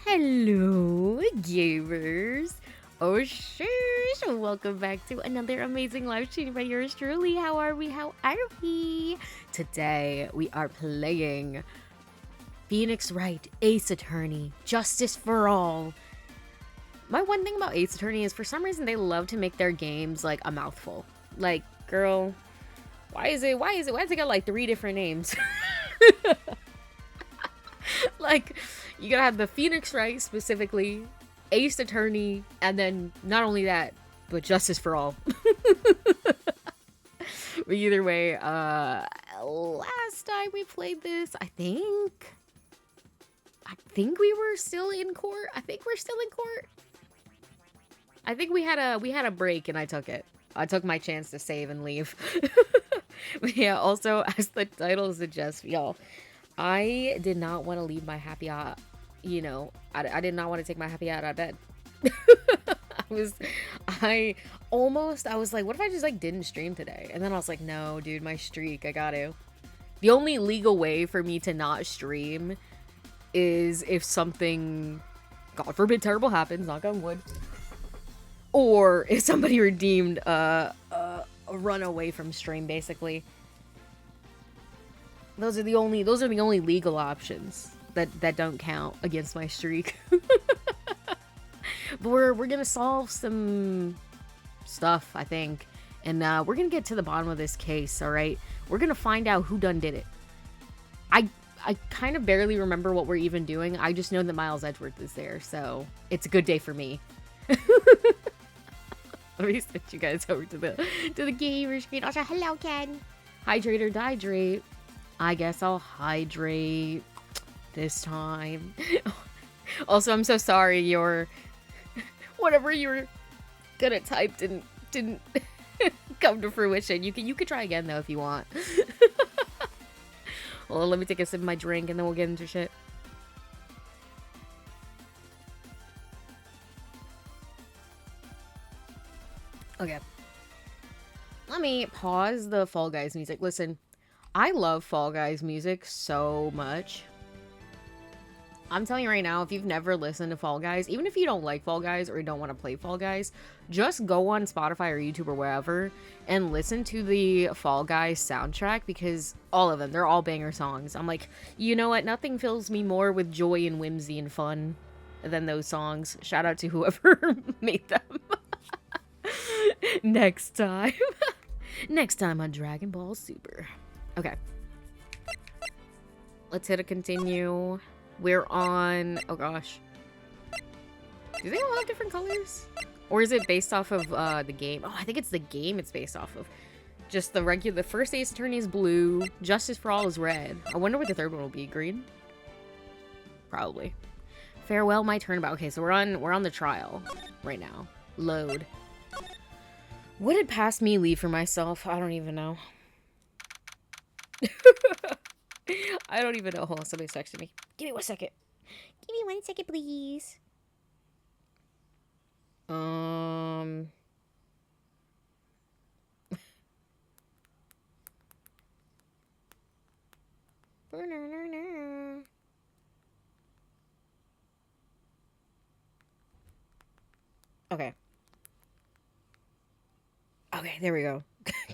Hello, gamers. Oh, shush. Welcome back to another amazing live stream by yours truly. How are we? Today, we are playing Phoenix Wright, Ace Attorney, Justice for All. My one thing about Ace Attorney is for some reason they love to make their games like a mouthful. Like, girl, why does it got like 3 different names? Like, you gotta have the Phoenix Wright specifically, Ace Attorney, and then not only that, but Justice for All. But either way, last time we played this, I think we were still in court. I think we're still in court. I think we had a break and I took it. I took my chance to save and leave. But yeah, also, as the title suggests, y'all, I did not want to leave my happy out, I did not want to take my happy out of bed. I was like, what if I just like didn't stream today? And then I was like, no, dude, my streak, I got to. The only legal way for me to not stream is if something, God forbid, terrible happens, knock on wood. Or if somebody redeemed a run away from stream, basically. Those are the only legal options that don't count against my streak. But we're gonna solve some stuff, I think, and we're gonna get to the bottom of this case. All right, we're gonna find out who done did it. I kind of barely remember what we're even doing. I just know that Miles Edgeworth is there, so it's a good day for me. Let me send you guys over to the gamer screen. Also, hello, Ken. Hydrate or dihydrate. I guess I'll hydrate this time. Also, I'm so sorry your whatever you were gonna type didn't come to fruition. You could try again though if you want. Well, let me take a sip of my drink and then we'll get into shit. Okay. Let me pause the Fall Guys music. Listen, I love Fall Guys music so much. I'm telling you right now, if you've never listened to Fall Guys, even if you don't like Fall Guys or you don't want to play Fall Guys, just go on Spotify or YouTube or wherever and listen to the Fall Guys soundtrack, because all of them, they're all banger songs. I'm like, you know what? Nothing fills me more with joy and whimsy and fun than those songs. Shout out to whoever made them. Next time. Next time on Dragon Ball Super. Okay. Let's hit a continue. We're on... Oh, gosh. Do they all have different colors? Or is it based off of the game? Oh, I think it's the game it's based off of. Just the first Ace Attorney is blue. Justice for All is red. I wonder what the third one will be. Green? Probably. Farewell, my turnabout. Okay, so we're on the trial right now. Load. What did past me leave for myself? I don't even know. I don't even know. Hold on, somebody's texting me. Give me 1 second. Give me 1 second, please. Okay. Okay, there we go.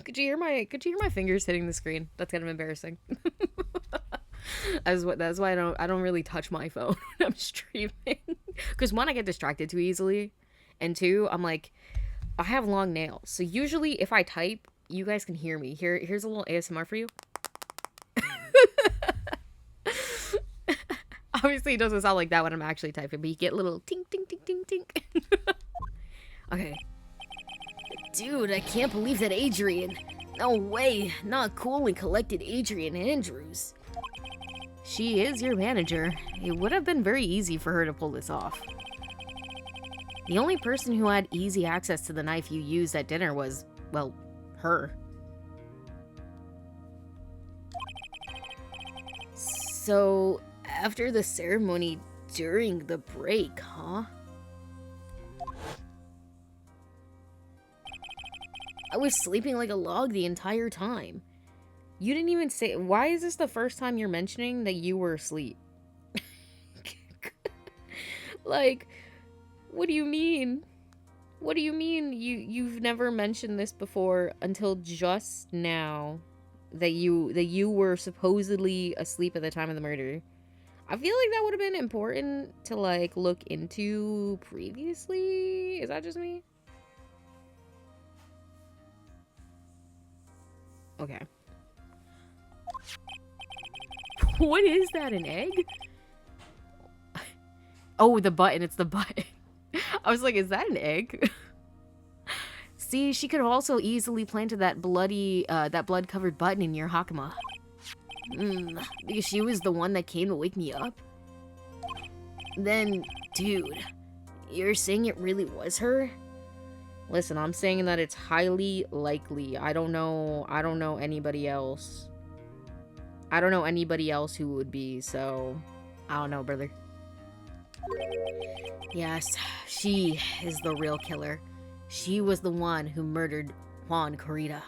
Could you hear my fingers hitting the screen? That's kind of embarrassing. That's why I don't really touch my phone when I'm streaming. Because 1, I get distracted too easily, and 2, I'm like, I have long nails, so usually if I type, you guys can hear me. Here's a little ASMR for you. Obviously, it doesn't sound like that when I'm actually typing, but you get little tink tink tink tink tink. Okay. Dude, I can't believe that Adrian. No way, not cool and collected Adrian Andrews. She is your manager. It would have been very easy for her to pull this off. The only person who had easy access to the knife you used at dinner was, well, her. So, after the ceremony during the break, huh? I was sleeping like a log the entire time. You didn't even say... Why is this the first time you're mentioning that you were asleep? Like, what do you mean? What do you mean you've never mentioned this before until just now that you were supposedly asleep at the time of the murder? I feel like that would have been important to like look into previously. Is that just me? Okay. What is that, an egg? Oh, the button. It's the button. I was like, is that an egg? See, she could have also easily planted that blood-covered button in your Hakama. Because she was the one that came to wake me up? Then, dude, you're saying it really was her? Listen, I'm saying that it's highly likely. I don't know anybody else. I don't know anybody else who would be, so I don't know, brother. Yes, she is the real killer. She was the one who murdered Juan Corrida.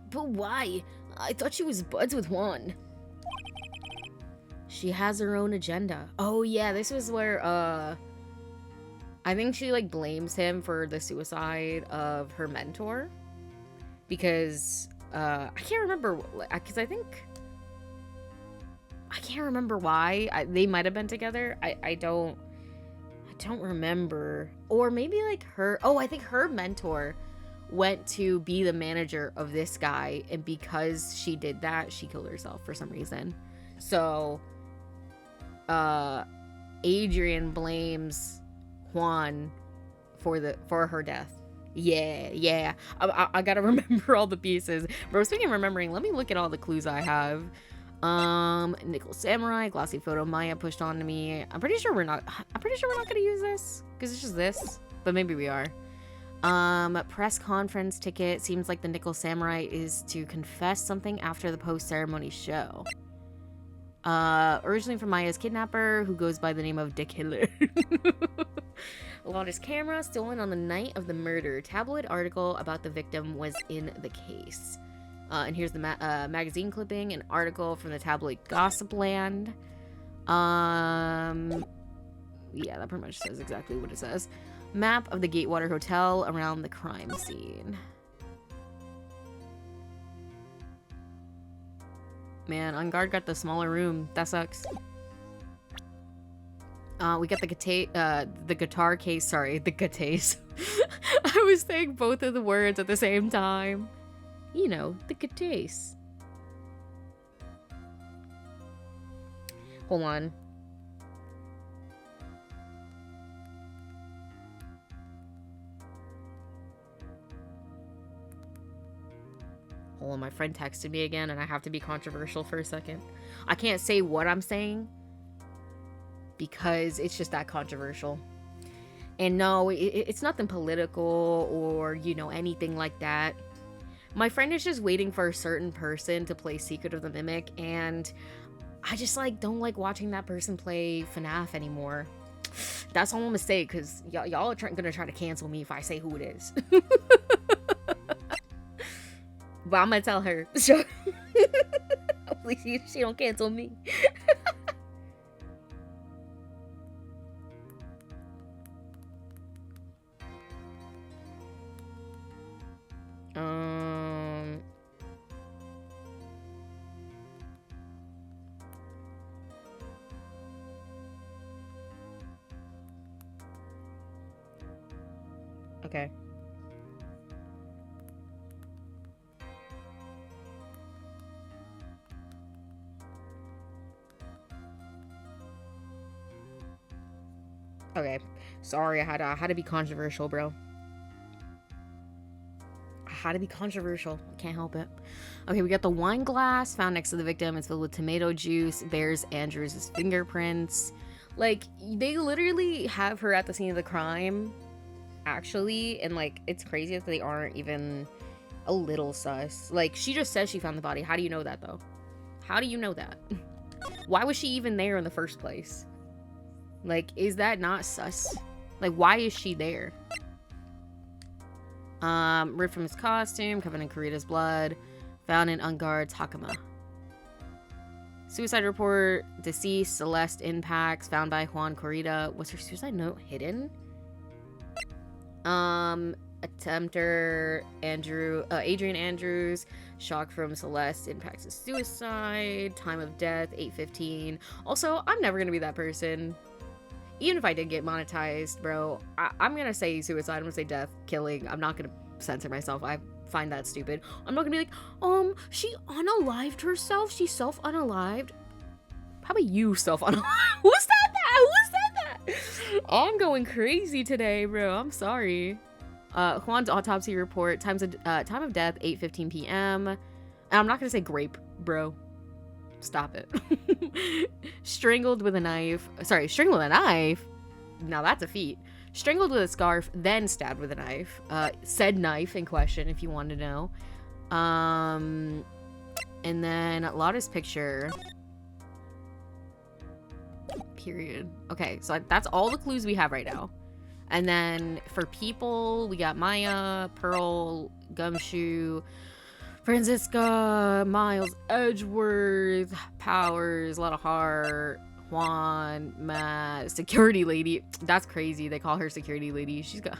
But why? I thought she was buds with Juan. She has her own agenda. Oh yeah, this was where, I think she, like, blames him for the suicide of her mentor. Because, I can't remember, because I can't remember why. They might have been together. I don't remember. Or maybe, like, I think her mentor went to be the manager of this guy, and because she did that, she killed herself for some reason. So, Adrian blames Juan for her death. Yeah. I gotta remember all the pieces. Bro, speaking of remembering, let me look at all the clues I have. Nickel Samurai, glossy photo MAYAAA pushed on to me. I'm pretty sure we're not gonna use this, because it's just this, but maybe we are. Press conference ticket. Seems like the Nickel Samurai is to confess something after the post-ceremony show. Originally from MAYAAA's kidnapper, who goes by the name of Dick Hitler. Lotta's camera, stolen on the night of the murder. Tabloid article about the victim was in the case. And here's the magazine clipping, an article from the tabloid Gossipland. Yeah, that pretty much says exactly what it says. Map of the Gatewater Hotel around the crime scene. Man, On Guard got the smaller room. That sucks. We got the guitar case. Sorry, the guitars. I was saying both of the words at the same time. You know, the guitars. Hold on. Hold on, my friend texted me again, and I have to be controversial for a second. I can't say what I'm saying because it's just that controversial. And no, it's nothing political or, you know, anything like that. My friend is just waiting for a certain person to play Secret of the Mimic, and I just, like, don't like watching that person play FNAF anymore. That's all I'm gonna say, because y'all are gonna try to cancel me if I say who it is. But I'm gonna tell her. Hopefully she don't cancel me. Okay. Okay. Sorry, I had to be controversial, bro. I had to be controversial. I can't help it. Okay, we got the wine glass found next to the victim. It's filled with tomato juice. There's Andrews' fingerprints. Like, they literally have her at the scene of the crime, actually, and, like, it's crazy that they aren't even a little sus. Like, she just says she found the body. How do you know that, though? How do you know that? Why was she even there in the first place? Like, is that not sus? Like, why is she there? Ripped from his costume, covered in Corrida's blood, found in On Guard's Hakama. Suicide report, deceased, Celeste impacts, found by Juan Corrida. Was her suicide note hidden? Attempter, Adrian Andrews, shock from Celeste impacts his suicide, time of death, 8:15. Also, I'm never gonna be that person. Even if I did get monetized, bro, I'm gonna say suicide, I'm gonna say death, killing. I'm not gonna censor myself. I find that stupid. I'm not gonna be like, she unalived herself? She self-unalived? How about you self-unalived? Who said that? I'm going crazy today, bro. I'm sorry. Juan's autopsy report, time of death, 8:15 p.m. And I'm not gonna say grape, bro. Stop it. Strangled with a knife. Sorry, strangled with a knife? Now that's a feat. Strangled with a scarf, then stabbed with a knife. Said knife in question, if you want to know. And then Lotta's picture. Period. Okay, so that's all the clues we have right now. And then for people, we got MAYAAA, Pearl, Gumshoe, Francisca, Miles, Edgeworth, Powers, Lotta Heart, Juan, Matt, Security Lady. That's crazy. They call her Security Lady. She's got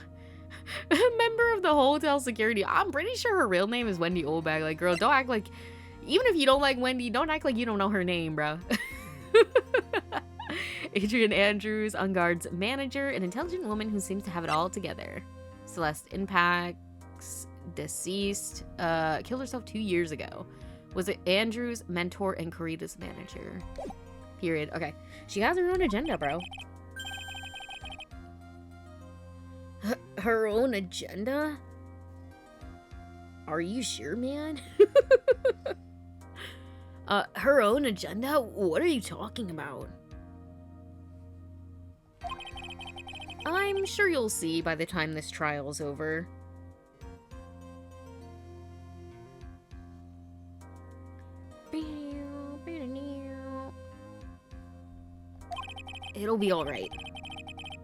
a member of the hotel security. I'm pretty sure her real name is Wendy Oldbag. Like, girl, don't act like, even if you don't like Wendy, don't act like you don't know her name, bro. Adrian Andrews, Unguard's manager, an intelligent woman who seems to have it all together. Celeste impacts, deceased, killed herself 2 years ago. Was it Andrews, mentor, and Corrida's manager? Period. Okay. She has her own agenda, bro. Her own agenda? Are you sure, man? Her own agenda? What are you talking about? I'm sure you'll see by the time this trial's over. It'll be alright.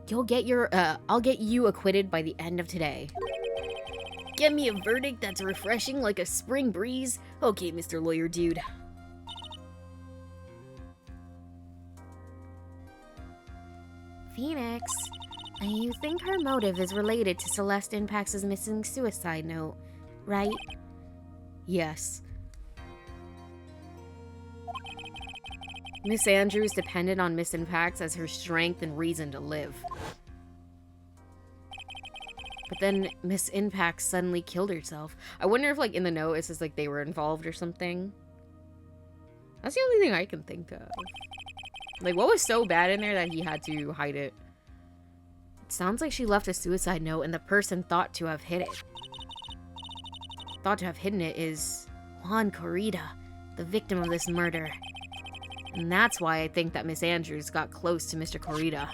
You'll get your, I'll get you acquitted by the end of today. Get me a verdict that's refreshing like a spring breeze? Okay, Mr. Lawyer Dude. Phoenix, you think her motive is related to Celeste Impact's missing suicide note, right? Yes. Miss Andrews depended on Miss Impacts as her strength and reason to live. But then Miss Impact suddenly killed herself. I wonder if, like, in the note it says, like, they were involved or something. That's the only thing I can think of. Like, what was so bad in there that he had to hide it? It sounds like she left a suicide note and the person thought to have hid it. Thought to have hidden it is Juan Corrida, the victim of this murder. And that's why I think that Miss Andrews got close to Mr. Corrida.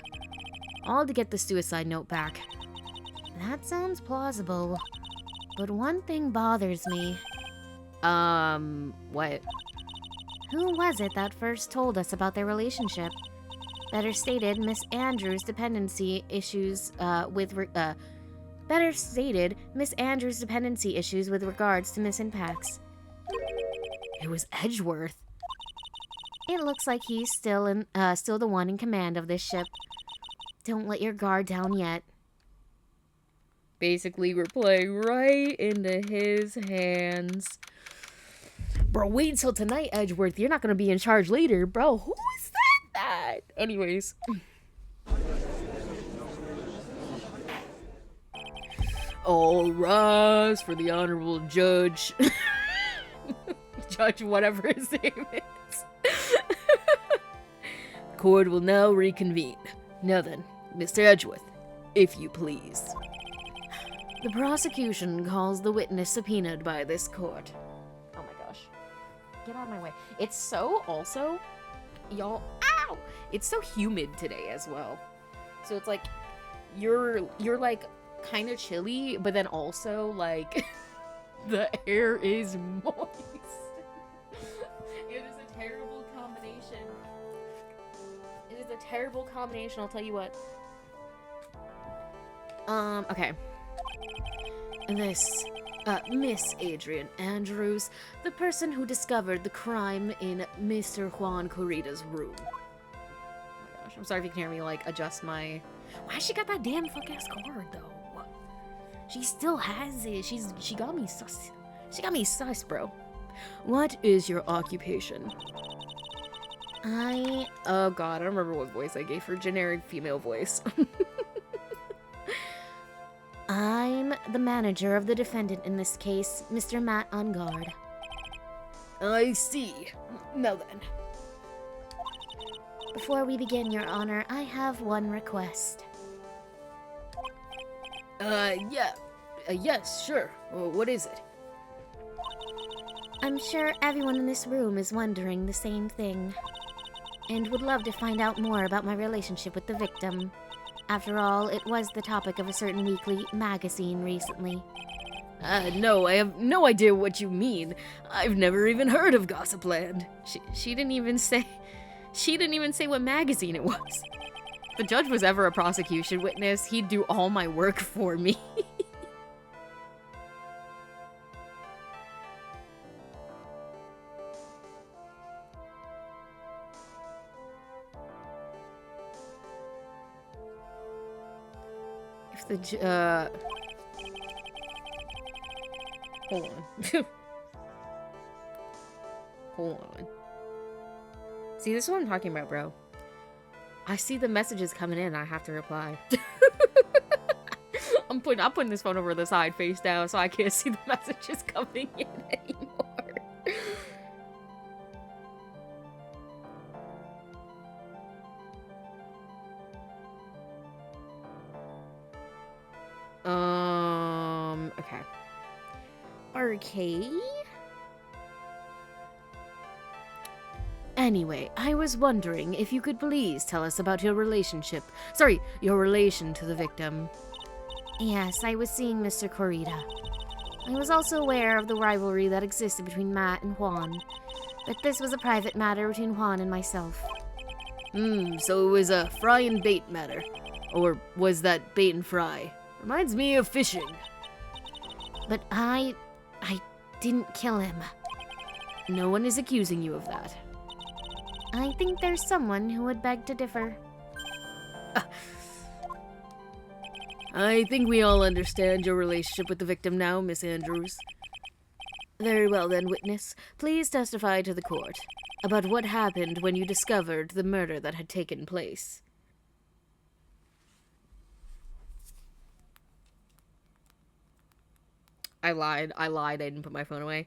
All to get the suicide note back. That sounds plausible. But one thing bothers me. What? Who was it that first told us about their relationship? Better stated, Miss Andrews' dependency issues with regards to Miss Impacts. It was Edgeworth. It looks like he's still the one in command of this ship. Don't let your guard down yet. Basically, we're playing right into his hands. Bro, wait until tonight, Edgeworth. You're not gonna be in charge later, bro. Who said that? Anyways. All rise for the honorable judge. Judge whatever his name is. Court will now reconvene. Now then, Mr. Edgeworth, if you please. The prosecution calls the witness subpoenaed by this court. Oh my gosh. Get out of my way. It's so also, y'all, ow! It's so humid today as well. So it's like, you're like kind of chilly, but then also like, the air is moist. It is a terrible combination. It is a terrible combination, I'll tell you what. Okay. This Miss Adrian Andrews, the person who discovered the crime in Mr. Juan Corrida's room. Oh my gosh, I'm sorry if you can hear me, like, adjust my... Why she got that damn fuck-ass card, though? What? She still has it. She got me sus. She got me sus, bro. What is your occupation? Oh god, I don't remember what voice I gave her. Generic female voice. I'm the manager of the defendant in this case, Mr. Matt on guard. I see. Now then. Before we begin, Your Honor, I have one request. Yeah. Yes, sure. What is it? I'm sure everyone in this room is wondering the same thing, and would love to find out more about my relationship with the victim. After all, it was the topic of a certain weekly magazine recently. No, I have no idea what you mean. I've never even heard of Gossipland. She didn't even say what magazine it was. If the judge was ever a prosecution witness, he'd do all my work for me. Hold on. Hold on. See, this is what I'm talking about, bro. I see the messages coming in, I have to reply. I'm putting this phone over the side face down so I can't see the messages coming in anymore. Okay. Okay. Anyway, I was wondering if you could please tell us about your relation to the victim. Yes, I was seeing Mr. Corrida. I was also aware of the rivalry that existed between Matt and Juan, but this was a private matter between Juan and myself. So it was a fry and bait matter. Or was that bait and fry? Reminds me of fishing. But I didn't kill him. No one is accusing you of that. I think there's someone who would beg to differ. I think we all understand your relationship with the victim now, Miss Andrews. Very well then, witness. Please testify to the court about what happened when you discovered the murder that had taken place. I lied. I didn't put my phone away.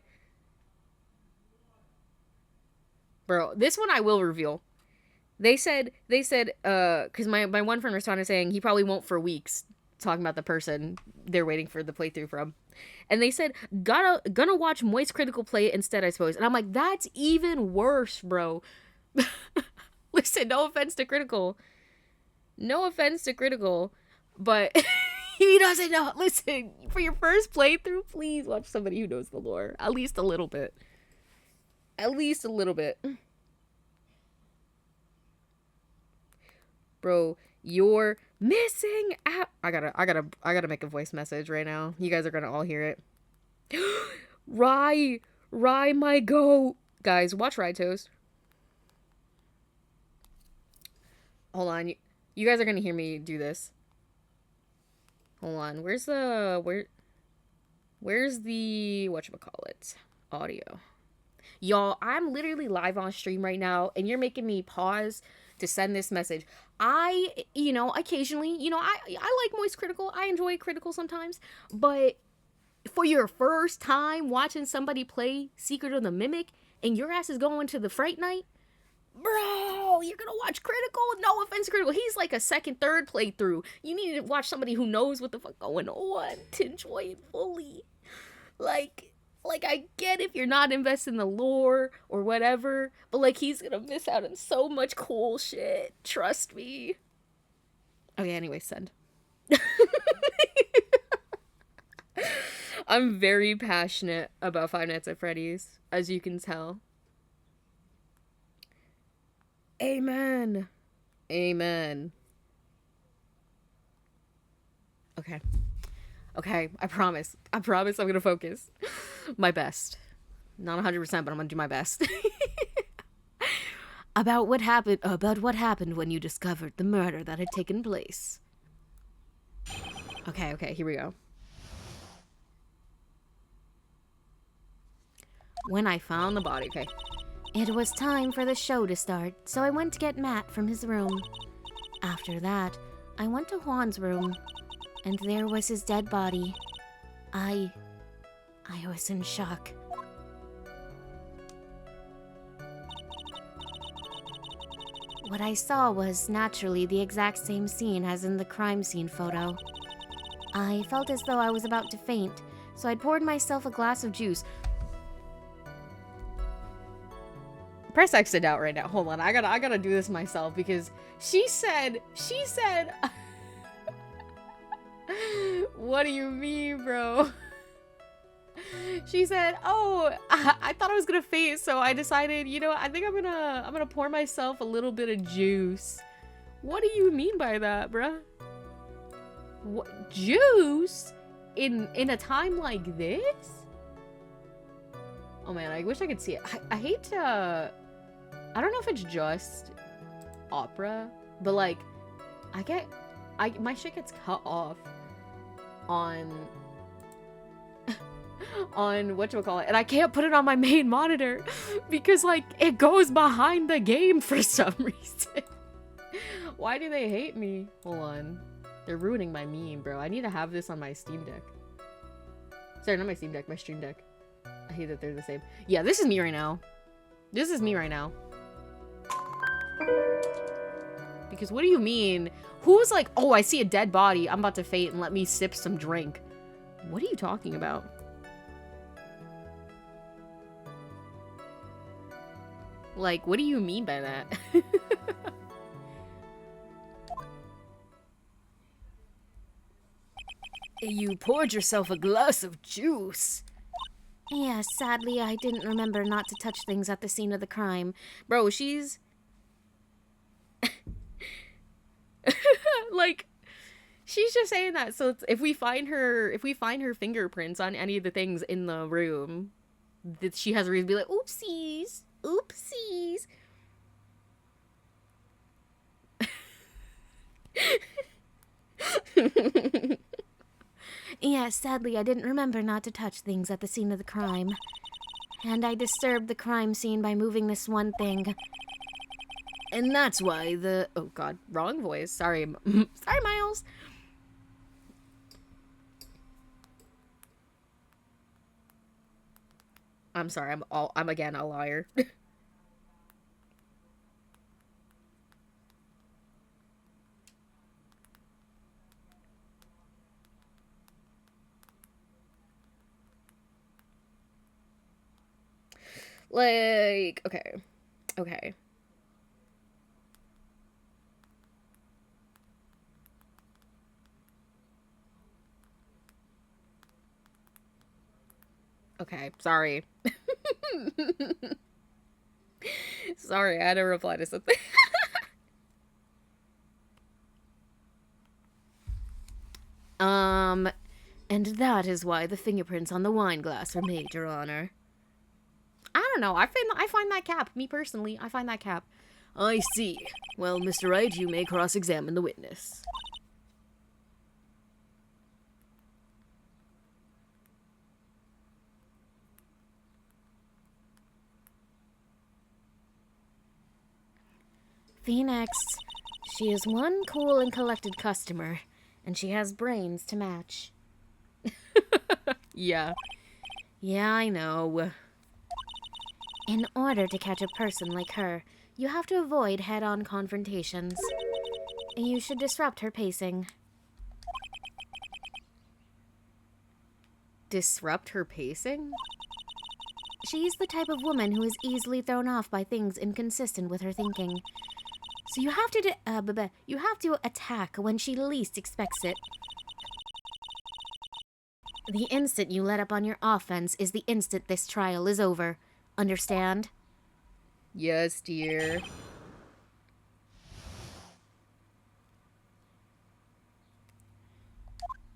Bro, this one I will reveal. They said, because my one friend responded saying he probably won't for weeks, talking about the person they're waiting for the playthrough from. And they said, gonna watch Moist Critical play it instead, I suppose. And I'm like, that's even worse, bro. Listen, no offense to Critical. No offense to Critical, but... He doesn't know. Listen, for your first playthrough, please watch somebody who knows the lore. At least a little bit. At least a little bit. Bro, you're missing out. I gotta make a voice message right now. You guys are gonna all hear it. Rye, my goat. Guys, watch Rye Toast. Hold on. You guys are gonna hear me do this. Hold on, where's the whatchamacallit? Audio. Y'all, I'm literally live on stream right now, and you're making me pause to send this message. Occasionally, I like Moist Critical. I enjoy Critical sometimes, but for your first time watching somebody play Secret of the Mimic, and your ass is going to the Fright Night, bro, you're gonna watch Critical? No offense, Critical. He's like a second, third playthrough. You need to watch somebody who knows what the fuck going on to enjoy it fully. Like I get if you're not invested in the lore or whatever, but like he's gonna miss out on so much cool shit. Trust me. Okay, anyway, send. I'm very passionate about Five Nights at Freddy's, as you can tell. Amen. Amen. Okay. Okay, I promise. I promise I'm gonna focus. My best. Not 100%, but I'm gonna do my best. About what happened when you discovered the murder that had taken place. Okay, here we go. When I found the body, okay. It was time for the show to start, so I went to get Matt from his room. After that, I went to Juan's room, and there was his dead body. I was in shock. What I saw was naturally the exact same scene as in the crime scene photo. I felt as though I was about to faint, so I poured myself a glass of juice. Press exit out right now. Hold on, I gotta do this myself because she said. What do you mean, bro? She said, "Oh, I thought I was gonna faint, so I decided, you know, I think I'm gonna pour myself a little bit of juice." What do you mean by that, bruh? What juice in a time like this? Oh man, I wish I could see it. I hate to. I don't know if it's just opera, but like, my shit gets cut off on whatchamacallit, and I can't put it on my main monitor because like it goes behind the game for some reason. Why do they hate me? Hold on. They're ruining my meme, bro. I need to have this on my Steam Deck. Sorry, not my Steam Deck, my Stream Deck. I hate that they're the same. Yeah, this is me right now. This is me right now. Because what do you mean? Who's like, oh, I see a dead body, I'm about to faint and let me sip some drink. What are you talking about? Like, what do you mean by that? You poured yourself a glass of juice. Yeah, sadly, I didn't remember not to touch things at the scene of the crime. Bro, she's... like, she's just saying that. So if we find her fingerprints on any of the things in the room, that she has a reason to be like, oopsies. Oopsies. Yeah, sadly, I didn't remember not to touch things at the scene of the crime. And I disturbed the crime scene by moving this one thing. And that's why the... Oh, God. Wrong voice. Sorry. Sorry, Miles. I'm sorry. I'm again a liar. Like, okay. Okay. Okay, sorry. Sorry, I had to reply to something. And that is why the fingerprints on the wine glass are made, Your Honor. I don't know, I find that cap, me personally, I find that cap. I see. Well, Mr. Wright, you may cross-examine the witness. Phoenix, she is one cool and collected customer, and she has brains to match. Yeah. Yeah, I know. In order to catch a person like her, you have to avoid head-on confrontations. You should disrupt her pacing. Disrupt her pacing? She's the type of woman who is easily thrown off by things inconsistent with her thinking. So you have to attack when she least expects it. The instant you let up on your offense is the instant this trial is over. Understand? Yes, dear.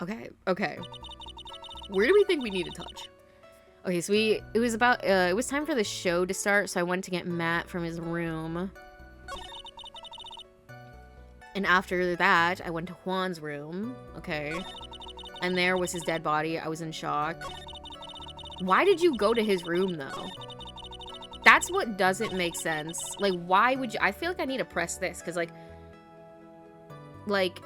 Okay, okay. Where do we think we need to touch? Okay, so it was time for the show to start, so I went to get Matt from his room. And after that, I went to Juan's room. Okay. And there was his dead body. I was in shock. Why did you go to his room, though? That's what doesn't make sense. Like, why would you... I feel like I need to press this, because, like...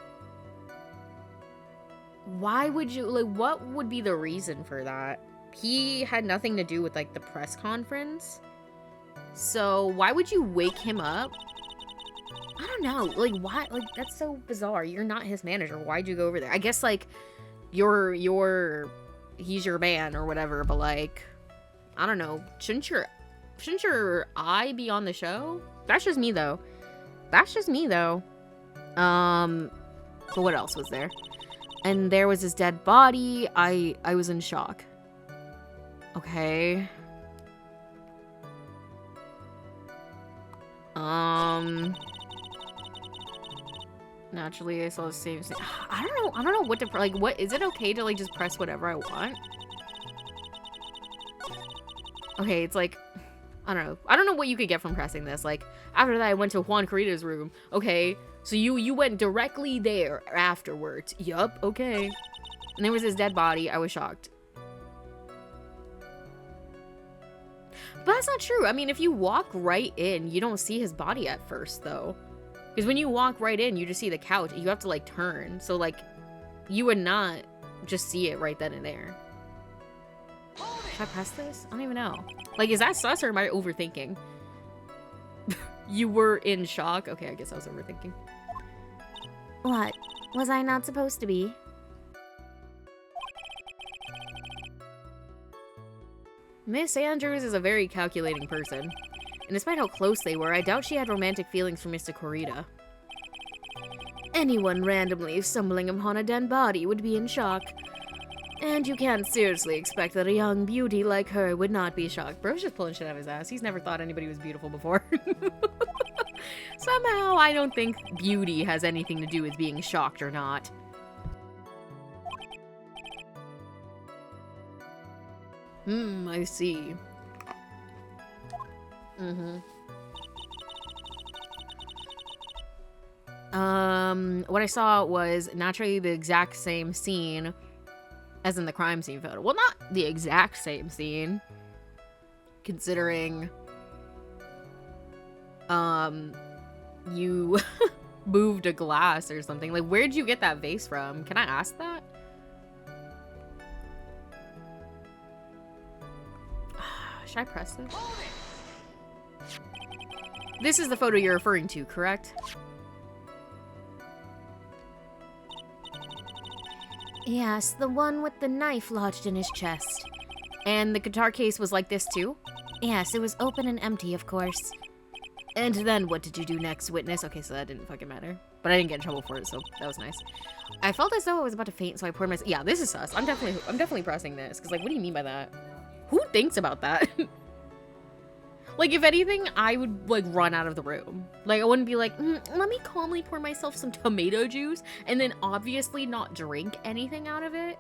Why would you... Like, what would be the reason for that? He had nothing to do with, like, the press conference. So, why would you wake him up? I don't know. Like, why? Like, that's so bizarre. You're not his manager. Why'd you go over there? I guess, like, he's your man or whatever, but, like, I don't know. Shouldn't your eye be on the show? That's just me, though. That's just me, though. But what else was there? And there was his dead body. I was in shock. Okay. Naturally, I saw the same thing. I don't know what to, like, what, is it okay to, like, just press whatever I want? Okay, it's like, I don't know. I don't know what you could get from pressing this. Like, after that, I went to Juan Carita's room. Okay, so you went directly there afterwards. Yup, okay. And there was his dead body. I was shocked. But that's not true. I mean, if you walk right in, you don't see his body at first, though. Because when you walk right in, you just see the couch. You have to, like, turn. So, like, you would not just see it right then and there. Should I press this? I don't even know. Like, is that sus or am I overthinking? You were in shock? Okay, I guess I was overthinking. What? Was I not supposed to be? Miss Andrews is a very calculating person. And despite how close they were, I doubt she had romantic feelings for Mr. Corita. Anyone randomly stumbling upon a dead body would be in shock. And you can't seriously expect that a young beauty like her would not be shocked. Bro's just pulling shit out of his ass. He's never thought anybody was beautiful before. Somehow, I don't think beauty has anything to do with being shocked or not. I see. What I saw was naturally the exact same scene as in the crime scene photo. Well, not the exact same scene, considering, you moved a glass or something. Like, where'd you get that vase from? Can I ask that? Should I press this? This is the photo you're referring to, correct? Yes, the one with the knife lodged in his chest. And the guitar case was like this too? Yes, it was open and empty, of course. And then what did you do next, witness? Okay, so that didn't fucking matter. But I didn't get in trouble for it, so that was nice. I felt as though I was about to faint, so I poured myself. Yeah, this is sus. I'm definitely pressing this. Because, like, what do you mean by that? Who thinks about that? Like, if anything, I would, like, run out of the room. Like, I wouldn't be like, let me calmly pour myself some tomato juice and then obviously not drink anything out of it.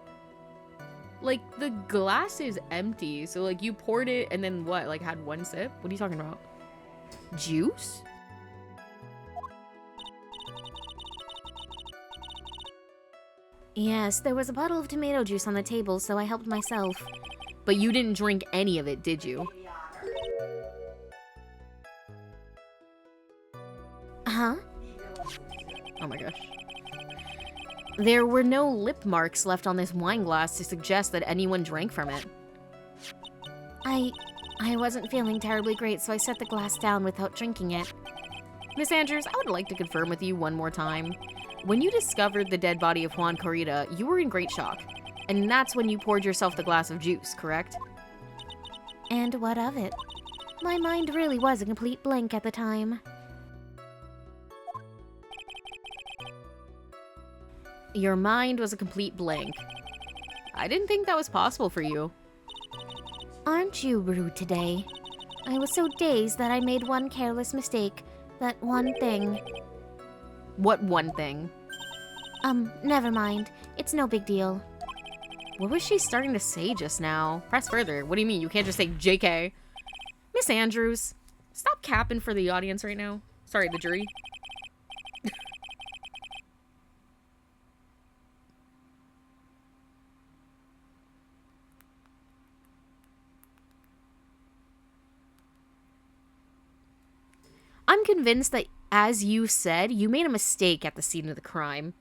Like, the glass is empty, so, like, you poured it and then what? Like, had one sip? What are you talking about? Juice? Yes, there was a bottle of tomato juice on the table, so I helped myself. But you didn't drink any of it, did you? Huh? Oh my gosh. There were no lip marks left on this wine glass to suggest that anyone drank from it. I wasn't feeling terribly great, so I set the glass down without drinking it. Miss Andrews, I would like to confirm with you one more time. When you discovered the dead body of Juan Corita, you were in great shock. And that's when you poured yourself the glass of juice, correct? And what of it? My mind really was a complete blank at the time. Your mind was a complete blank. I didn't think that was possible for you. Aren't you rude today? I was so dazed that I made one careless mistake. That one thing. What one thing? Never mind. It's no big deal. What was she starting to say just now? Press further. What do you mean? You can't just say JK. Miss Andrews, stop capping for the audience right now. Sorry, the jury. I'm convinced that, as you said, you made a mistake at the scene of the crime.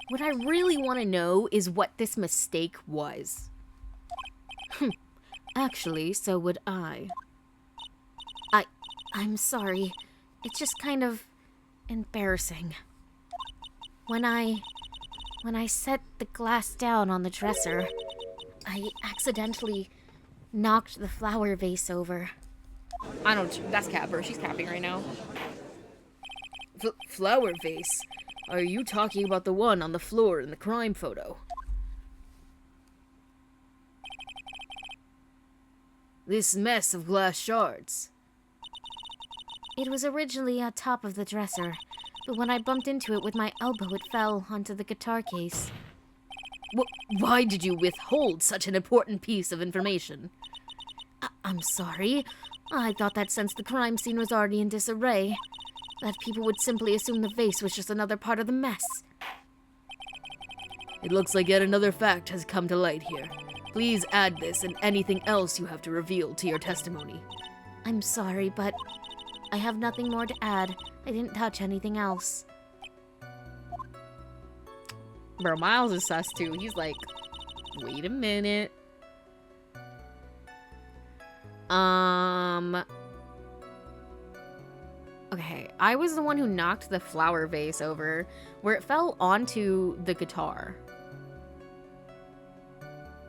What I really want to know is what this mistake was. Actually, so would I. I'm sorry. It's just kind of embarrassing. When I set the glass down on the dresser, I accidentally knocked the flower vase over. I don't... That's Capper. She's capping right now. Flower vase? Are you talking about the one on the floor in the crime photo? This mess of glass shards. It was originally on top of the dresser, but when I bumped into it with my elbow, it fell onto the guitar case. Why did you withhold such an important piece of information? I'm sorry. I thought that since the crime scene was already in disarray, that people would simply assume the vase was just another part of the mess. It looks like yet another fact has come to light here. Please add this and anything else you have to reveal to your testimony. I'm sorry, but I have nothing more to add. I didn't touch anything else. Bro, Miles is sus too. He's like, wait a minute. Okay, I was the one who knocked the flower vase over, where it fell onto the guitar.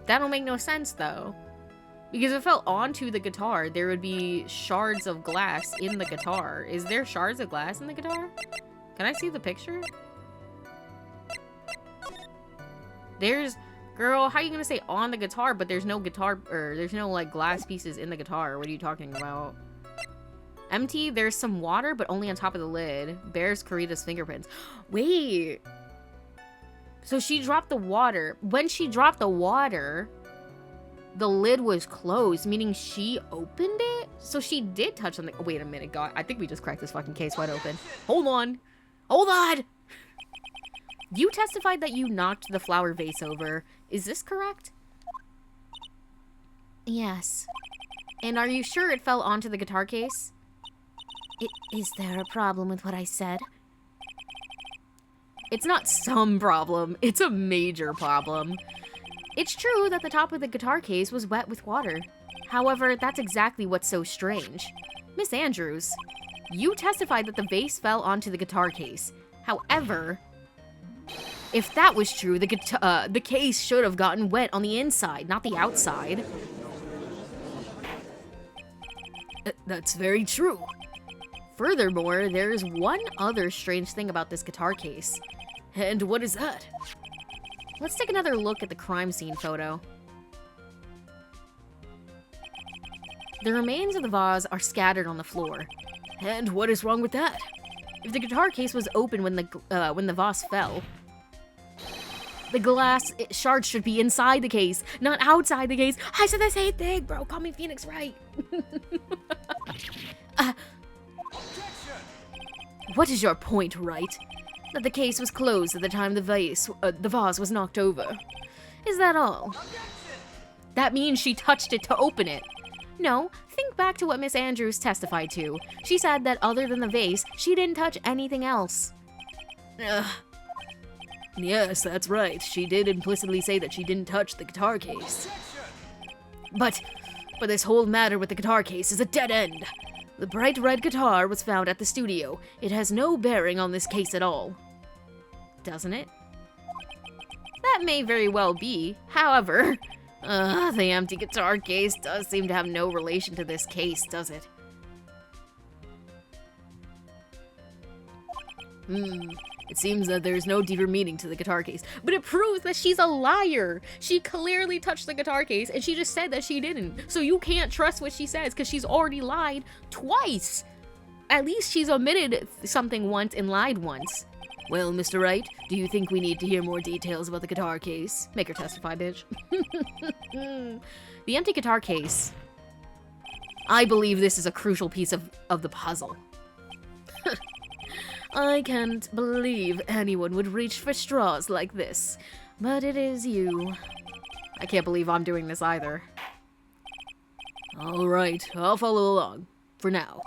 That don't make no sense, though. Because if it fell onto the guitar, there would be shards of glass in the guitar. Is there shards of glass in the guitar? Can I see the picture? There's... Girl, how are you gonna say on the guitar, but there's no guitar, or there's no, like, glass pieces in the guitar? What are you talking about? Empty, there's some water, but only on top of the lid. Bears Karita's fingerprints. Wait. So she dropped the water. When she dropped the water, the lid was closed, meaning she opened it? So she did touch something. Oh, wait a minute, God. I think we just cracked this fucking case wide open. Hold on. Hold on! You testified that you knocked the flower vase over. Is this correct? Yes. And are you sure it fell onto the guitar case? Is there a problem with what I said? It's not some problem. It's a major problem. It's true that the top of the guitar case was wet with water. However, that's exactly what's so strange. Miss Andrews, you testified that the vase fell onto the guitar case. However, if that was true, the case should have gotten wet on the inside, not the outside. That's very true. Furthermore, there is one other strange thing about this guitar case. And what is that? Let's take another look at the crime scene photo. The remains of the vase are scattered on the floor. And what is wrong with that? If the guitar case was open when the vase fell, the glass shards should be inside the case, not outside the case. I said the same thing, bro. Call me Phoenix Wright. What is your point, Wright? That the case was closed at the time the vase was knocked over. Is that all? That means she touched it to open it. No, think back to what Miss Andrews testified to. She said that other than the vase, she didn't touch anything else. Yes, that's right. She did implicitly say that she didn't touch the guitar case. But this whole matter with the guitar case is a dead end. The bright red guitar was found at the studio. It has no bearing on this case at all. Doesn't it? That may very well be. However, the empty guitar case does seem to have no relation to this case, does it? It seems that there's no deeper meaning to the guitar case, but it proves that she's a liar. She clearly touched the guitar case, and she just said that she didn't. So you can't trust what she says, because she's already lied twice. At least she's omitted something once and lied once. Well, Mr. Wright, do you think we need to hear more details about the guitar case? Make her testify, bitch. The empty guitar case. I believe this is a crucial piece of the puzzle. I can't believe anyone would reach for straws like this, but it is you. I can't believe I'm doing this either. All right, I'll follow along. For now.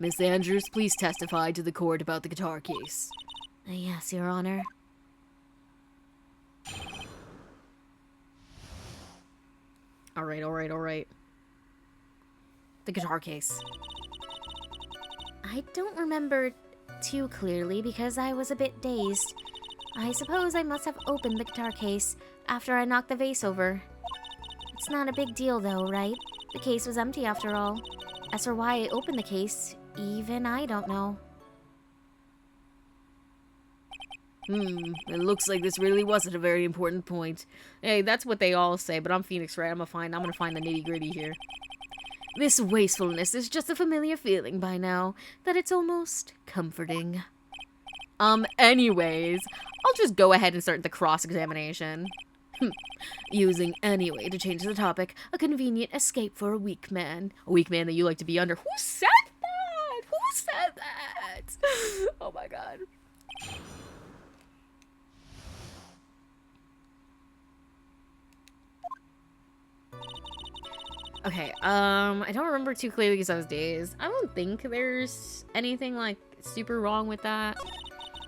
Miss Andrews, please testify to the court about the guitar case. Yes, Your Honor. All right. The guitar case. I don't remember too clearly because I was a bit dazed. I suppose I must have opened the guitar case after I knocked the vase over. It's not a big deal though, right? The case was empty after all. As for why I opened the case, even I don't know. It looks like this really wasn't a very important point. Hey, that's what they all say, but I'm Phoenix, right? I'm gonna find the nitty-gritty here. This wastefulness is just a familiar feeling by now, that it's almost comforting. Anyways, I'll just go ahead and start the cross-examination. Using anyway to change the topic, a convenient escape for a weak man. A weak man that you like to be under. Who said that? Who said that? Oh my god. Okay, I don't remember too clearly because I was dazed. I don't think there's anything, like, super wrong with that.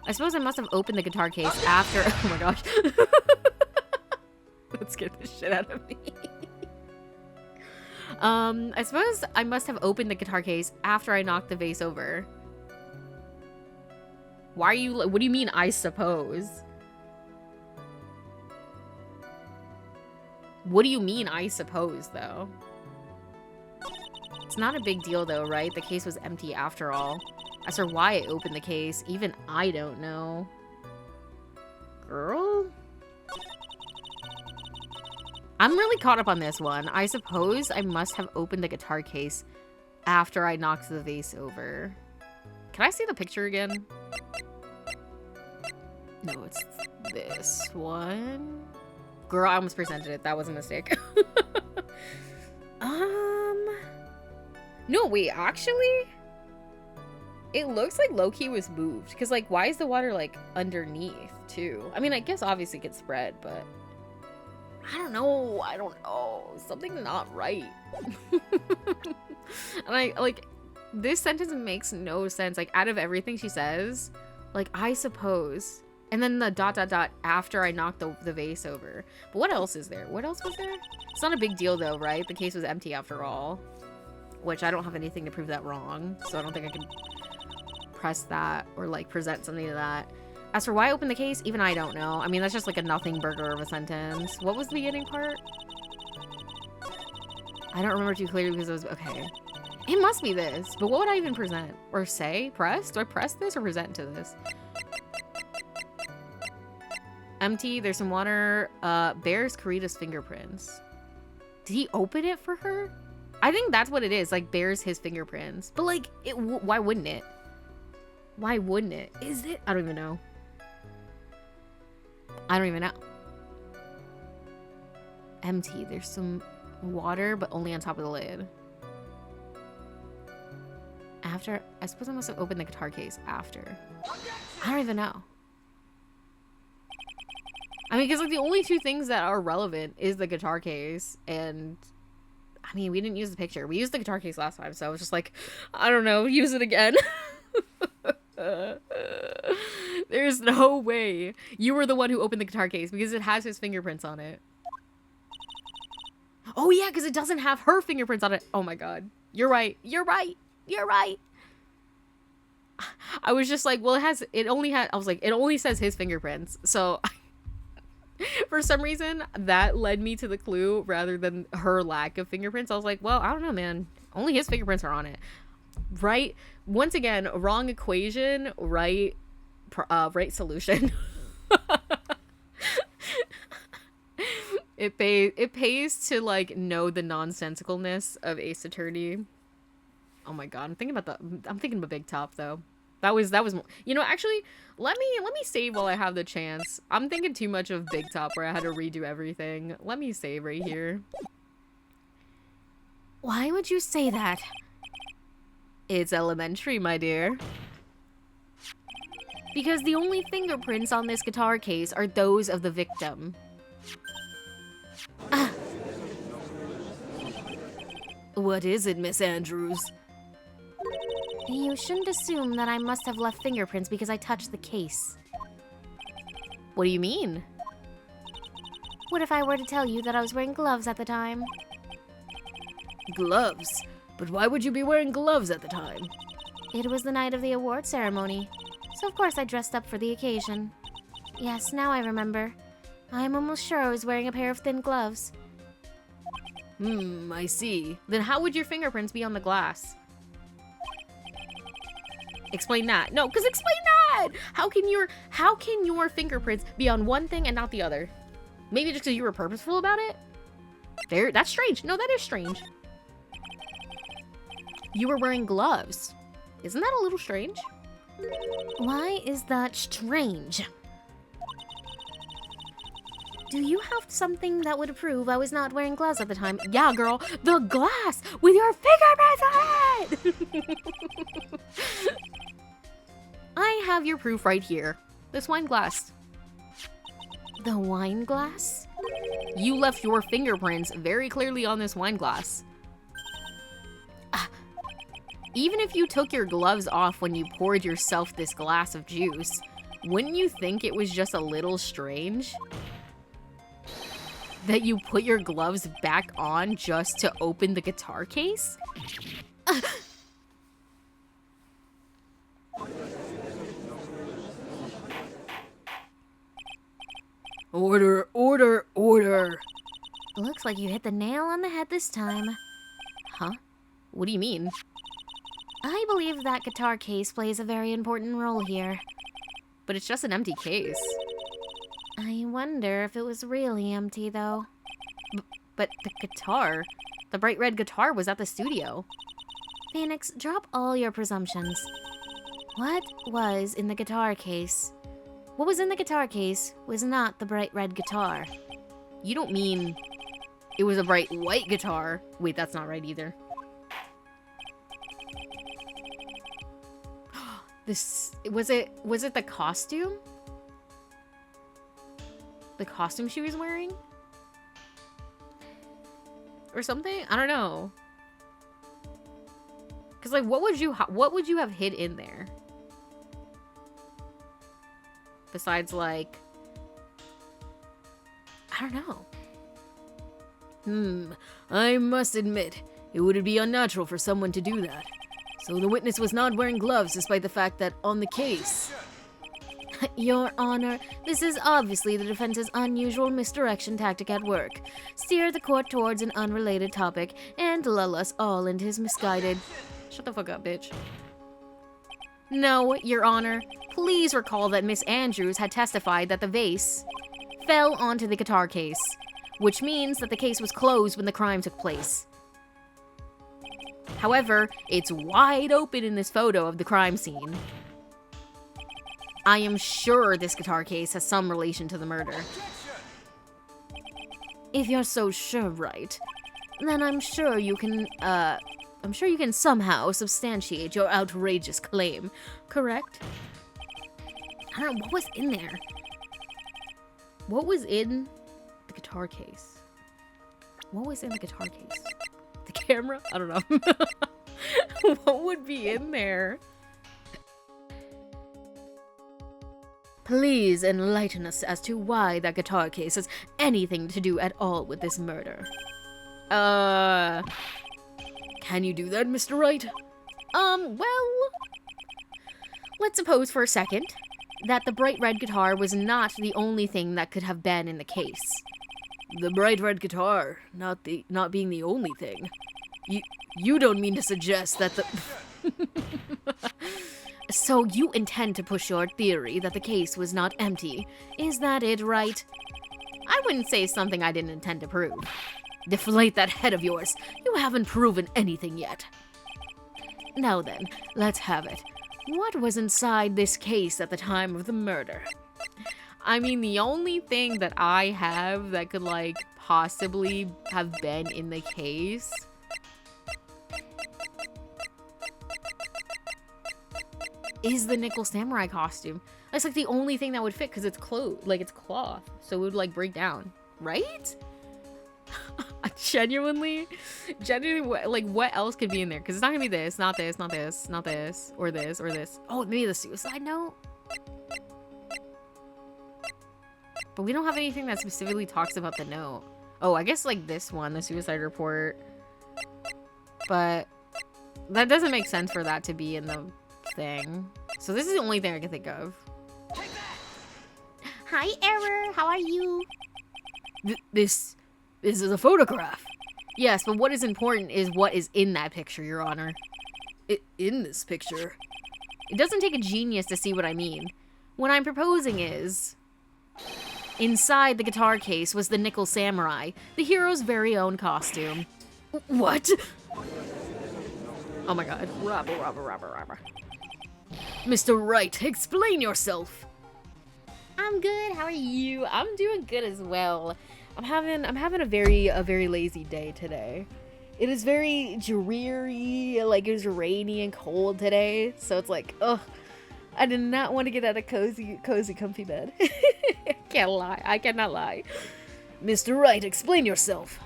I suppose I must have opened the guitar case after- oh my gosh. That scared the shit out of me. I suppose I must have opened the guitar case after I knocked the vase over. Why are you- what do you mean, I suppose? What do you mean, I suppose, though? It's not a big deal, though, right? The case was empty after all. As for why I opened the case, even I don't know. Girl? I'm really caught up on this one. I suppose I must have opened the guitar case after I knocked the vase over. Can I see the picture again? No, it's this one. Girl, I almost presented it. That was a mistake. No, wait, actually? It looks like low-key was moved. Because, like, why is the water, like, underneath, too? I mean, I guess obviously it could spread, but... I don't know. Something not right. And this sentence makes no sense. Like, out of everything she says, like, I suppose... And then the ... after I knocked the vase over. But what else is there? What else was there? It's not a big deal, though, right? The case was empty after all. Which I don't have anything to prove that wrong. So I don't think I can press that or, like, present something to that. As for why I opened the case, even I don't know. I mean, that's just, like, a nothing burger of a sentence. What was the beginning part? I don't remember too clearly because it was... Okay. It must be this. But what would I even present? Or say? Press? Do I press this or present to this? Empty, there's some water. Bears Karita's fingerprints. Did he open it for her? I think that's what it is. Like, bears his fingerprints. But, like, why wouldn't it? Why wouldn't it? Is it? I don't even know. I don't even know. Empty, there's some water, but only on top of the lid. After, I suppose I must have opened the guitar case after. I don't even know. I mean, because, like, the only two things that are relevant is the guitar case and... I mean, we didn't use the picture. We used the guitar case last time, so I was just like, I don't know, use it again. There's no way. You were the one who opened the guitar case because it has his fingerprints on it. Oh, yeah, because it doesn't have her fingerprints on it. Oh, my God. You're right. You're right. You're right. I was just like, well, it only says his fingerprints. So... For some reason, that led me to the clue rather than her lack of fingerprints. I was like, well, I don't know, man. Only his fingerprints are on it. Right? Once again, wrong equation, right right solution. It pays to like know the nonsensicalness of Ace Attorney. Oh my god, I'm thinking about Big Top though. That was you know, actually, let me save while I have the chance. I'm thinking too much of Big Top where I had to redo everything. Let me save right here. Why would you say that? It's elementary, my dear. Because the only fingerprints on this guitar case are those of the victim. What is it, Miss Andrews? You shouldn't assume that I must have left fingerprints because I touched the case. What do you mean? What if I were to tell you that I was wearing gloves at the time? Gloves? But why would you be wearing gloves at the time? It was the night of the award ceremony, so of course I dressed up for the occasion. Yes, now I remember. I'm almost sure I was wearing a pair of thin gloves. I see. Then how would your fingerprints be on the glass? Explain that. No, because explain that! How can your fingerprints be on one thing and not the other? Maybe just because you were purposeful about it? That's strange. No, that is strange. You were wearing gloves. Isn't that a little strange? Why is that strange? Do you have something that would prove I was not wearing gloves at the time? Yeah, girl. The glass with your fingerprints on it! I have your proof right here. This wine glass. The wine glass? You left your fingerprints very clearly on this wine glass. Even if you took your gloves off when you poured yourself this glass of juice, wouldn't you think it was just a little strange that you put your gloves back on just to open the guitar case? Order, order, order. Looks like you hit the nail on the head this time. Huh? What do you mean? I believe that guitar case plays a very important role here. But it's just an empty case. I wonder if it was really empty, though. But the guitar, the bright red guitar was at the studio. Phoenix, drop all your presumptions. What was in the guitar case? What was in the guitar case was not the bright red guitar. You don't mean it was a bright white guitar? Wait, that's not right either. Was it the costume? The costume she was wearing? Or something? I don't know. Cuz like what would you have hid in there? Besides like I don't know. I must admit, it would be unnatural for someone to do that. So the witness was not wearing gloves despite the fact that on the case. Your Honor, this is obviously the defense's unusual misdirection tactic at work. Steer the court towards an unrelated topic and lull us all into his misguided... Shut the fuck up, bitch. No, Your Honor. Please recall that Miss Andrews had testified that the vase fell onto the guitar case, which means that the case was closed when the crime took place. However, it's wide open in this photo of the crime scene. I am sure this guitar case has some relation to the murder. If you're so sure, right, then I'm sure you can somehow substantiate your outrageous claim, correct? I don't know, what was in there? What was in the guitar case? What was in the guitar case? The camera? I don't know. What would be in there? Please enlighten us as to why that guitar case has anything to do at all with this murder. Can you do that, Mr. Wright? Well, let's suppose for a second that the bright red guitar was not the only thing that could have been in the case. The bright red guitar not being the only thing. You don't mean to suggest that the So you intend to push your theory that the case was not empty. Is that it, right? I wouldn't say something I didn't intend to prove. Deflate that head of yours. You haven't proven anything yet. Now then, let's have it. What was inside this case at the time of the murder? I mean, the only thing that I have that could, like, possibly have been in the case is the Nickel Samurai costume. That's, like, the only thing that would fit, because it's it's cloth, so it would, like, break down. Right? Genuinely, like, what else could be in there? Because it's not gonna be this, not this, not this, not this, or this, or this. Oh, maybe the suicide note? But we don't have anything that specifically talks about the note. Oh, I guess, like, this one, the suicide report. But that doesn't make sense for that to be in the thing. So this is the only thing I can think of. Hi, Error. How are you? This is a photograph. Yes, but what is important is what is in that picture, Your Honor. In this picture? It doesn't take a genius to see what I mean. What I'm proposing is, inside the guitar case was the Nickel Samurai, the hero's very own costume. What? Oh my god. Robber. Mr. Wright, explain yourself. I'm good. How are you? I'm doing good as well. I'm having a very lazy day today. It is very dreary, like it was rainy and cold today, so it's like, ugh, I did not want to get out of cozy comfy bed. I cannot lie. Mr. Wright, explain yourself.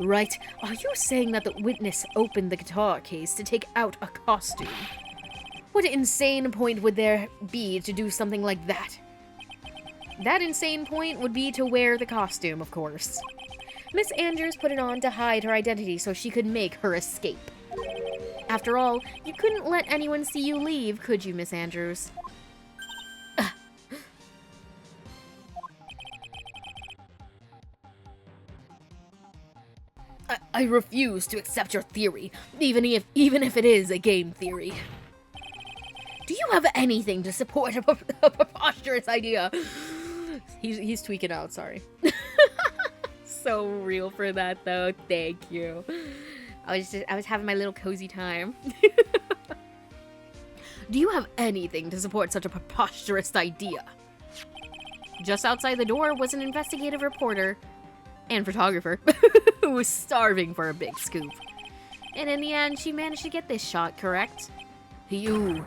Right, are you saying that the witness opened the guitar case to take out a costume? What insane point would there be to do something like that? That insane point would be to wear the costume, of course. Miss Andrews put it on to hide her identity so she could make her escape. After all, you couldn't let anyone see you leave, could you, Miss Andrews? I refuse to accept your theory, even if it is a game theory. Do you have anything to support a preposterous idea? He's tweaking out, sorry. So real for that though, thank you. I was having my little cozy time. Do you have anything to support such a preposterous idea? Just outside the door was an investigative reporter and photographer who was starving for a big scoop. And in the end, she managed to get this shot correct. You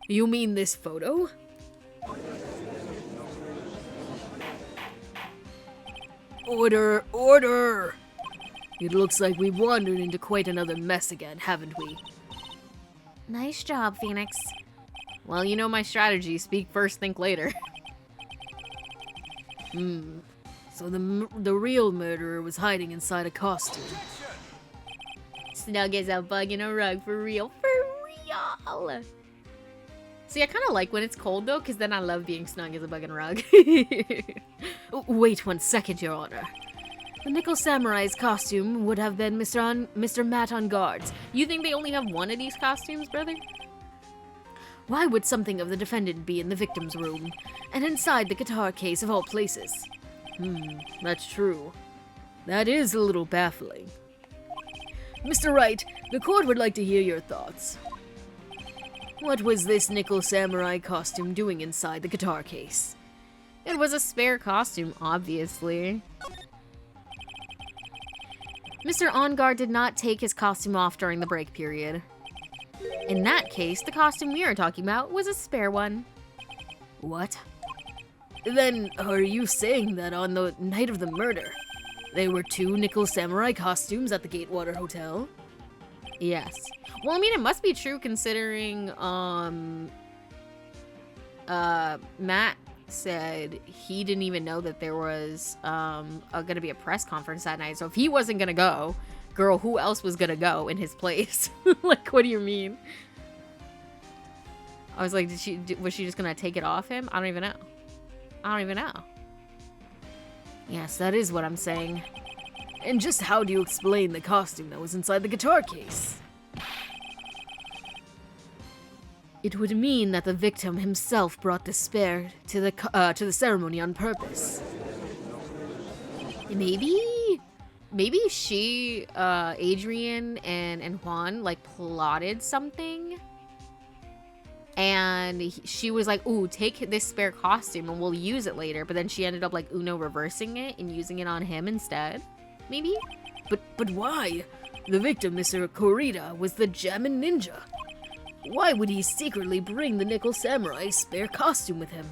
mean this photo? Order, order! It looks like we've wandered into quite another mess again, haven't we? Nice job, Phoenix. Well, you know my strategy, speak first, think later. So the real murderer was hiding inside a costume. Snug as a bug in a rug, for real, for real! See, I kind of like when it's cold, though, because then I love being snug as a bug in a rug. Wait 1 second, Your Honor. The Nickel Samurai's costume would have been Mr. Matt on guards. You think they only have one of these costumes, brother? Why would something of the defendant be in the victim's room, and inside the guitar case of all places? That's true. That is a little baffling. Mr. Wright, the court would like to hear your thoughts. What was this Nickel Samurai costume doing inside the guitar case? It was a spare costume, obviously. Mr. OnGuard did not take his costume off during the break period. In that case, the costume we are talking about was a spare one. What? Then, are you saying that on the night of the murder, there were 2 Nickel Samurai costumes at the Gatewater Hotel? Yes. Well, I mean, it must be true considering, Matt said he didn't even know that there was, gonna be a press conference that night. So if he wasn't gonna go, girl, who else was gonna go in his place? Like, what do you mean? I was like, was she just gonna take it off him? I don't even know. Yes, that is what I'm saying. And just how do you explain the costume that was inside the guitar case? It would mean that the victim himself brought despair to the ceremony on purpose. Maybe she, Adrian and Juan, like, plotted something. And she was like, ooh, take this spare costume and we'll use it later. But then she ended up, like, Uno reversing it and using it on him instead. Maybe? But why? The victim, Mr. Kurita, was the Gemin ninja. Why would he secretly bring the Nickel Samurai's spare costume with him?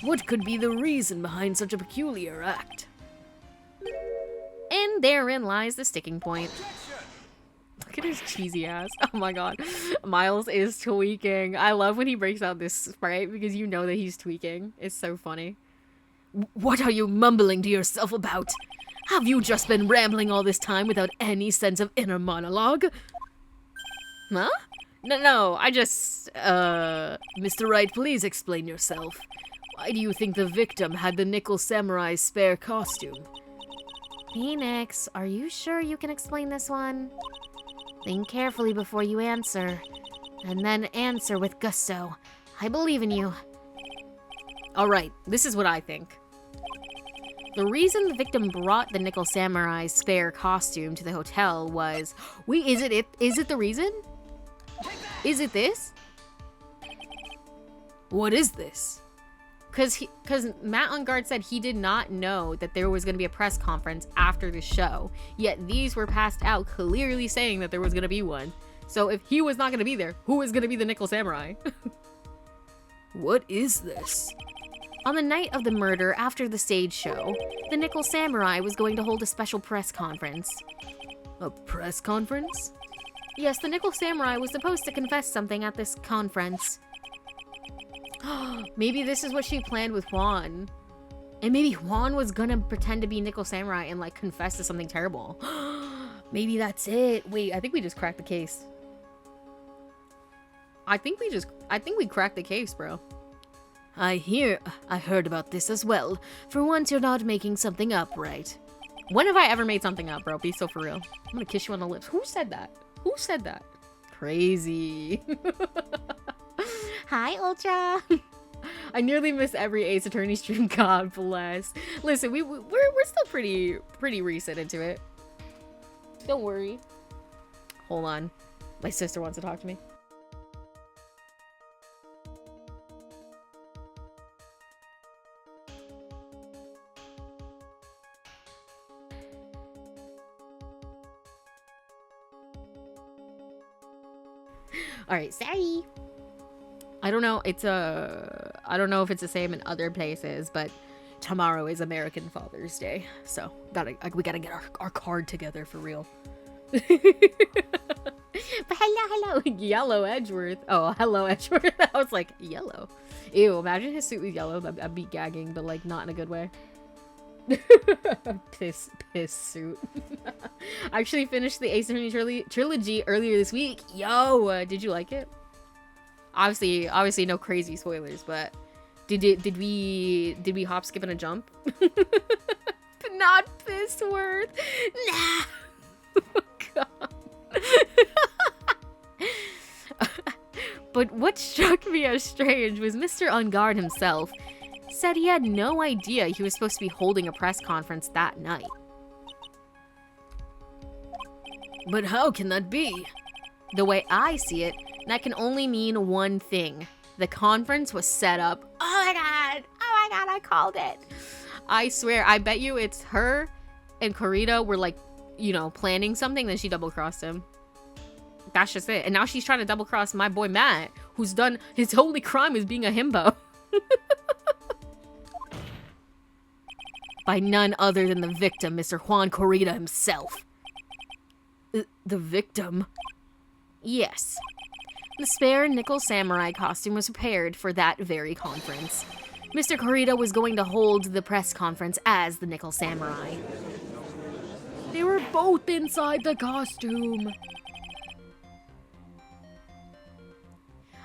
What could be the reason behind such a peculiar act? And therein lies the sticking point. Look at his cheesy ass. Oh my god. Miles is tweaking. I love when he breaks out this sprite because you know that he's tweaking. It's so funny. What are you mumbling to yourself about? Have you just been rambling all this time without any sense of inner monologue? Huh? No, I just, Mr. Wright, please explain yourself. Why do you think the victim had the Nickel Samurai's spare costume? Phoenix, are you sure you can explain this one? Think carefully before you answer. And then answer with gusto. I believe in you. Alright, this is what I think. The reason the victim brought the Nickel Samurai's spare costume to the hotel was... Wait, is it the reason? Is it this? What is this? Because Matt on guard said he did not know that there was going to be a press conference after the show. Yet these were passed out clearly saying that there was going to be one. So if he was not going to be there, who is going to be the Nickel Samurai? What is this? On the night of the murder after the stage show, the Nickel Samurai was going to hold a special press conference. A press conference? Yes, the Nickel Samurai was supposed to confess something at this conference. Maybe this is what she planned with Juan. And maybe Juan was gonna pretend to be Nickel Samurai and like confess to something terrible. Maybe that's it. Wait, I think we just cracked the case. I think we cracked the case, bro. I heard about this as well. For once, you're not making something up, right? When have I ever made something up, bro? Be so for real. I'm gonna kiss you on the lips. Who said that? Who said that? Crazy. Hi, Ultra. I nearly miss every Ace Attorney stream. God bless. Listen, we're still pretty recent into it. Don't worry. Hold on. My sister wants to talk to me. Alright, sorry. I don't know if it's the same in other places, but tomorrow is American Father's Day. So we gotta get our card together for real. But hello. Yellow Edgeworth. Oh, hello Edgeworth. I was like, yellow. Ew, imagine his suit was yellow. I'd be gagging, but like not in a good way. piss suit. I actually finished the Ace Attorney trilogy earlier this week. Yo, did you like it? Obviously no crazy spoilers, but did we hop, skip, and a jump? Not Pissworth. Nah. Oh, God. But what struck me as strange was Mr. On Guard himself said he had no idea he was supposed to be holding a press conference that night. But how can that be? The way I see it, that can only mean one thing. The conference was set up. Oh my god, I called it. I swear, I bet you it's her and Kurita were like, you know, planning something, then she double-crossed him. That's just it. And now she's trying to double-cross my boy Matt, who's done his only crime is being a himbo. By none other than the victim, Mr. Juan Kurita himself. The victim? Yes. The spare Nickel Samurai costume was prepared for that very conference. Mr. Kurita was going to hold the press conference as the Nickel Samurai. They were both inside the costume.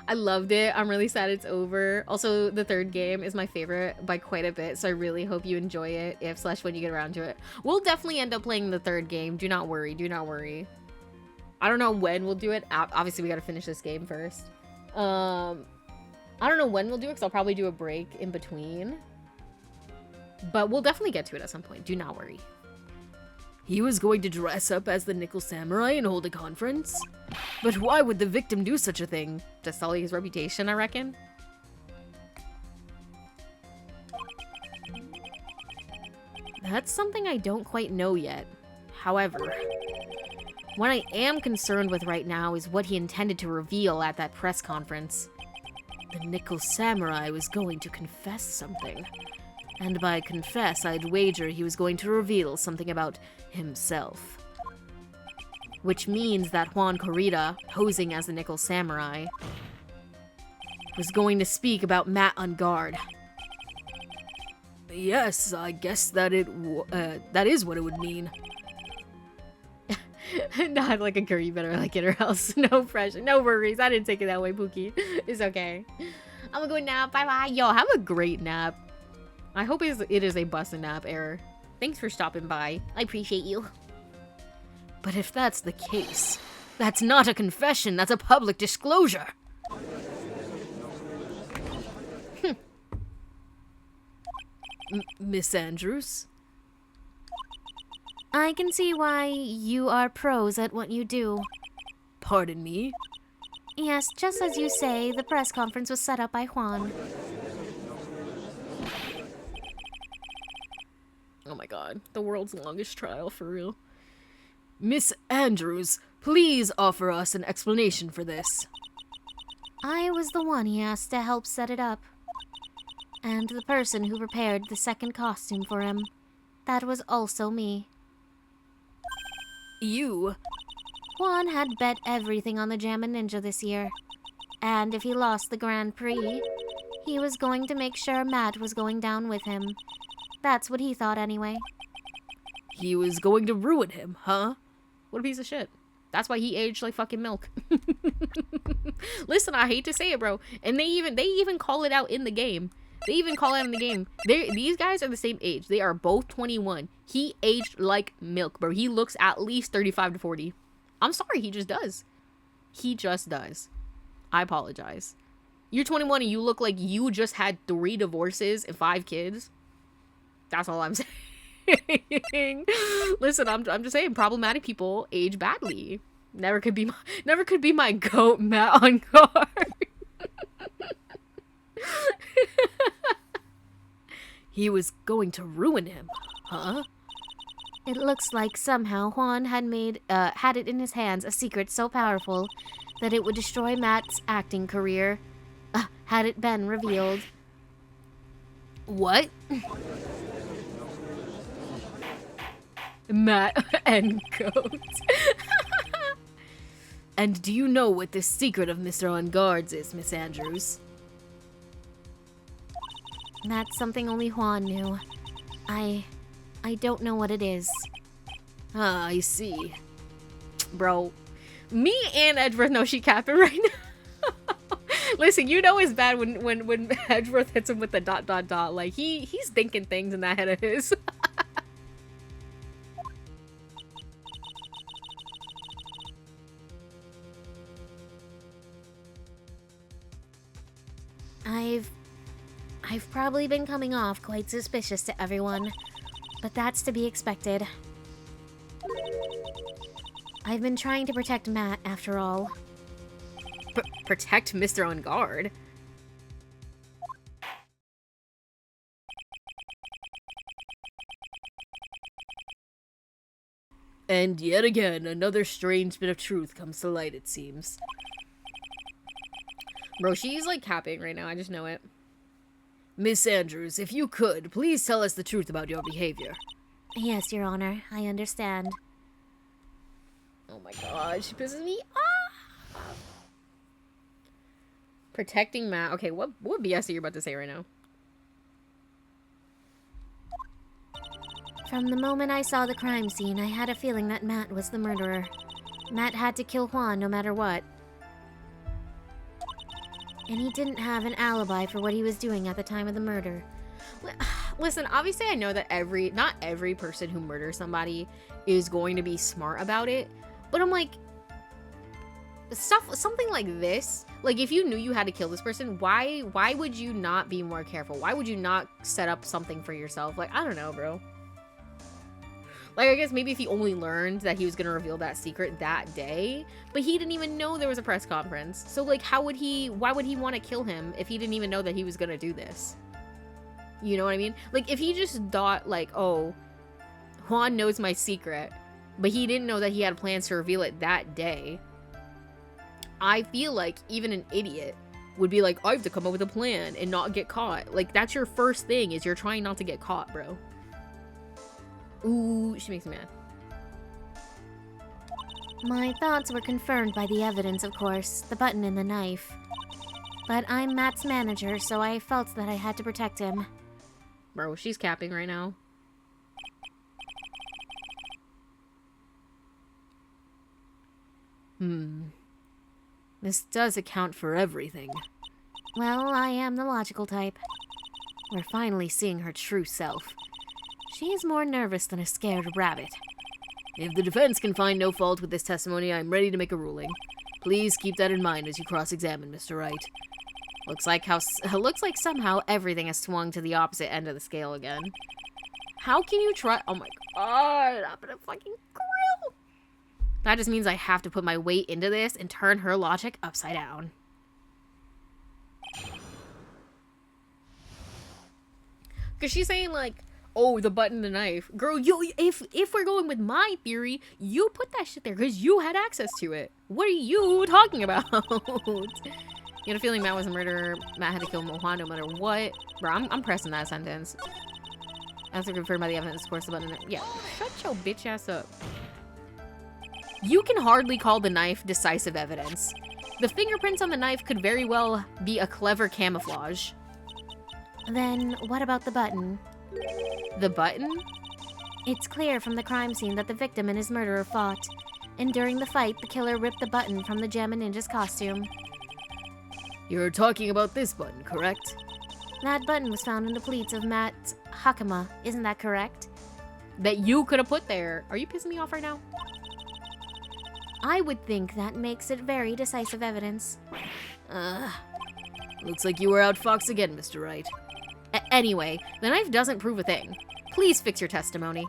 I loved it. I'm really sad it's over. Also, the third game is my favorite by quite a bit, so I really hope you enjoy it if/when you get around to it. We'll definitely end up playing the third game. Do not worry. Do not worry. I don't know when we'll do it. Obviously, we gotta finish this game first. I don't know when we'll do it, because I'll probably do a break in between. But we'll definitely get to it at some point. Do not worry. He was going to dress up as the Nickel Samurai and hold a conference? But why would the victim do such a thing? To sully his reputation, I reckon? That's something I don't quite know yet. However, what I am concerned with right now is what he intended to reveal at that press conference. The Nickel Samurai was going to confess something. And by confess, I'd wager he was going to reveal something about himself. Which means that Juan Corrida, posing as the Nickel Samurai, was going to speak about Matt on guard. Yes, I guess that is what it would mean. Not like a girl, you better like it or else. No pressure, no worries. I didn't take it that way, Pookie. It's okay. I'm gonna go nap. Bye-bye. Yo, have a great nap. I hope it is a bust a nap error. Thanks for stopping by. I appreciate you. But if that's the case, that's not a confession, that's a public disclosure. Miss Andrews? I can see why you are pros at what you do. Pardon me? Yes, just as you say, the press conference was set up by Juan. Oh my god, the world's longest trial, for real. Miss Andrews, please offer us an explanation for this. I was the one he asked to help set it up. And the person who prepared the second costume for him. That was also me. You? Juan had bet everything on the Jammin' Ninja this year. And if he lost the Grand Prix, he was going to make sure Matt was going down with him. That's what he thought anyway. He was going to ruin him, huh? What a piece of shit. That's why he aged like fucking milk. Listen, I hate to say it, bro. And they even call it out in the game. They even call it out in the game. These guys are the same age. They are both 21. He aged like milk, bro. He looks at least 35 to 40. I'm sorry, he just does. He just does. I apologize. You're 21 and you look like you just had 3 divorces and 5 kids. That's all I'm saying. Listen, I'm just saying, problematic people age badly. Never could be my goat Matt on guard. He was going to ruin him, huh? It looks like somehow Juan had had it in his hands, a secret so powerful that it would destroy Matt's acting career, had it been revealed. What? Matt and goat. And do you know what the secret of Mr. On Guards is, Miss Andrews? That's something only Juan knew. I don't know what it is. Ah, I see. Bro, me and Edgeworth know she capping right now. Listen, you know it's bad when Edgeworth hits him with the ... Like, he's thinking things in that head of his. I've probably been coming off quite suspicious to everyone, but that's to be expected. I've been trying to protect Matt, after all. Protect Mr. On Guard? And yet again, another strange bit of truth comes to light, it seems. Bro, she's like capping right now, I just know it. Miss Andrews, if you could, please tell us the truth about your behavior. Yes, Your Honor, I understand. Oh my god, she pisses me off. Protecting Matt. Okay, what BS are you about to say right now? From the moment I saw the crime scene, I had a feeling that Matt was the murderer. Matt had to kill Juan no matter what. And he didn't have an alibi for what he was doing at the time of the murder. Listen, obviously I know that not every person who murders somebody is going to be smart about it. But I'm like, something like this. Like, if you knew you had to kill this person, why would you not be more careful? Why would you not set up something for yourself? Like, I don't know, bro. Like, I guess maybe if he only learned that he was gonna reveal that secret that day, but he didn't even know there was a press conference. So, like, why would he want to kill him if he didn't even know that he was gonna do this? You know what I mean? Like, if he just thought, like, oh, Juan knows my secret, but he didn't know that he had plans to reveal it that day, I feel like even an idiot would be like, I have to come up with a plan and not get caught. Like, that's your first thing, is you're trying not to get caught, bro. Ooh, she makes me mad. My thoughts were confirmed by the evidence, of course, the button and the knife. But I'm Matt's manager, so I felt that I had to protect him. Bro, she's capping right now. This does account for everything. Well, I am the logical type. We're finally seeing her true self. She's more nervous than a scared rabbit. If the defense can find no fault with this testimony, I'm ready to make a ruling. Please keep that in mind as you cross-examine Mr. Wright. Looks like somehow everything has swung to the opposite end of the scale again. How can you try? Oh my god, I'm gonna fucking grill. That just means I have to put my weight into this and turn her logic upside down. Because she's saying, like, oh, the button, the knife. Girl, if we're going with my theory, you put that shit there because you had access to it. What are you talking about? You had a feeling Matt was a murderer. Matt had to kill Juan no matter what. Bro, I'm pressing that sentence. As confirmed by the evidence, of course, the button. Yeah, shut your bitch ass up. You can hardly call the knife decisive evidence. The fingerprints on the knife could very well be a clever camouflage. Then, what about the button? The button? It's clear from the crime scene that the victim and his murderer fought. And during the fight, the killer ripped the button from the Gem and Ninja's costume. You're talking about this button, correct? That button was found in the pleats of Matt Hakama, isn't that correct? That you could have put there. Are you pissing me off right now? I would think that makes it very decisive evidence. Looks like you were outfoxed again, Mr. Wright. Anyway, the knife doesn't prove a thing. Please fix your testimony.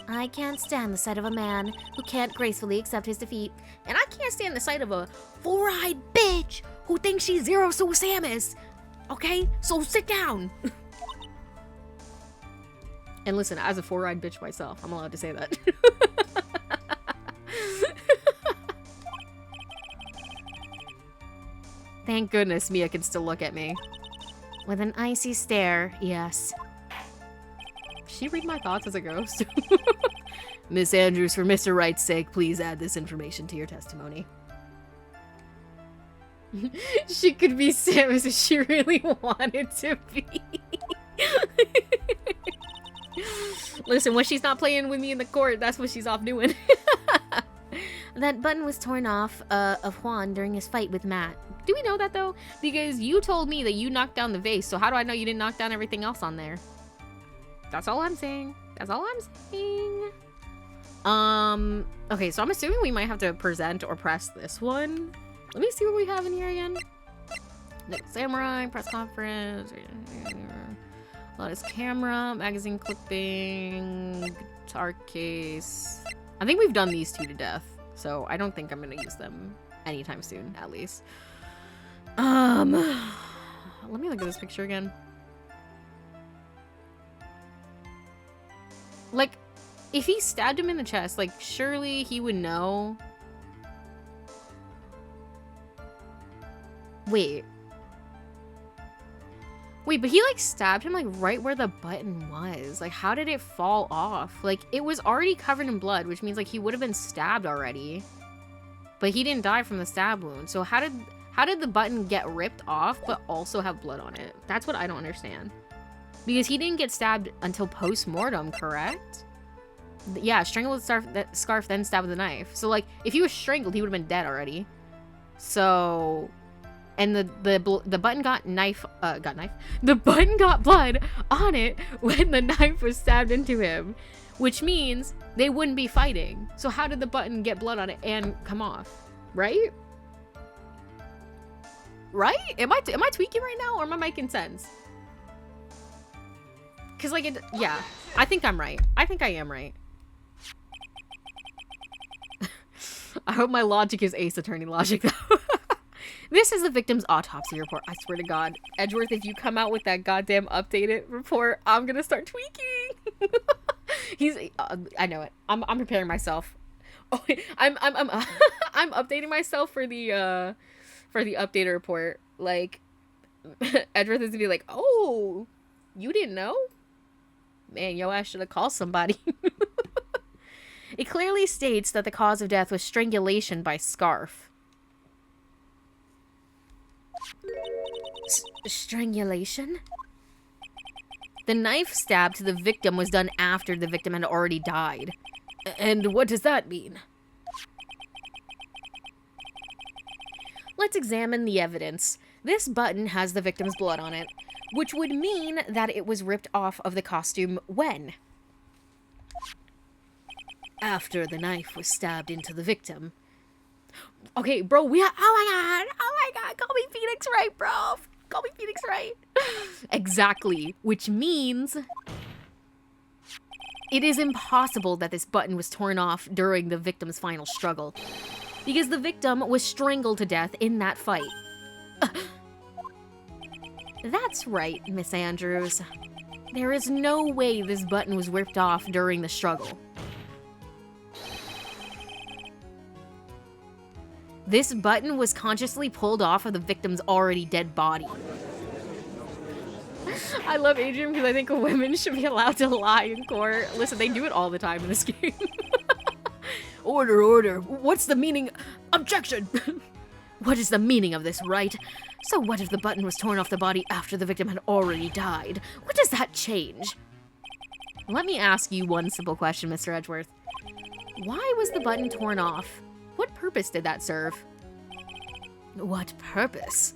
I can't stand the sight of a man who can't gracefully accept his defeat. And I can't stand the sight of a four-eyed bitch who thinks she's Zero Suit Samus. Okay? So sit down. And listen, as a four-eyed bitch myself, I'm allowed to say that. Thank goodness Mia can still look at me. With an icy stare, yes. Does she read my thoughts as a ghost? Miss Andrews, for Mr. Wright's sake, please add this information to your testimony. She could be Samus if she really wanted to be. Listen, when she's not playing with me in the court, that's what she's off doing. That button was torn off of Juan during his fight with Matt. Do we know that, though? Because you told me that you knocked down the vase, so how do I know you didn't knock down everything else on there? That's all I'm saying. That's all I'm saying. Okay, so I'm assuming we might have to present or press this one. Let me see what we have in here again. Next Samurai, press conference, Lotus camera, magazine clipping, guitar case. I think we've done these two to death, so I don't think I'm gonna use them anytime soon, at least. Let me look at this picture again. Like, if he stabbed him in the chest, like, surely he would know. Wait, but he, like, stabbed him, like, right where the button was. Like, how did it fall off? Like, it was already covered in blood, which means, like, he would have been stabbed already. But he didn't die from the stab wound. So how did the button get ripped off, but also have blood on it? That's what I don't understand. Because he didn't get stabbed until post-mortem, correct? Yeah, strangled with scarf, then stabbed with a knife. So, like, if he was strangled, he would have been dead already. So... And the button got the button got blood on it when the knife was stabbed into him, which means they wouldn't be fighting. So how did the button get blood on it and come off, right? right? Am I tweaking right now, or am I making sense? Cause like yeah, I think I'm right. I think I am right. I hope my logic is Ace Attorney logic though. This is the victim's autopsy report. I swear to God, Edgeworth, if you come out with that goddamn updated report, I'm gonna start tweaking. I know it. I'm preparing myself. Oh, I'm I'm updating myself for the updated report. Like, Edgeworth is gonna be like, oh, you didn't know? Man, yo ass should have called somebody. It clearly states that the cause of death was strangulation by scarf. Strangulation? The knife stab to the victim was done after the victim had already died. And what does that mean? Let's examine the evidence. This button has the victim's blood on it, which would mean that it was ripped off of the costume when? After the knife was stabbed into the victim. Okay, bro, oh my god, call me Phoenix Wright, bro. Call me Phoenix Wright. Exactly, which means it is impossible that this button was torn off during the victim's final struggle, because the victim was strangled to death in that fight. That's right, Miss Andrews. There is no way this button was ripped off during the struggle. This button was consciously pulled off of the victim's already dead body. I love Adrian because I think women should be allowed to lie in court. Listen, they do it all the time in this game. Order, order. What's the meaning? Objection! What is the meaning of this, right? So what if the button was torn off the body after the victim had already died? What does that change? Let me ask you one simple question, Mr. Edgeworth. Why was the button torn off? What purpose did that serve? What purpose?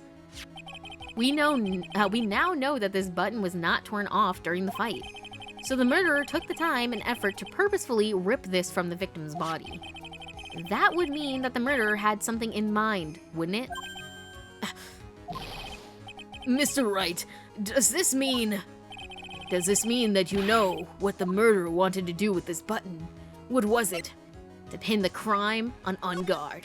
We now know that this button was not torn off during the fight. So the murderer took the time and effort to purposefully rip this from the victim's body. That would mean that the murderer had something in mind, wouldn't it? Mr. Wright, does this mean that you know what the murderer wanted to do with this button? What was it? To pin the crime on guard.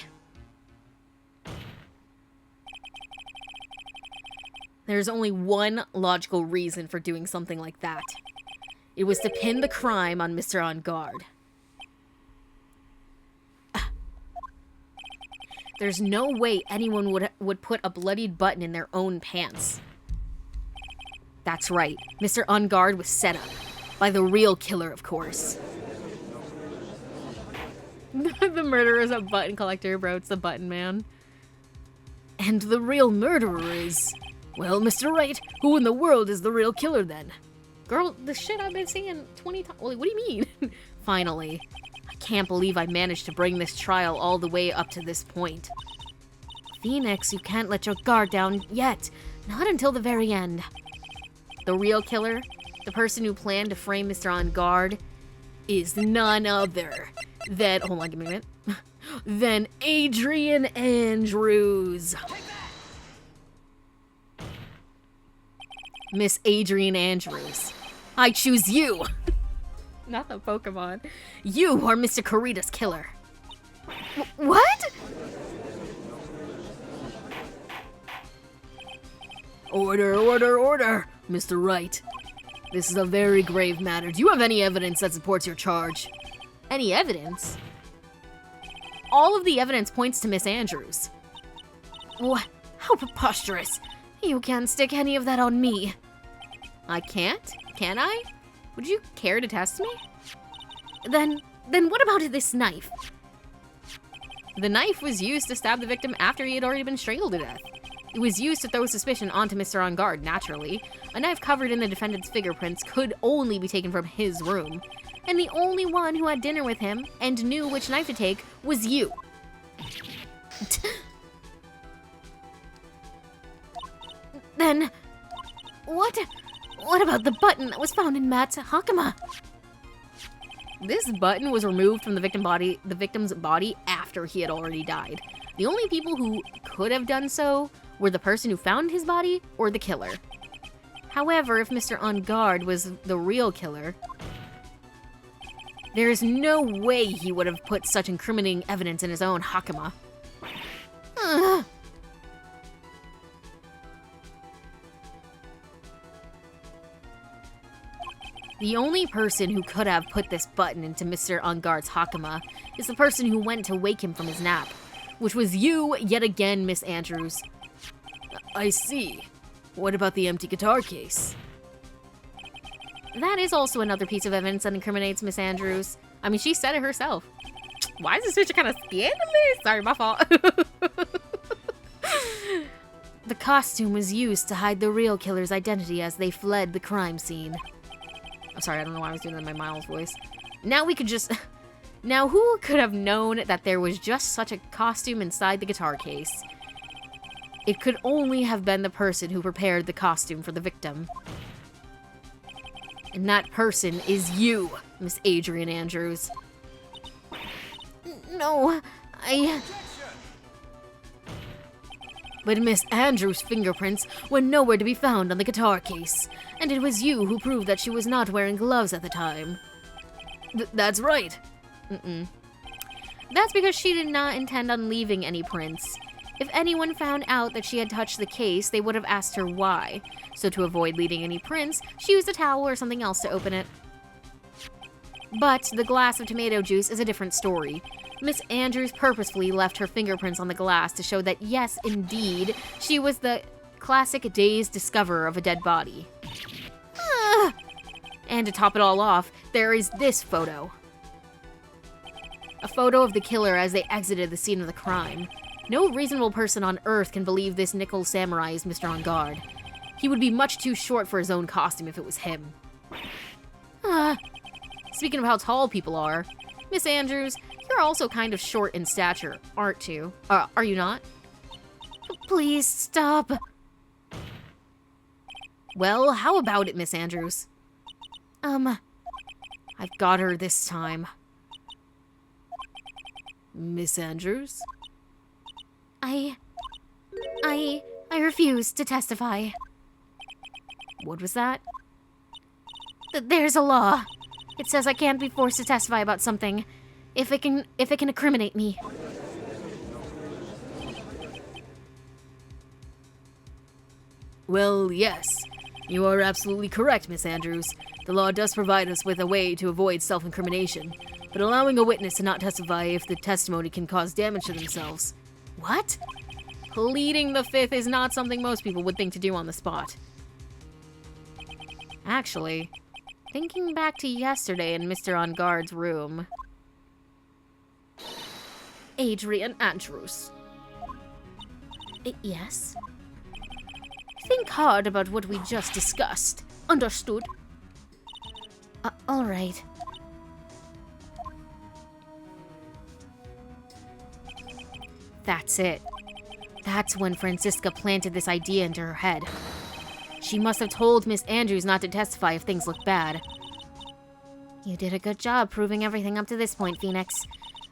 There's only one logical reason for doing something like that. It was to pin the crime on Mr. On Guard. There's no way anyone would put a bloodied button in their own pants. That's right, Mr. On Guard was set up. By the real killer, of course. The murderer is a button collector, bro. It's the button man. And the real murderer is... Well, Mr. Wright, who in the world is the real killer then? Girl, the shit I've been saying 20 times. What do you mean? Finally. I can't believe I managed to bring this trial all the way up to this point. Phoenix, you can't let your guard down yet. Not until the very end. The real killer, the person who planned to frame Mr. On Guard, is none other than... Hold on, give me a minute. Than Adrian Andrews. Miss Adrian Andrews, I choose you! Not the Pokemon. You are Mr. Kurita's killer. What? Order, order, order, Mr. Wright. This is a very grave matter. Do you have any evidence that supports your charge? Any evidence? All of the evidence points to Miss Andrews. What? How preposterous. You can't stick any of that on me. I can't? Can I? Would you care to test me? Then what about this knife? The knife was used to stab the victim after he had already been strangled to death. It was used to throw suspicion onto Mr. On Guard, naturally. A knife covered in the defendant's fingerprints could only be taken from his room. And the only one who had dinner with him and knew which knife to take was you. Then, what about the button that was found in Matt's Hakama? This button was removed from the victim's body after he had already died. The only people who could have done so were the person who found his body or the killer. However, if Mr. On Guard was the real killer, there is no way he would have put such incriminating evidence in his own Hakama. Ugh. The only person who could have put this button into Mr. On Guard's Hakama is the person who went to wake him from his nap, which was you yet again, Miss Andrews. I see. What about the empty guitar case? That is also another piece of evidence that incriminates Miss Andrews. I mean, she said it herself. Why is this picture kind of scandalous? Sorry, my fault. The costume was used to hide the real killer's identity as they fled the crime scene. I'm sorry, I don't know why I was doing that in my Miles voice. Now we could just... Now, who could have known that there was just such a costume inside the guitar case? It could only have been the person who prepared the costume for the victim. And that person is you, Miss Adrian Andrews. No, But Miss Andrews' fingerprints were nowhere to be found on the guitar case, and it was you who proved that she was not wearing gloves at the time. That's right. That's because she did not intend on leaving any prints. If anyone found out that she had touched the case, they would have asked her why. So to avoid leaving any prints, she used a towel or something else to open it. But the glass of tomato juice is a different story. Miss Andrews purposefully left her fingerprints on the glass to show that yes, indeed, she was the classic dazed discoverer of a dead body. And to top it all off, there is this photo. A photo of the killer as they exited the scene of the crime. No reasonable person on Earth can believe this nickel samurai is Mr. On Guard. He would be much too short for his own costume if it was him. Speaking of how tall people are, Miss Andrews, you're also kind of short in stature, aren't you? Are you not? Please stop. Well, how about it, Miss Andrews? I've got her this time. Miss Andrews? I refuse to testify. What was that? There's a law. It says I can't be forced to testify about something if it can incriminate me. Well, yes. You are absolutely correct, Miss Andrews. The law does provide us with a way to avoid self-incrimination, but allowing a witness to not testify if the testimony can cause damage to themselves. What? Pleading the fifth is not something most people would think to do on the spot. Actually, thinking back to yesterday in Mr. On Guard's room... Adrian Andrews. Yes? Think hard about what we just discussed. Understood? All right. That's it. That's when Francisca planted this idea into her head. She must have told Miss Andrews not to testify if things looked bad. You did a good job proving everything up to this point, Phoenix.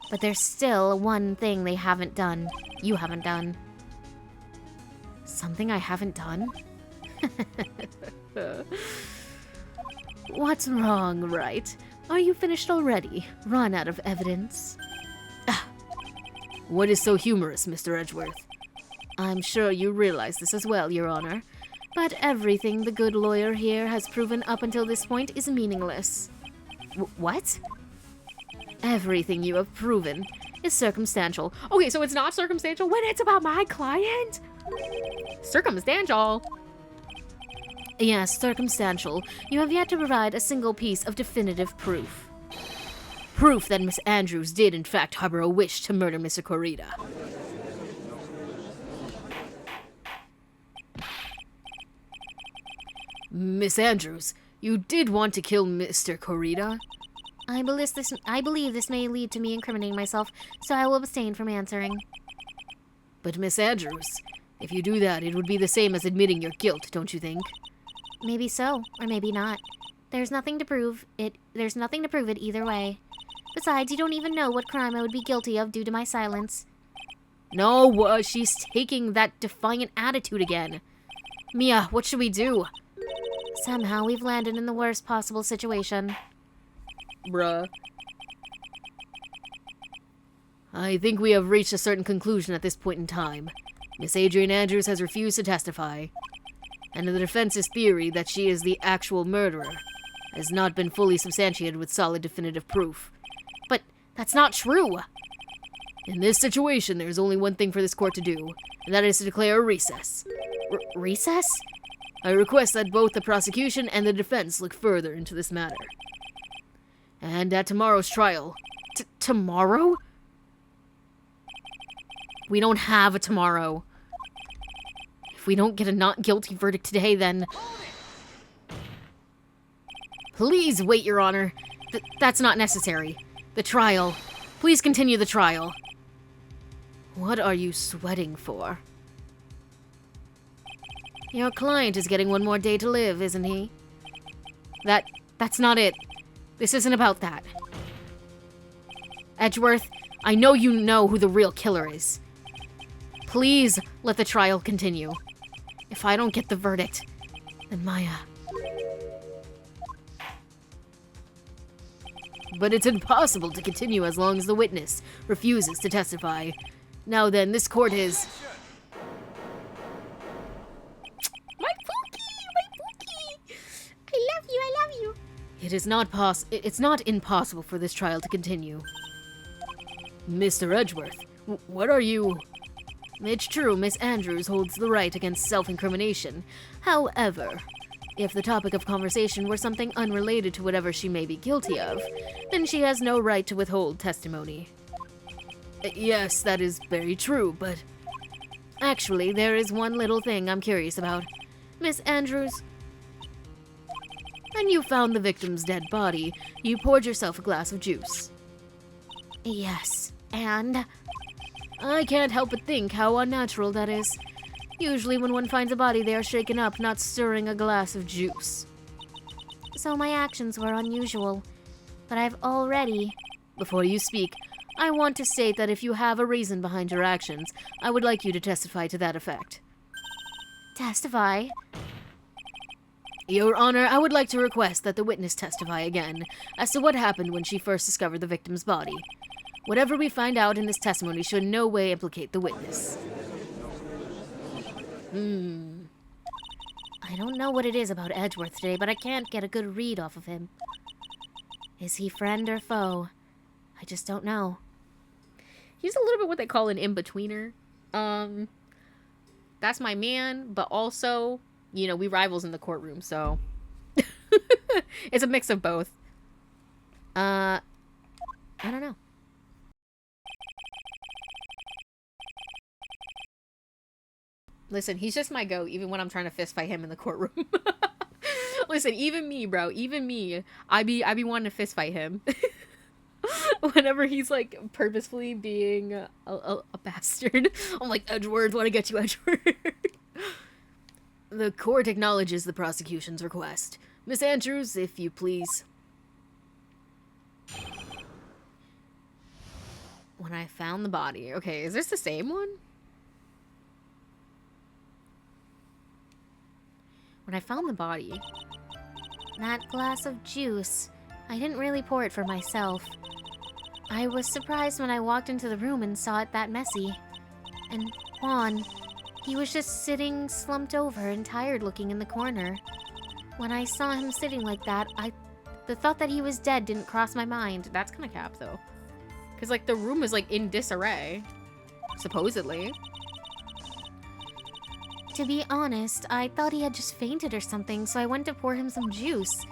But there's still one thing they haven't done. You haven't done. Something I haven't done? What's wrong, right? Are you finished already? Run out of evidence? What is so humorous, Mr. Edgeworth? I'm sure you realize this as well, Your Honor. But everything the good lawyer here has proven up until this point is meaningless. What? Everything you have proven is circumstantial. Okay, so it's not circumstantial when it's about my client? Circumstantial? Yes, circumstantial. You have yet to provide a single piece of definitive proof. Proof that Miss Andrews did in fact harbor a wish to murder Mr. Corrida. Miss Andrews, you did want to kill Mr. Corrida? I believe this may lead to me incriminating myself, so I will abstain from answering. But Miss Andrews, if you do that, it would be the same as admitting your guilt, don't you think? Maybe so, or maybe not. There's nothing to prove it either way. Besides, you don't even know what crime I would be guilty of due to my silence. No, she's taking that defiant attitude again. Mia, what should we do? Somehow we've landed in the worst possible situation. Bruh. I think we have reached a certain conclusion at this point in time. Miss Adrian Andrews has refused to testify, and the defense's theory that she is the actual murderer has not been fully substantiated with solid definitive proof. But that's not true! In this situation, there's only one thing for this court to do, and that is to declare a recess. Recess? I request that both the prosecution and the defense look further into this matter. And at tomorrow's trial... Tomorrow? We don't have a tomorrow. If we don't get a not guilty verdict today, then... Please wait, Your Honor. That's not necessary. The trial. Please continue the trial. What are you sweating for? Your client is getting one more day to live, isn't he? That's not it. This isn't about that. Edgeworth, I know you know who the real killer is. Please let the trial continue. If I don't get the verdict, then MAYAAA. But it's impossible to continue as long as the witness refuses to testify. Now then, this court is... My Pookie! I love you! It's not impossible for this trial to continue. Mr. Edgeworth, what are you... It's true, Miss Andrews holds the right against self-incrimination. However, if the topic of conversation were something unrelated to whatever she may be guilty of, then she has no right to withhold testimony. Yes, that is very true, but... Actually, there is one little thing I'm curious about. Miss Andrews, when you found the victim's dead body, you poured yourself a glass of juice. Yes, and... I can't help but think how unnatural that is. Usually when one finds a body, they are shaken up, not stirring a glass of juice. So my actions were unusual, but I've already... Before you speak, I want to state that if you have a reason behind your actions, I would like you to testify to that effect. Testify? Your Honor, I would like to request that the witness testify again as to what happened when she first discovered the victim's body. Whatever we find out in this testimony should in no way implicate the witness. I don't know what it is about Edgeworth today, but I can't get a good read off of him. Is he friend or foe? I just don't know. He's a little bit what they call an in-betweener. That's my man, but also, you know, we rivals in the courtroom, so... It's a mix of both. I don't know. Listen, he's just my goat, even when I'm trying to fistfight him in the courtroom. Listen, even me, bro, even me, I be wanting to fistfight him. Whenever he's, like, purposefully being a bastard. I'm like, Edgeworth, want to get you, Edgeworth. The court acknowledges the prosecution's request. Miss Andrews, if you please. When I found the body. Okay, is this the same one? When I found the body. That glass of juice. I didn't really pour it for myself. I was surprised when I walked into the room and saw it that messy. And Juan, he was just sitting slumped over and tired looking in the corner. When I saw him sitting like that, the thought that he was dead didn't cross my mind. That's kind of cap, though. Because, like, the room is, like, in disarray. Supposedly. To be honest, I thought he had just fainted or something, so I went to pour him some juice.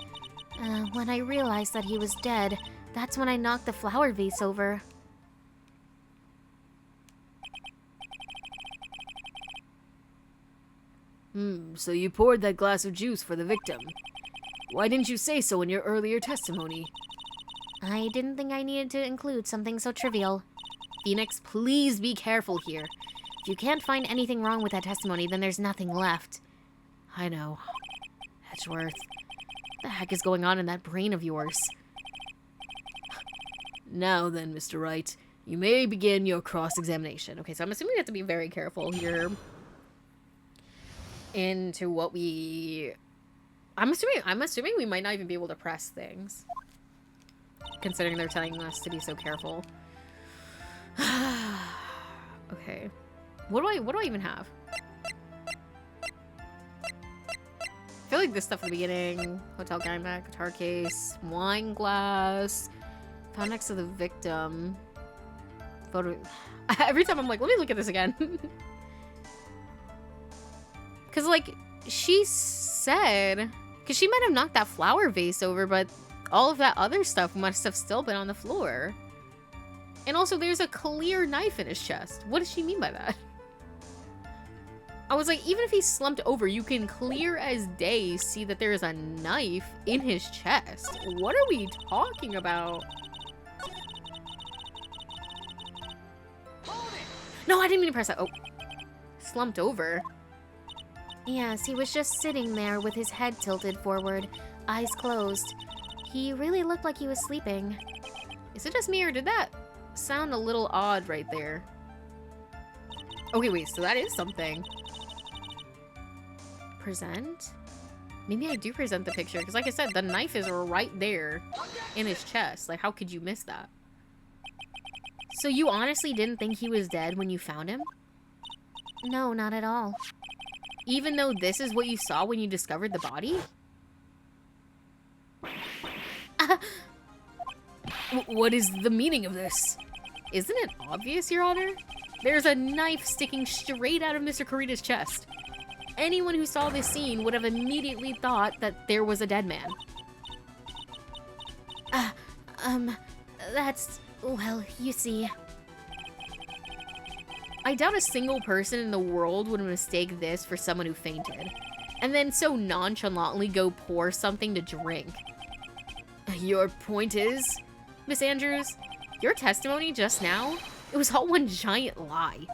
When I realized that he was dead, that's when I knocked the flower vase over. So you poured that glass of juice for the victim. Why didn't you say so in your earlier testimony? I didn't think I needed to include something so trivial. Phoenix, please be careful here. If you can't find anything wrong with that testimony, then there's nothing left. I know. Edgeworth. What the heck is going on in that brain of yours? Now then, Mr. Wright, You may begin your cross-examination. Okay, so I'm assuming we have to be very careful here into what we... I'm assuming we might not even be able to press things, considering they're telling us to be so careful. Okay. What do I even have? I feel like this stuff at the beginning. Hotel guide bag, guitar case, wine glass, found next to the victim. Photo. Every time I'm like, let me look at this again. Because, like, she said... Because she might have knocked that flower vase over, but all of that other stuff must have still been on the floor. And also, there's a clear knife in his chest. What does she mean by that? I was like, even if he's slumped over, you can clear as day see that there is a knife in his chest. What are we talking about? No, I didn't mean to press that. Oh. Slumped over. Yes, he was just sitting there with his head tilted forward, eyes closed. He really looked like he was sleeping. Is it just me, or did that sound a little odd right there? Okay, wait, so that is something. Present? Maybe I do present the picture, because like I said, the knife is right there in his chest. Like, how could you miss that? So you honestly didn't think he was dead when you found him? No, not at all. Even though this is what you saw when you discovered the body? What is the meaning of this? Isn't it obvious, Your Honor? There's a knife sticking straight out of Mr. Kurita's chest. Anyone who saw this scene would have immediately thought that there was a dead man. That's... well, you see... I doubt a single person in the world would mistake this for someone who fainted, and then so nonchalantly go pour something to drink. Your point is, Miss Andrews, your testimony just now, it was all one giant lie.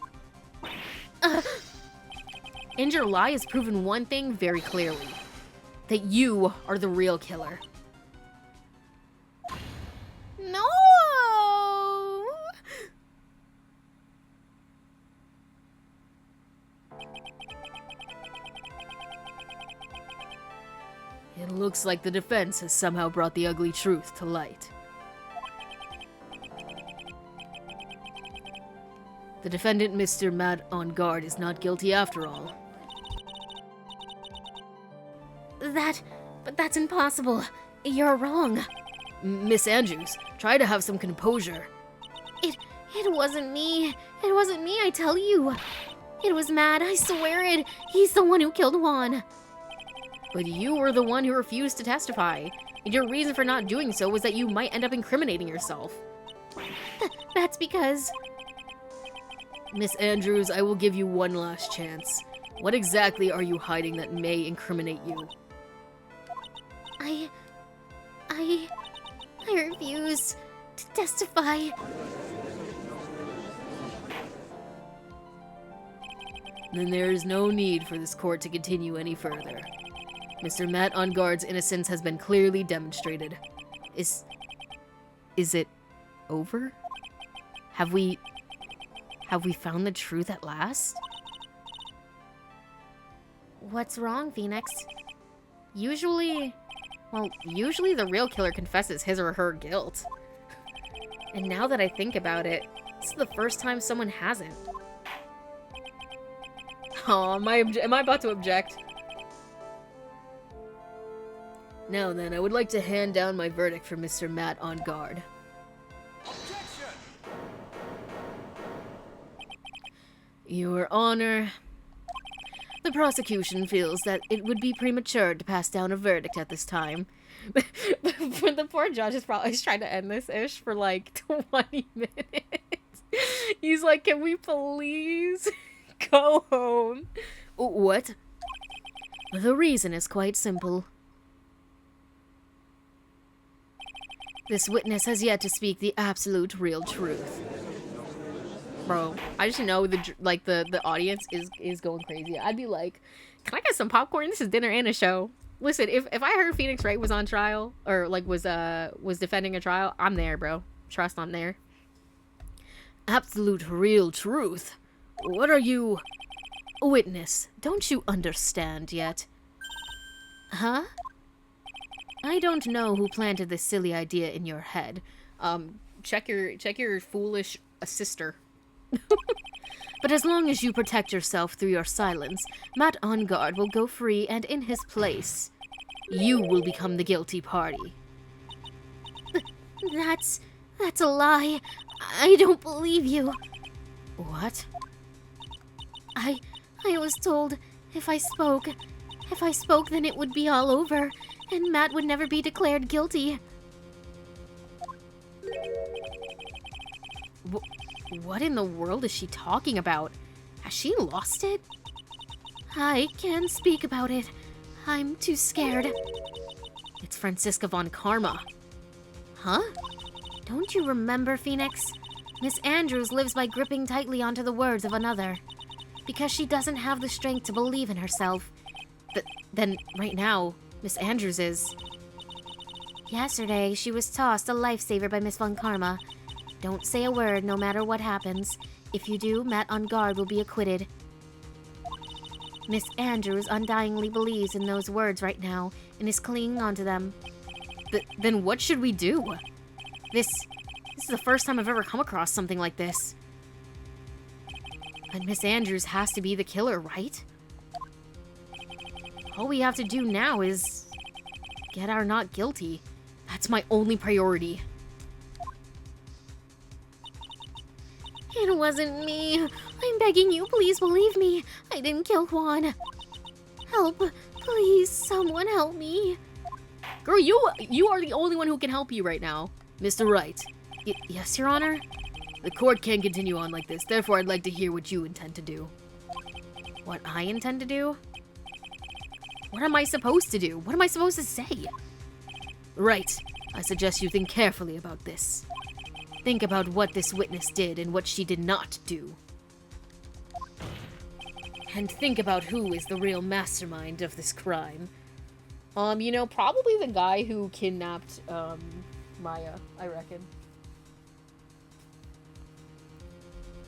And your lie has proven one thing very clearly, that you are the real killer. No! It looks like the defense has somehow brought the ugly truth to light. The defendant, Mr. Matt on guard, is not guilty after all. But that's impossible. You're wrong. Miss Andrews, try to have some composure. It wasn't me. It wasn't me, I tell you. It was Matt, I swear it. He's the one who killed Juan. But you were the one who refused to testify, and your reason for not doing so was that you might end up incriminating yourself. That's because... Miss Andrews, I will give you one last chance. What exactly are you hiding that may incriminate you? I refuse to testify. Then there is no need for this court to continue any further. Mr. Matt on guard's innocence has been clearly demonstrated. Is it over? Have we found the truth at last? What's wrong, Phoenix? Usually the real killer confesses his or her guilt. And now that I think about it, this is the first time someone hasn't. Oh, am I about to object? Now then, I would like to hand down my verdict for Mr. Matt on guard. Objection! Your Honor, the prosecution feels that it would be premature to pass down a verdict at this time. The poor judge is probably trying to end this ish for like 20 minutes. He's like, can we please go home? What? The reason is quite simple. This witness has yet to speak the absolute real truth. Bro, I just know the audience is going crazy. I'd be like, can I get some popcorn? This is dinner and a show. Listen, if I heard Phoenix Wright was on trial or like was defending a trial, I'm there, bro. Trust, I'm there. Absolute real truth? What are you... Witness, don't you understand yet? Huh? I don't know who planted this silly idea in your head. Check your foolish sister. But as long as you protect yourself through your silence, Matt on guard will go free, and in his place, you will become the guilty party. That's a lie. I don't believe you. What? I was told if I spoke, then it would be all over, and Matt would never be declared guilty. What in the world is she talking about? Has she lost it? I can't speak about it. I'm too scared. It's Franziska von Karma. Huh? Don't you remember, Phoenix? Miss Andrews lives by gripping tightly onto the words of another. Because she doesn't have the strength to believe in herself. Then, right now, Miss Andrews is... Yesterday, she was tossed a lifesaver by Miss von Karma. Don't say a word no matter what happens. If you do, Matt on guard will be acquitted. Miss Andrews undyingly believes in those words right now and is clinging onto them. Then what should we do? This is the first time I've ever come across something like this. But Miss Andrews has to be the killer, right? All we have to do now is get our not guilty. That's my only priority. It wasn't me. I'm begging you, please believe me. I didn't kill Juan. Help. Please, someone help me. Girl, you are the only one who can help you right now. Mr. Wright. Yes, Your Honor? The court can't continue on like this, therefore I'd like to hear what you intend to do. What I intend to do? What am I supposed to do? What am I supposed to say? Right. I suggest you think carefully about this. Think about what this witness did and what she did not do. And think about who is the real mastermind of this crime. You know, probably the guy who kidnapped, Maya, I reckon.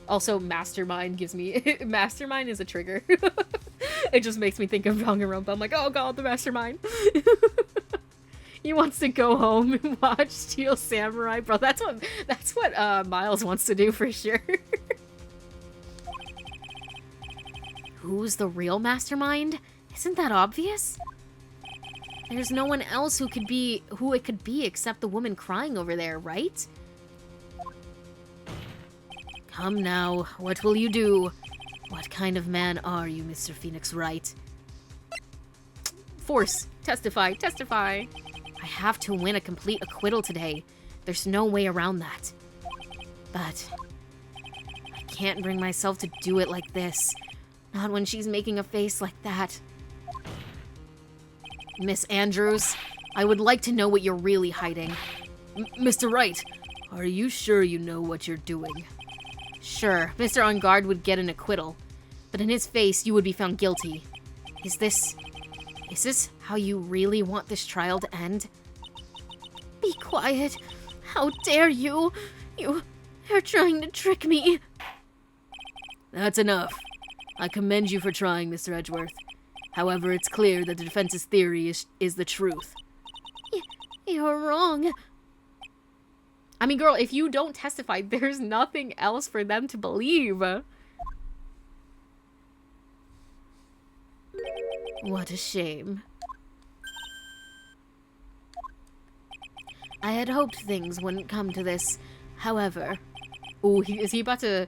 Also, mastermind gives me... mastermind is a trigger. It just makes me think of Danganronpa. I'm like, oh god, the mastermind. He wants to go home and watch Steel Samurai. Bro, that's what Miles wants to do for sure. Who's the real mastermind? Isn't that obvious? There's no one else who it could be except the woman crying over there, right? Come now, what will you do? What kind of man are you, Mr. Phoenix Wright? Force, testify, testify. I have to win a complete acquittal today. There's no way around that. But I can't bring myself to do it like this. Not when she's making a face like that. Miss Andrews, I would like to know what you're really hiding. Mr. Wright, are you sure you know what you're doing? Sure, Mr. On Guard would get an acquittal, but in his face, you would be found guilty. Is this how you really want this trial to end? Be quiet. How dare you? You're trying to trick me. That's enough. I commend you for trying, Mr. Edgeworth. However, it's clear that the defense's theory is the truth. You're wrong. I mean, girl, if you don't testify, there's nothing else for them to believe. What a shame. I had hoped things wouldn't come to this. However... Oh, he's about to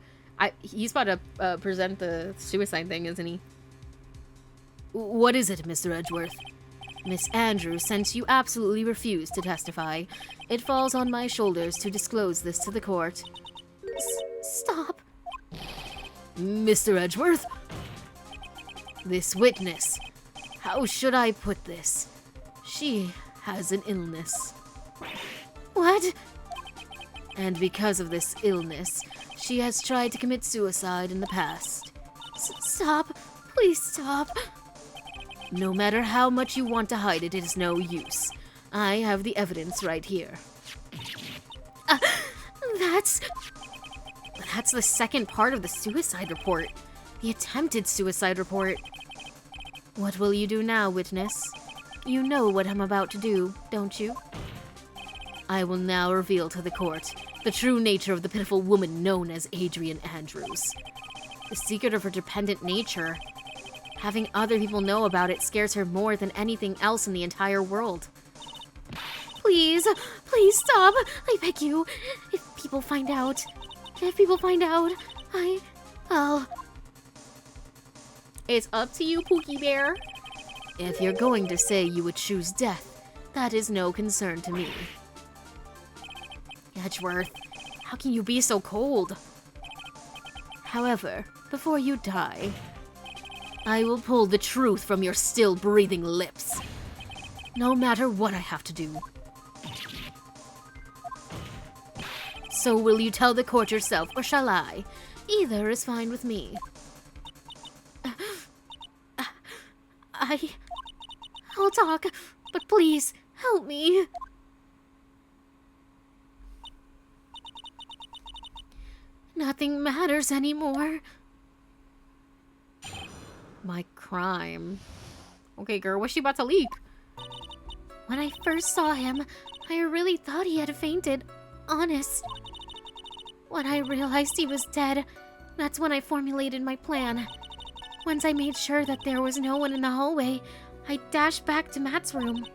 present the suicide thing, isn't he? What is it, Mr. Edgeworth? Miss Andrews, since you absolutely refuse to testify, it falls on my shoulders to disclose this to the court. Stop. Mr. Edgeworth? This witness, how should I put this? She has an illness. What? And because of this illness, she has tried to commit suicide in the past. Stop. Please stop. No matter how much you want to hide it, it is no use. I have the evidence right here. That's the second part of the suicide report. The attempted suicide report. What will you do now, witness? You know what I'm about to do, don't you? I will now reveal to the court the true nature of the pitiful woman known as Adrian Andrews. The secret of her dependent nature. Having other people know about it scares her more than anything else in the entire world. Please, please stop. I beg you. If people find out, I'll... It's up to you, Pookie Bear. If you're going to say you would choose death, that is no concern to me. Edgeworth, how can you be so cold? However, before you die, I will pull the truth from your still breathing lips. No matter what I have to do. So will you tell the court yourself, or shall I? Either is fine with me. I'll talk, but please, help me. Nothing matters anymore. My crime. Okay, girl, what's she about to leak? When I first saw him, I really thought he had fainted. Honest. When I realized he was dead, that's when I formulated my plan. Once I made sure that there was no one in the hallway, I dashed back to Matt's room.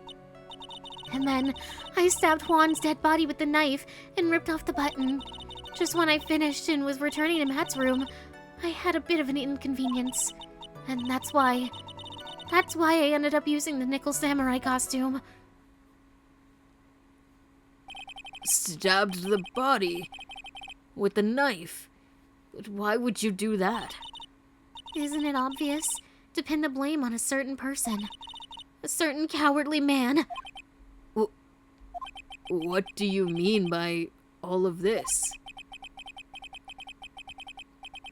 And then, I stabbed Juan's dead body with the knife and ripped off the button. Just when I finished and was returning to Matt's room, I had a bit of an inconvenience. And that's why I ended up using the nickel samurai costume. Stabbed the body with the knife. But why would you do that? Isn't it obvious? To pin the blame on a certain person. A certain cowardly man. What do you mean by all of this?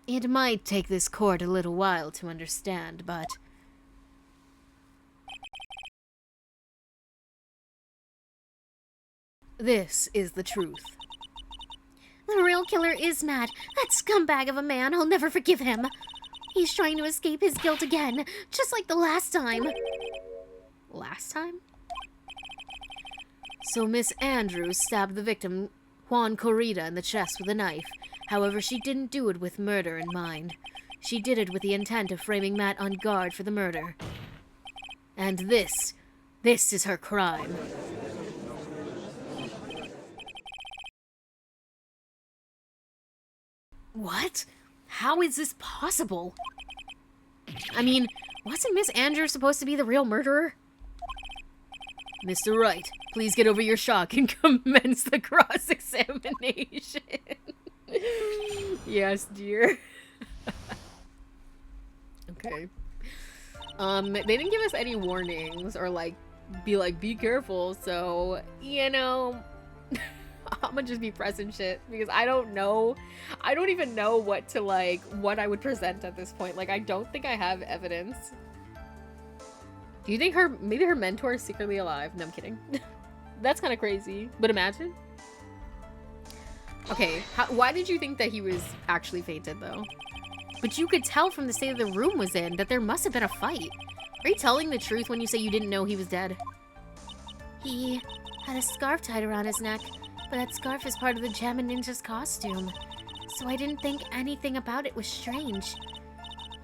It might take this court a little while to understand, but... this is the truth. The real killer is Matt. That scumbag of a man. I'll never forgive him. He's trying to escape his guilt again, just like the last time. Last time? So Miss Andrews stabbed the victim, Juan Corrida, in the chest with a knife. However, she didn't do it with murder in mind. She did it with the intent of framing Matt on guard for the murder. And this is her crime. What? How is this possible? I mean, wasn't Miss Andrews supposed to be the real murderer? Mr. Wright, please get over your shock and commence the cross-examination. Yes, dear. Okay. They didn't give us any warnings or be careful, so, you know, I'm gonna just be pressing shit because I don't know. I don't even know what I would present at this point. Like, I don't think I have evidence. Do you think maybe her mentor is secretly alive? No, I'm kidding. That's kind of crazy, but imagine. Okay, why did you think that he was actually fainted, though? But you could tell from the state of the room was in that there must have been a fight. Are you telling the truth when you say you didn't know he was dead? He had a scarf tied around his neck, but that scarf is part of the Gem and Ninja's costume, so I didn't think anything about it was strange.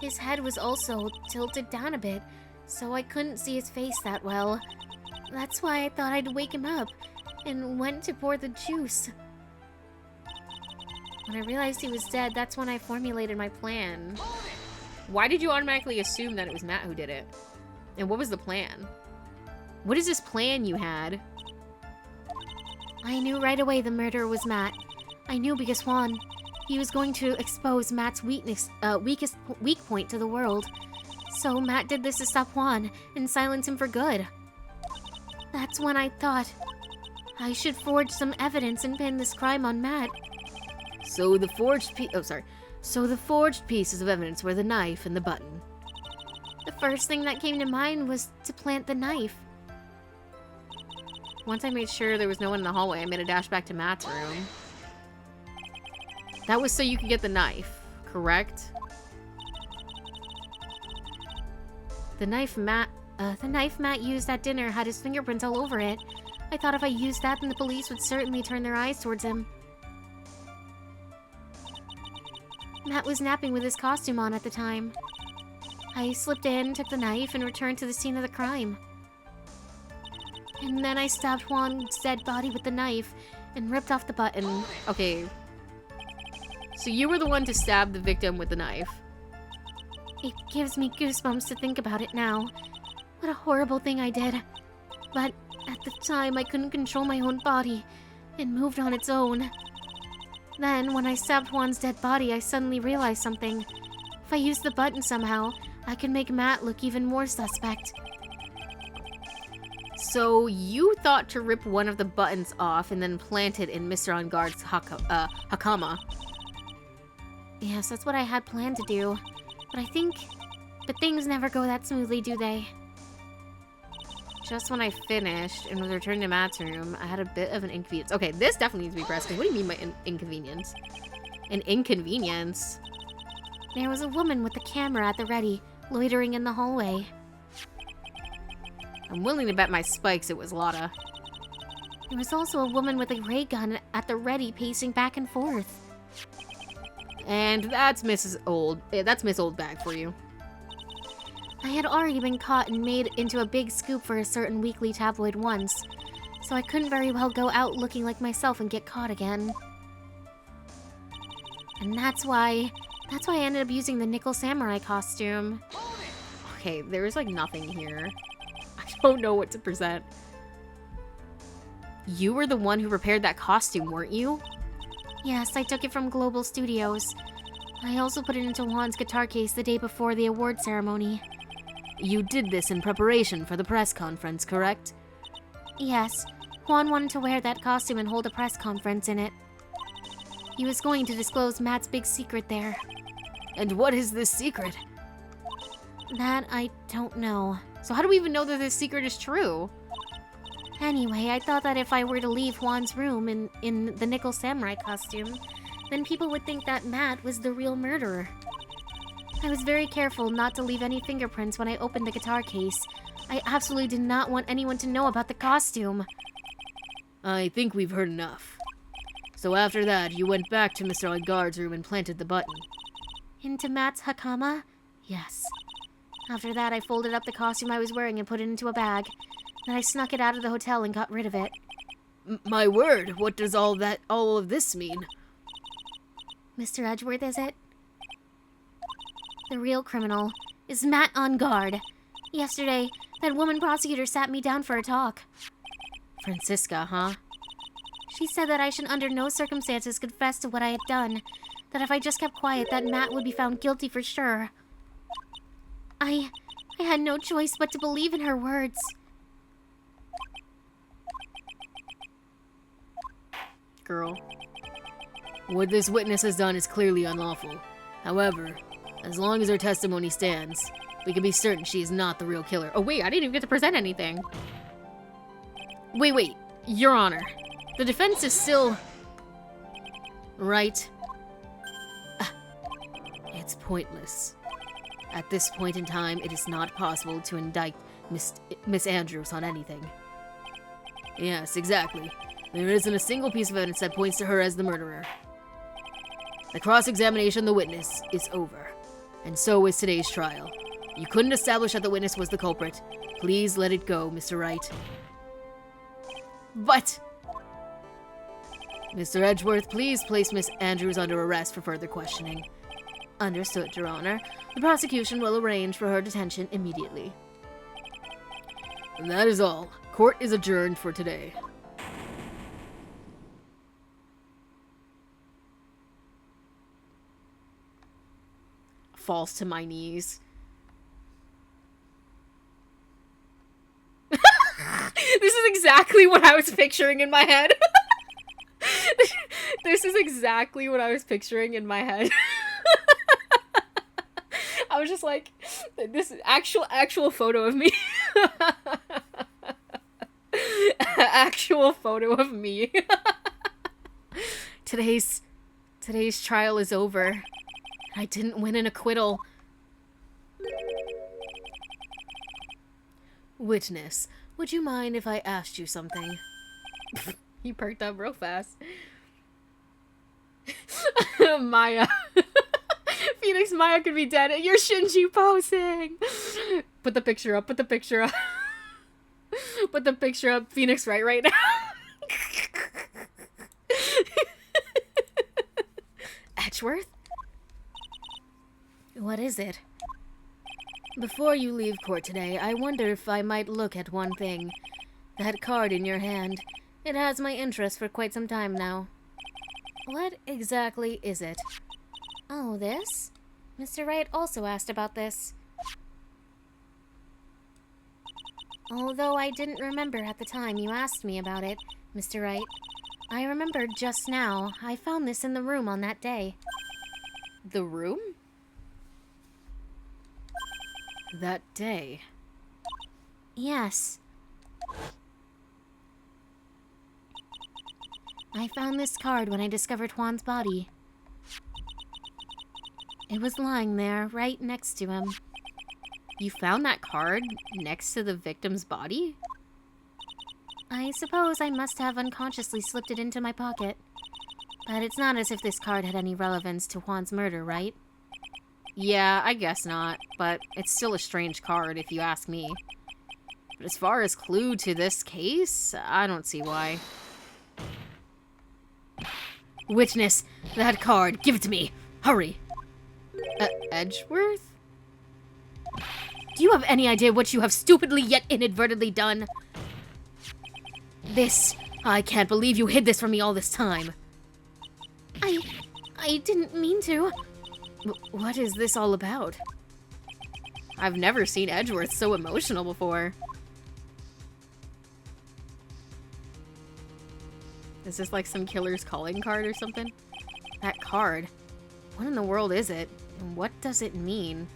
His head was also tilted down a bit, so I couldn't see his face that well. That's why I thought I'd wake him up, and went to pour the juice. When I realized he was dead, that's when I formulated my plan. Why did you automatically assume that it was Matt who did it? And what was the plan? What is this plan you had? I knew right away the murderer was Matt. I knew because Juan, he was going to expose Matt's weak point to the world. So Matt did this to stop Juan and silence him for good. That's when I thought I should forge some evidence and pin this crime on Matt. So the forged pieces of evidence were the knife and the button. The first thing that came to mind was to plant the knife. Once I made sure there was no one in the hallway, I made a dash back to Matt's room. That was so you could get the knife, correct? The knife Matt used at dinner had his fingerprints all over it. I thought if I used that, then the police would certainly turn their eyes towards him. Matt was napping with his costume on at the time. I slipped in, took the knife, and returned to the scene of the crime. And then I stabbed Juan's dead body with the knife and ripped off the button. Okay. So you were the one to stab the victim with the knife. It gives me goosebumps to think about it now. What a horrible thing I did. But at the time, I couldn't control my own body. It moved on its own. Then, when I stabbed Juan's dead body, I suddenly realized something. If I use the button somehow, I can make Matt look even more suspect. So you thought to rip one of the buttons off and then plant it in Mr. On Guard's hakama. Yes, that's what I had planned to do. But things never go that smoothly, do they? Just when I finished and was returning to Matt's room, I had a bit of an inconvenience. Okay, this definitely needs to be pressed. What do you mean by inconvenience? An inconvenience? There was a woman with a camera at the ready, loitering in the hallway. I'm willing to bet my spikes it was Lotta. There was also a woman with a ray gun at the ready, pacing back and forth. And that's Miss Oldbag for you. I had already been caught and made into a big scoop for a certain weekly tabloid once, so I couldn't very well go out looking like myself and get caught again. And that's why I ended up using the nickel samurai costume. Okay, there's like nothing here. I don't know what to present. You were the one who prepared that costume, weren't you? Yes, I took it from Global Studios. I also put it into Juan's guitar case the day before the award ceremony. You did this in preparation for the press conference, correct? Yes, Juan wanted to wear that costume and hold a press conference in it. He was going to disclose Matt's big secret there. And what is this secret? That I don't know. So how do we even know that this secret is true? Anyway, I thought that if I were to leave Juan's room in the nickel samurai costume, then people would think that Matt was the real murderer. I was very careful not to leave any fingerprints when I opened the guitar case. I absolutely did not want anyone to know about the costume. I think we've heard enough. So after that, you went back to Mr. Lagarde's room and planted the button. Into Matt's hakama? Yes. After that, I folded up the costume I was wearing and put it into a bag. Then I snuck it out of the hotel and got rid of it. My word, what does all of this mean? Mr. Edgeworth, is it? The real criminal is Matt on guard. Yesterday, that woman prosecutor sat me down for a talk. Francisca, huh? She said that I should under no circumstances confess to what I had done. That if I just kept quiet, that Matt would be found guilty for sure. I had no choice but to believe in her words. Girl. What this witness has done is clearly unlawful. However, as long as her testimony stands, we can be certain she is not the real killer. Oh wait, I didn't even get to present anything. Wait, Your Honor. The defense is still... right? It's pointless. At this point in time, it is not possible to indict Miss Andrews on anything. Yes, exactly. There isn't a single piece of evidence that points to her as the murderer. The cross-examination of the witness is over. And so is today's trial. You couldn't establish that the witness was the culprit. Please let it go, Mr. Wright. But... Mr. Edgeworth, please place Miss Andrews under arrest for further questioning. Understood, Your Honor. The prosecution will arrange for her detention immediately. And that is all. Court is adjourned for today. Falls to my knees. This is exactly what I was picturing in my head. This is exactly what I was picturing in my head. I was just like, this is actual photo of me. Actual photo of me. Today's Today's trial is over. I didn't win an acquittal. Witness, would you mind if I asked you something? He perked up real fast. Maya. Phoenix Maya could be dead. You're Shinji posing. Put the picture up. Put the picture up. Put the picture up. Phoenix right now. Edgeworth? What is it? Before you leave court today, I wonder if I might look at one thing. That card in your hand. It has my interest for quite some time now. What exactly is it? Oh, this? Mr. Wright also asked about this. Although I didn't remember at the time you asked me about it, Mr. Wright. I remembered just now. I found this in the room on that day. The room? That day? Yes. I found this card when I discovered Juan's body. It was lying there, right next to him. You found that card next to the victim's body? I suppose I must have unconsciously slipped it into my pocket. But it's not as if this card had any relevance to Juan's murder, right? Yeah, I guess not, but it's still a strange card if you ask me. But as far as clue to this case, I don't see why. Witness, that card, give it to me. Hurry. Edgeworth? Do you have any idea what you have stupidly yet inadvertently done? This, I can't believe you hid this from me all this time. I didn't mean to. What is this all about? I've never seen Edgeworth so emotional before. Is this like some killer's calling card or something? That card. What in the world is it? And what does it mean?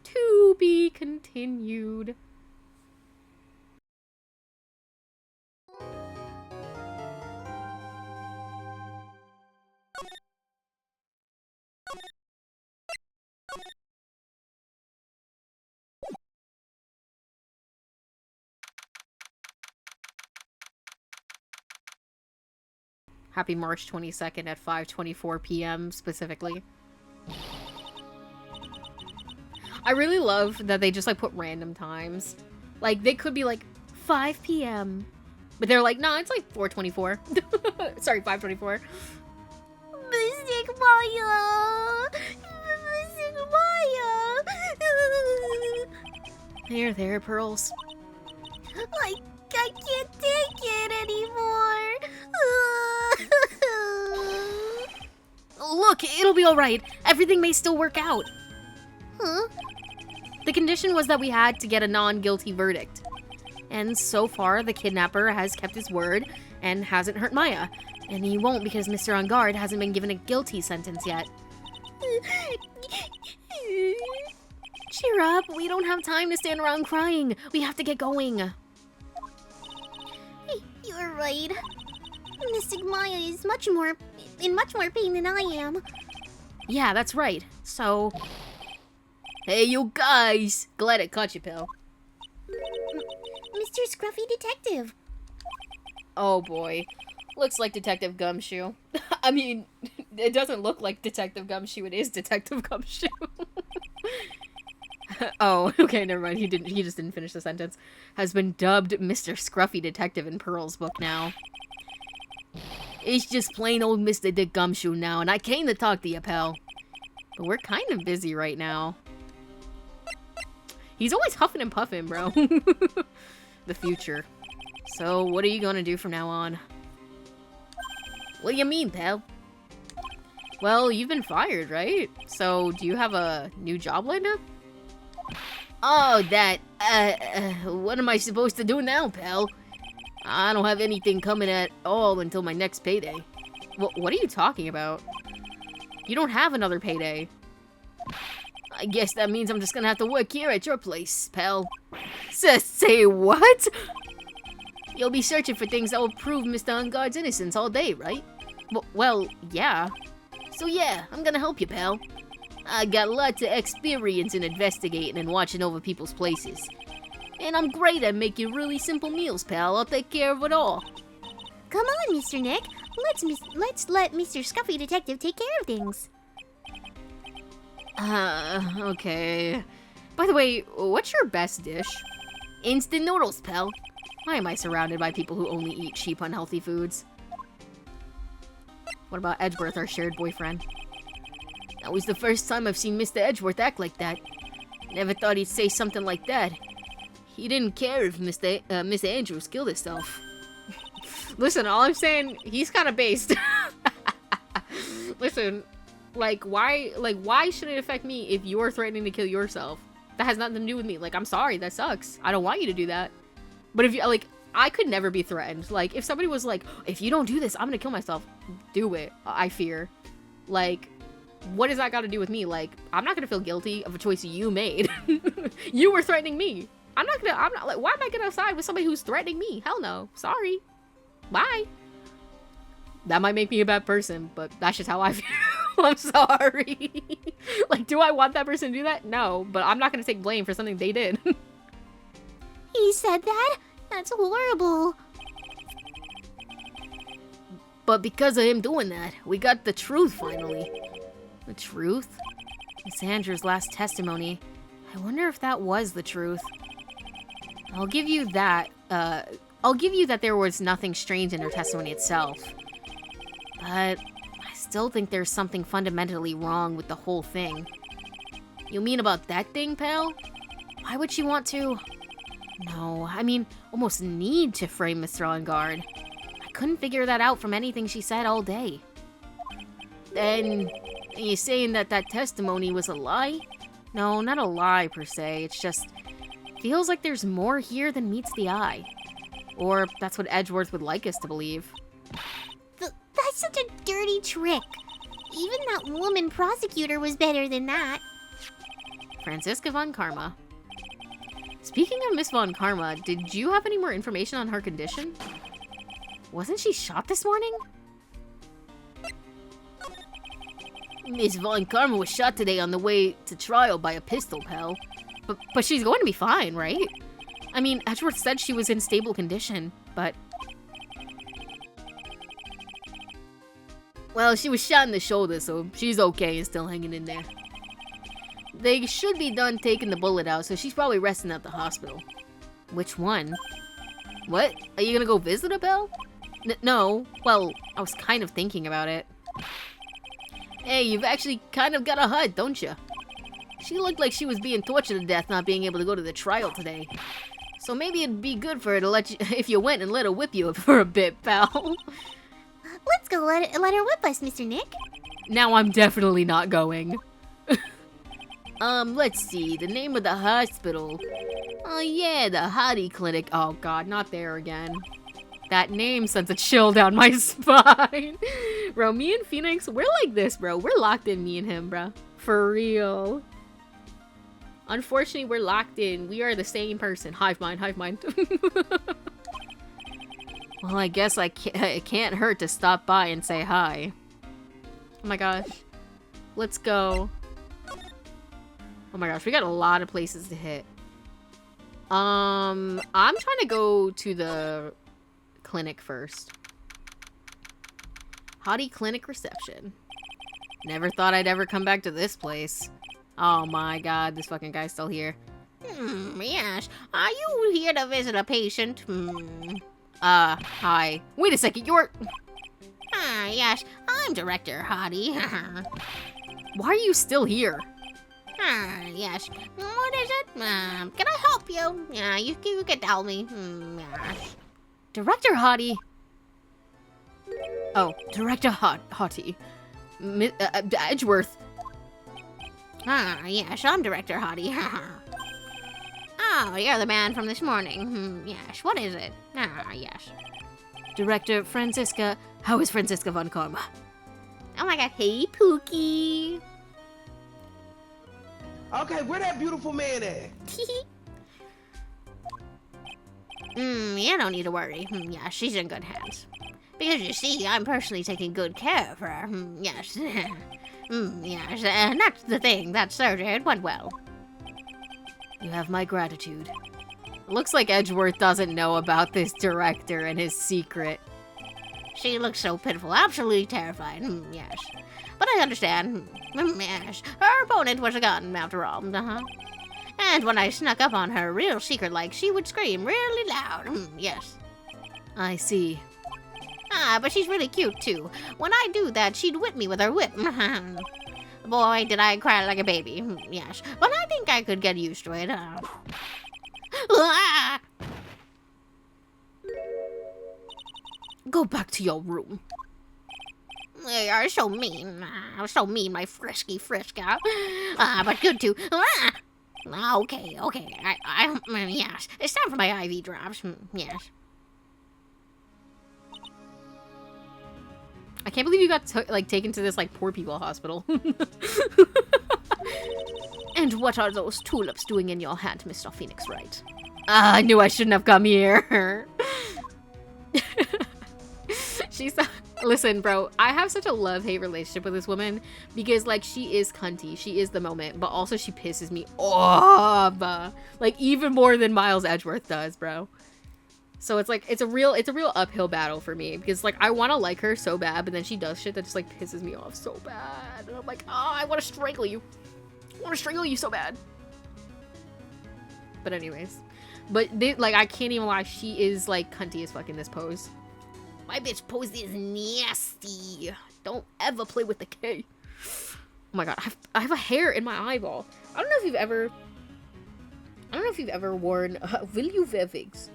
To be continued. Happy March 22nd at 5:24 p.m. specifically. I really love that they just like put random times. Like they could be like 5 p.m. But they're like, nah, it's like 4:24. Sorry, 5:24. Mystic Maya! Mystic Maya! There, Pearls. I can't take it anymore. Look, it'll be alright. Everything may still work out. Huh? The condition was that we had to get a non-guilty verdict. And so far, the kidnapper has kept his word and hasn't hurt Maya. And he won't because Mr. On Guard hasn't been given a guilty sentence yet. Cheer up, we don't have time to stand around crying. We have to get going. You're right. Mystic Maya is in much more pain than I am. Yeah, that's right. So... Hey, you guys! Glad it caught you, pal. Mr. Scruffy Detective. Oh boy. Looks like Detective Gumshoe. I mean, it doesn't look like Detective Gumshoe, it is Detective Gumshoe. Oh, okay, never mind. He just didn't finish the sentence. Has been dubbed Mr. Scruffy Detective in Pearl's book now. It's just plain old Mr. Dick Gumshoe now, and I came to talk to you, pal. But we're kind of busy right now. He's always huffing and puffing, bro. The future. So, what are you gonna do from now on? What do you mean, pal? Well, you've been fired, right? So, do you have a new job lined up? Oh, that, what am I supposed to do now, pal? I don't have anything coming at all until my next payday. What are you talking about? You don't have another payday. I guess that means I'm just gonna have to work here at your place, pal. Say what? You'll be searching for things that will prove Mr. Unguard's innocence all day, right? Well, yeah. So yeah, I'm gonna help you, pal. I got lots of experience in investigating and watching over people's places. And I'm great at making really simple meals, pal. I'll take care of it all. Come on, Mr. Nick. Let's let Mr. Scuffy Detective take care of things. Okay. By the way, what's your best dish? Instant noodles, pal. Why am I surrounded by people who only eat cheap, unhealthy foods? What about Edgeworth, our shared boyfriend? That was the first time I've seen Mr. Edgeworth act like that. Never thought he'd say something like that. He didn't care if Miss Andrews killed herself. Listen, all I'm saying, he's kind of based. Listen, why should it affect me if you're threatening to kill yourself? That has nothing to do with me. Like, I'm sorry, that sucks. I don't want you to do that. But if you, like, I could never be threatened. Like, if somebody was like, if you don't do this, I'm gonna kill myself. Do it, I fear. Like, what does that got to do with me? Like, I'm not gonna feel guilty of a choice you made. You were threatening me. I'm not, like, why am I gonna side with somebody who's threatening me? Hell no. Sorry. Bye. That might make me a bad person, but that's just how I feel. I'm sorry. Like, do I want that person to do that? No, but I'm not gonna take blame for something they did. He said that? That's horrible. But because of him doing that, we got the truth finally. The truth? Miss Andrews' last testimony. I wonder if that was the truth. I'll give you that there was nothing strange in her testimony itself. But I still think there's something fundamentally wrong with the whole thing. You mean about that thing, pal? Why would she want to... No, I mean, almost need to frame Mr. Unguard. I couldn't figure that out from anything she said all day. Then, are you saying that that testimony was a lie? No, not a lie per se, it's just... feels like there's more here than meets the eye. Or that's what Edgeworth would like us to believe. That's such a dirty trick. Even that woman prosecutor was better than that. Franziska von Karma. Speaking of Miss von Karma, did you have any more information on her condition? Wasn't she shot this morning? Miss von Karma was shot today on the way to trial by a pistol, pal. But she's going to be fine, right? I mean, Edgeworth said she was in stable condition, but... Well, she was shot in the shoulder, so she's okay and still hanging in there. They should be done taking the bullet out, so she's probably resting at the hospital. Which one? What? Are you gonna go visit her, Belle? No. Well, I was kind of thinking about it. Hey, you've actually kind of got a HUD, don't you? She looked like she was being tortured to death not being able to go to the trial today. So maybe it'd be good for her to let you, if you went and let her whip you for a bit, pal. Let's go let her whip us, Mr. Nick. Now I'm definitely not going. Let's see, the name of the hospital. Oh yeah, the Hottie Clinic. Oh god, not there again. That name sends a chill down my spine. Bro, me and Phoenix, we're like this, bro. We're locked in, me and him, bro. For real. Unfortunately, we're locked in. We are the same person. Hive mind, hive mind. Well, I guess it can't hurt to stop by and say hi. Oh my gosh. Let's go. Oh my gosh, we got a lot of places to hit. I'm trying to go to the clinic first. Hottie Clinic reception. Never thought I'd ever come back to this place. Oh my god, this fucking guy's still here. Yes. Are you here to visit a patient? Hi. Wait a second, you're... Yes. I'm Director Hottie. Why are you still here? Yes. What is it? Can I help you? Yeah, you can tell me. Yes. Director Hottie. Oh, Director Hottie. Edgeworth. Yes, I'm Director Hottie. Oh, you're the man from this morning. Yes, what is it? Yes. Director Franziska. How is Franziska von Karma? Oh my god, hey, Pookie. Okay, where that beautiful man at? You don't need to worry. Yeah, she's in good hands. Because you see, I'm personally taking good care of her. Yes. Yes, and that's the thing. That surgery, it went well. You have my gratitude. Looks like Edgeworth doesn't know about this director and his secret. She looks so pitiful, absolutely terrified. Yes. But I understand. Yes. Her opponent was a gun, after all. And when I snuck up on her real secret-like, she would scream really loud. Yes. I see. But she's really cute, too. When I do that, she'd whip me with her whip. Boy, did I cry like a baby. Yes. But I think I could get used to it. Go back to your room. They are so mean. So mean, my frisky frisker. But good, too. Okay. Yes. It's time for my IV drops. Yes. I can't believe you got taken to this poor people hospital. And what are those tulips doing in your hand, Mr. Phoenix Wright? I knew I shouldn't have come here. Listen, bro, I have such a love-hate relationship with this woman because, she is cunty. She is the moment, but also she pisses me off. Even more than Miles Edgeworth does, bro. So it's a real uphill battle for me because I want to like her so bad, but then she does shit that just pisses me off so bad. And I'm like, oh, I want to strangle you. I want to strangle you so bad. But anyways, I can't even lie, she is cunty as fuck in this pose. My bitch pose is nasty. Don't ever play with the K. Oh my god, I have a hair in my eyeball. I don't know if you've ever worn will you wear wigs?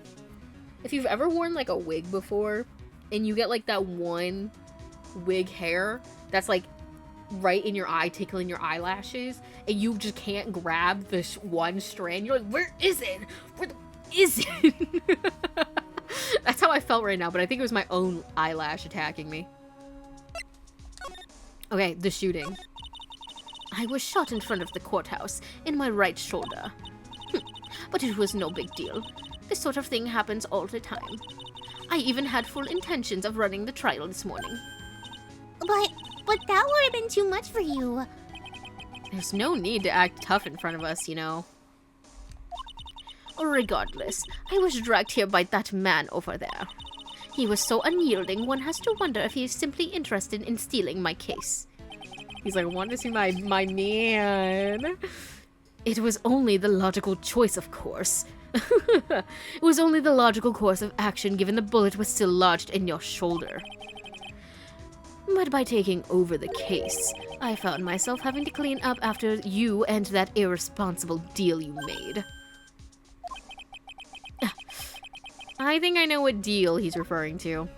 If you've ever worn a wig before and you get that one wig hair that's right in your eye, tickling your eyelashes, and you just can't grab this one strand, you're like, where is it? Where is it? That's how I felt right now, but I think it was my own eyelash attacking me. Okay, the shooting. I was shot in front of the courthouse in my right shoulder. But it was no big deal. This sort of thing happens all the time. I even had full intentions of running the trial this morning. But that would have been too much for you. There's no need to act tough in front of us, you know. Regardless, I was dragged here by that man over there. He was so unyielding, one has to wonder if he is simply interested in stealing my case. He's like, I want to see my man. It was only the logical choice, of course. It was only the logical course of action given the bullet was still lodged in your shoulder. But by taking over the case, I found myself having to clean up after you and that irresponsible deal you made. I think I know what deal he's referring to.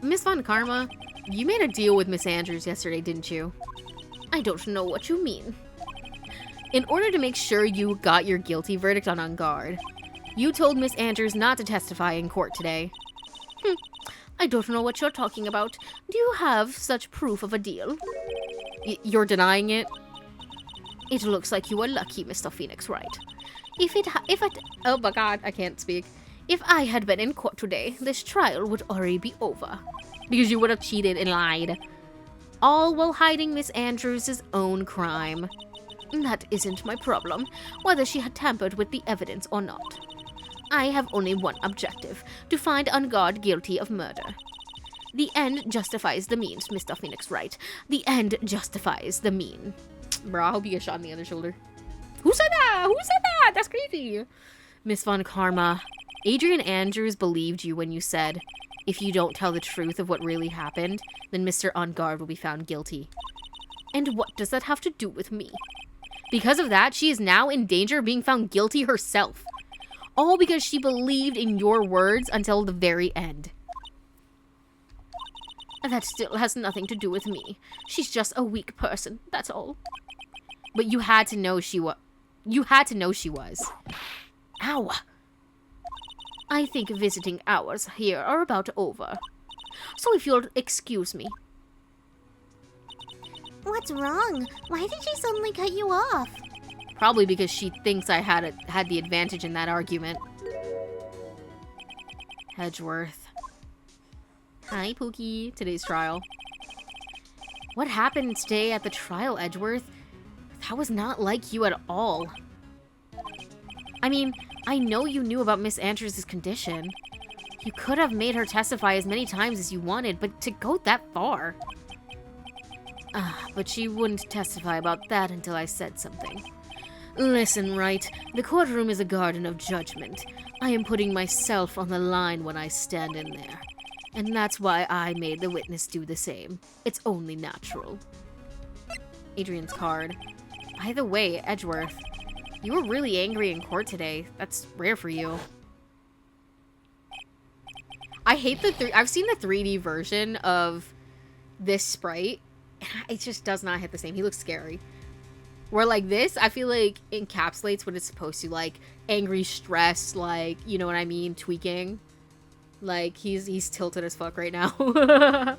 Miss Von Karma, you made a deal with Miss Andrews yesterday, didn't you? I don't know what you mean. In order to make sure you got your guilty verdict on Guard, you told Miss Andrews not to testify in court today. I don't know what you're talking about. Do you have such proof of a deal? You're denying it? It looks like you were lucky, Mr. Phoenix Wright. Oh my god, I can't speak. If I had been in court today, this trial would already be over. Because you would have cheated and lied. All while hiding Miss Andrews' own crime. That isn't my problem, whether she had tampered with the evidence or not. I have only one objective, to find Guard guilty of murder. The end justifies the means, Mr. Phoenix Wright. The end justifies the mean. Bro, I hope you get shot in the other shoulder. Who said that? Who said that? That's crazy. Miss Von Karma, Adrian Andrews believed you when you said, if you don't tell the truth of what really happened, then Mr. Guard will be found guilty. And what does that have to do with me? Because of that, she is now in danger of being found guilty herself. All because she believed in your words until the very end. That still has nothing to do with me. She's just a weak person, that's all. But you had to know she was. You had to know she was. Ow. I think visiting hours here are about over. So if you'll excuse me. What's wrong? Why did she suddenly cut you off? Probably because she thinks I had the advantage in that argument. Edgeworth. Hi, Pookie. Today's trial. What happened today at the trial, Edgeworth? That was not like you at all. I mean, I know you knew about Miss Andrews' condition. You could have made her testify as many times as you wanted, but to go that far... but she wouldn't testify about that until I said something. Listen, Wright, the courtroom is a garden of judgment. I am putting myself on the line when I stand in there. And that's why I made the witness do the same. It's only natural. Adrian's card. By the way, Edgeworth, you were really angry in court today. That's rare for you. I hate I've seen the 3D version of this sprite. It just does not hit the same. He looks scary. Where, like, this, I feel like, encapsulates what it's supposed to. Like, angry stress, like, you know what I mean? Tweaking. Like, he's tilted as fuck right now.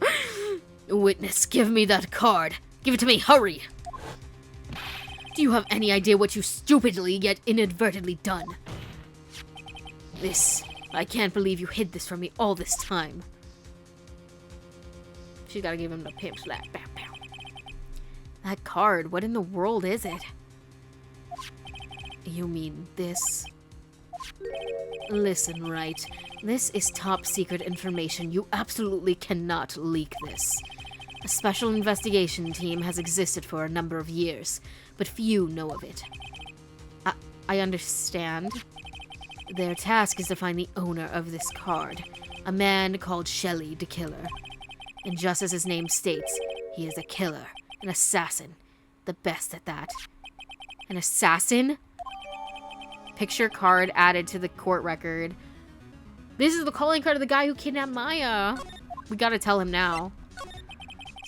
Witness, give me that card. Give it to me, hurry! Do you have any idea what you stupidly yet inadvertently done? This, I can't believe you hid this from me all this time. She's gotta give him the pimp slap. Bam, bam. That card, what in the world is it? You mean this? Listen, Wright. This is top secret information. You absolutely cannot leak this. A special investigation team has existed for a number of years, but few know of it. I understand. Their task is to find the owner of this card, a man called Shelley the Killer. And just as his name states, he is a killer, an assassin, the best at that. An assassin? Picture card added to the court record. This is the calling card of the guy who kidnapped MAYAAA. We gotta tell him now.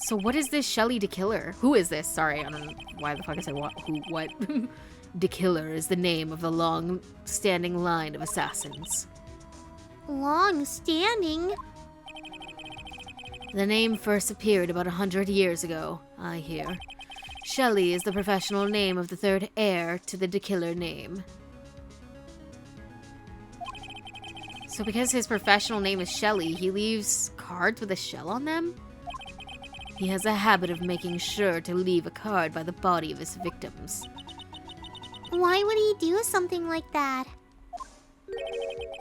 So what is this Shelley the Killer? Who is this? Sorry, I don't know why the fuck I said what. Who, what? The Killer is the name of the long-standing line of assassins. Long-standing? The name first appeared about 100 years ago, I hear. Shelley is the professional name of the third heir to the Killer name. So because his professional name is Shelley, he leaves cards with a shell on them? He has a habit of making sure to leave a card by the body of his victims. Why would he do something like that?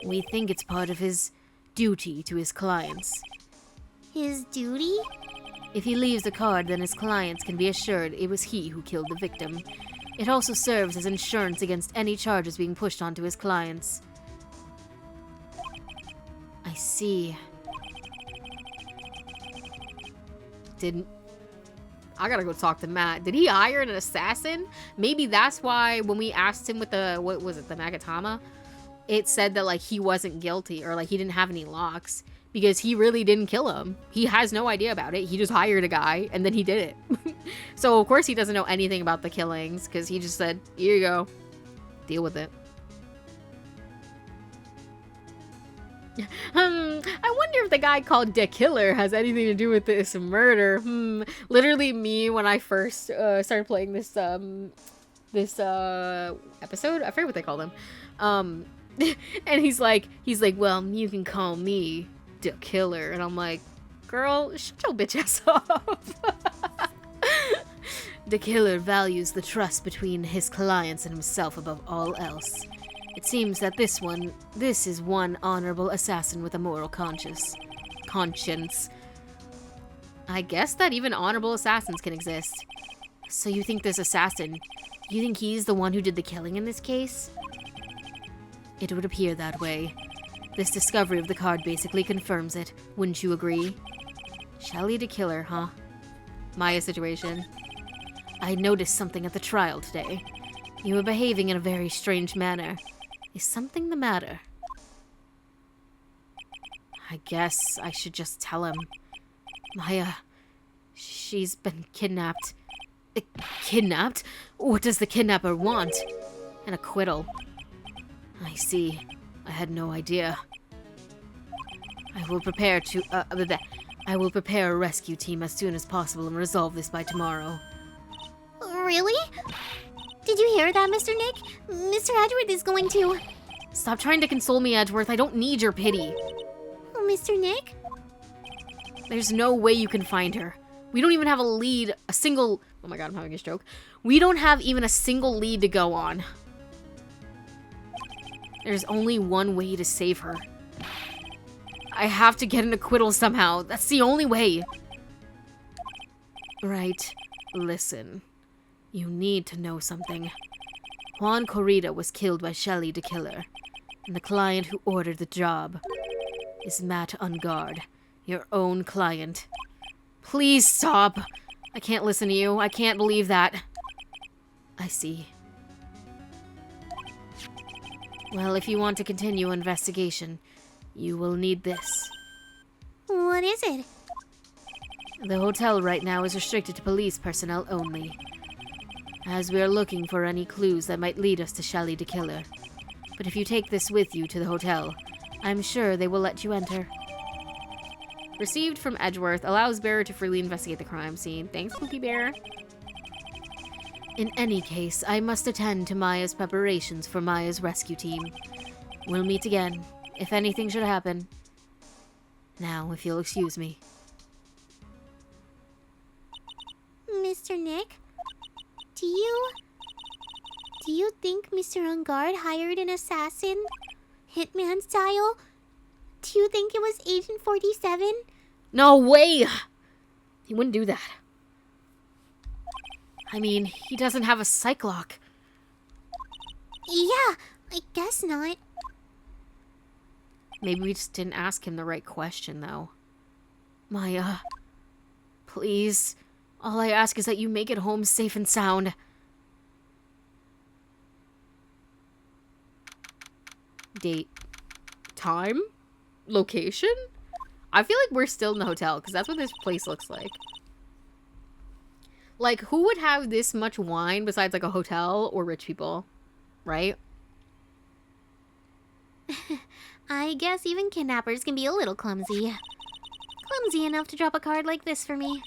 We think it's part of his duty to his clients. His duty? If he leaves a card, then his clients can be assured it was he who killed the victim. It also serves as insurance against any charges being pushed onto his clients. I see. I gotta go talk to Matt. Did he hire an assassin? Maybe that's why when we asked him with the, what was it, the Magatama? It said that, like, he wasn't guilty, or, like, he didn't have any locks. Because he really didn't kill him. He has no idea about it. He just hired a guy, and then he did it. So, of course, he doesn't know anything about the killings, because he just said, here you go. Deal with it. I wonder if the guy called the Killer has anything to do with this murder. Literally me when I first started playing this episode. I forget what they called him. And he's like, well, you can call me the Killer. And I'm like, girl, shut your bitch ass up. The Killer values the trust between his clients and himself above all else. It seems that this is one honorable assassin with a moral conscience. I guess that even honorable assassins can exist. So you think this assassin, you think he's the one who did the killing in this case? It would appear that way. This discovery of the card basically confirms it, wouldn't you agree? Shelley the Killer, huh? MAYAAA situation. I noticed something at the trial today. You were behaving in a very strange manner. Is something the matter? I guess I should just tell him. MAYAAA, she's been kidnapped. Kidnapped? What does the kidnapper want? An acquittal. I see. I had no idea. I will prepare a rescue team as soon as possible and resolve this by tomorrow. Really? Did you you hear that, Mr. Nick? Mr. Edgeworth is going to... Stop trying to console me, Edgeworth. I don't need your pity. Oh, Mr. Nick? There's no way you can find her. We don't even have a lead, a single... Oh my god, I'm having a stroke. We don't have even a single lead to go on. There's only one way to save her. I have to get an acquittal somehow. That's the only way. Right. Listen. You need to know something. Juan Corrida was killed by Shelly the Killer. And the client who ordered the job is Matt Ungard, your own client. Please stop. I can't listen to you. I can't believe that. I see. Well, if you want to continue investigation, you will need this. What is it? The hotel right now is restricted to police personnel only, as we are looking for any clues that might lead us to Shelly the Killer. But if you take this with you to the hotel, I'm sure they will let you enter. Received from Edgeworth, allows bearer to freely investigate the crime scene. Thanks, Cookie Bear. In any case, I must attend to Maya's preparations for Maya's rescue team. We'll meet again, if anything should happen. Now, if you'll excuse me. Mr. Nick? Do you think Mr. Ungard hired an assassin? Hitman style? Do you think it was Agent 47? No way! He wouldn't do that. I mean, he doesn't have a psych lock. Yeah, I guess not. Maybe we just didn't ask him the right question, though. Maya, please. All I ask is that you make it home safe and sound. Date. Time? Location? I feel like we're still in the hotel, because that's what this place looks like. Like, who would have this much wine besides, like, a hotel or rich people? Right? I guess even kidnappers can be a little clumsy. Clumsy enough to drop a card like this for me.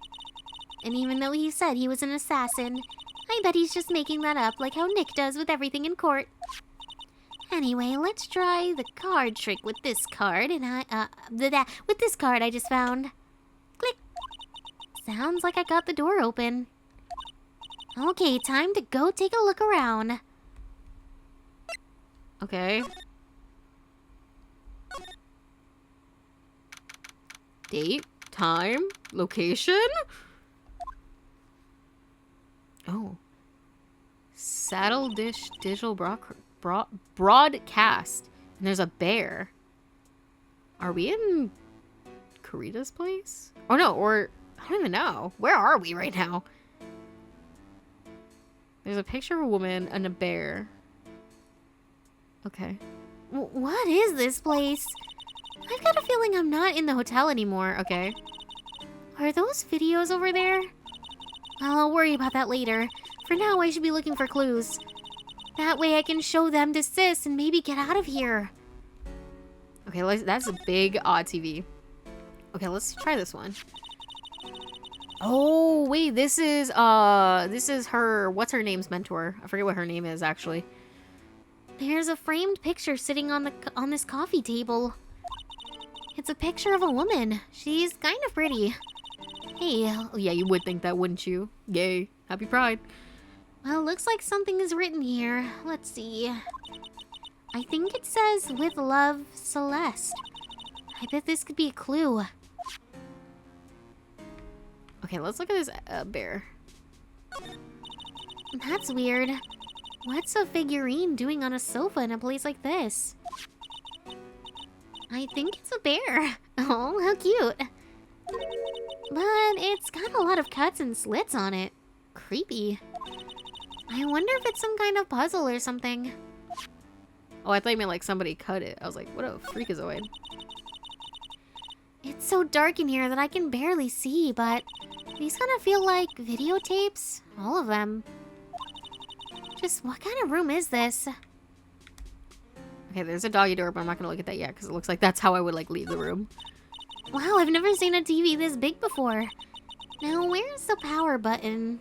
And even though he said he was an assassin, I bet he's just making that up like how Nick does with everything in court. Anyway, let's try the card trick with this card, and with this card I just found. Click. Sounds like I got the door open. Okay, time to go take a look around. Okay. Date, time, location? Oh. Saddle dish digital broadcast. And there's a bear. Are we in Corrida's place? Oh no, or I don't even know. Where are we right now? There's a picture of a woman and a bear. Okay. What is this place? I've got a feeling I'm not in the hotel anymore. Okay. Are those videos over there? Well, I'll worry about that later. For now, I should be looking for clues. That way I can show them to Sis and maybe get out of here. Okay, that's a big odd TV. Okay, let's try this one. Oh, wait, this is her, what's her name's mentor? I forget what her name is, actually. There's a framed picture sitting on this coffee table. It's a picture of a woman. She's kind of pretty. Hey. Oh, yeah, you would think that, wouldn't you? Yay. Happy Pride. Well, looks like something is written here. Let's see. I think it says, "With love, Celeste." I bet this could be a clue. Okay, let's look at this bear. That's weird. What's a figurine doing on a sofa in a place like this? I think it's a bear. Oh, how cute. But it's got a lot of cuts and slits on it. Creepy. I wonder if it's some kind of puzzle or something. Oh, I thought you meant like somebody cut it. I was like, what a freakazoid. It's so dark in here that I can barely see, but these kind of feel like videotapes. All of them. Just what kind of room is this? Okay, there's a doggy door, but I'm not gonna look at that yet because it looks like that's how I would like leave the room. Wow, I've never seen a TV this big before. Now, where's the power button?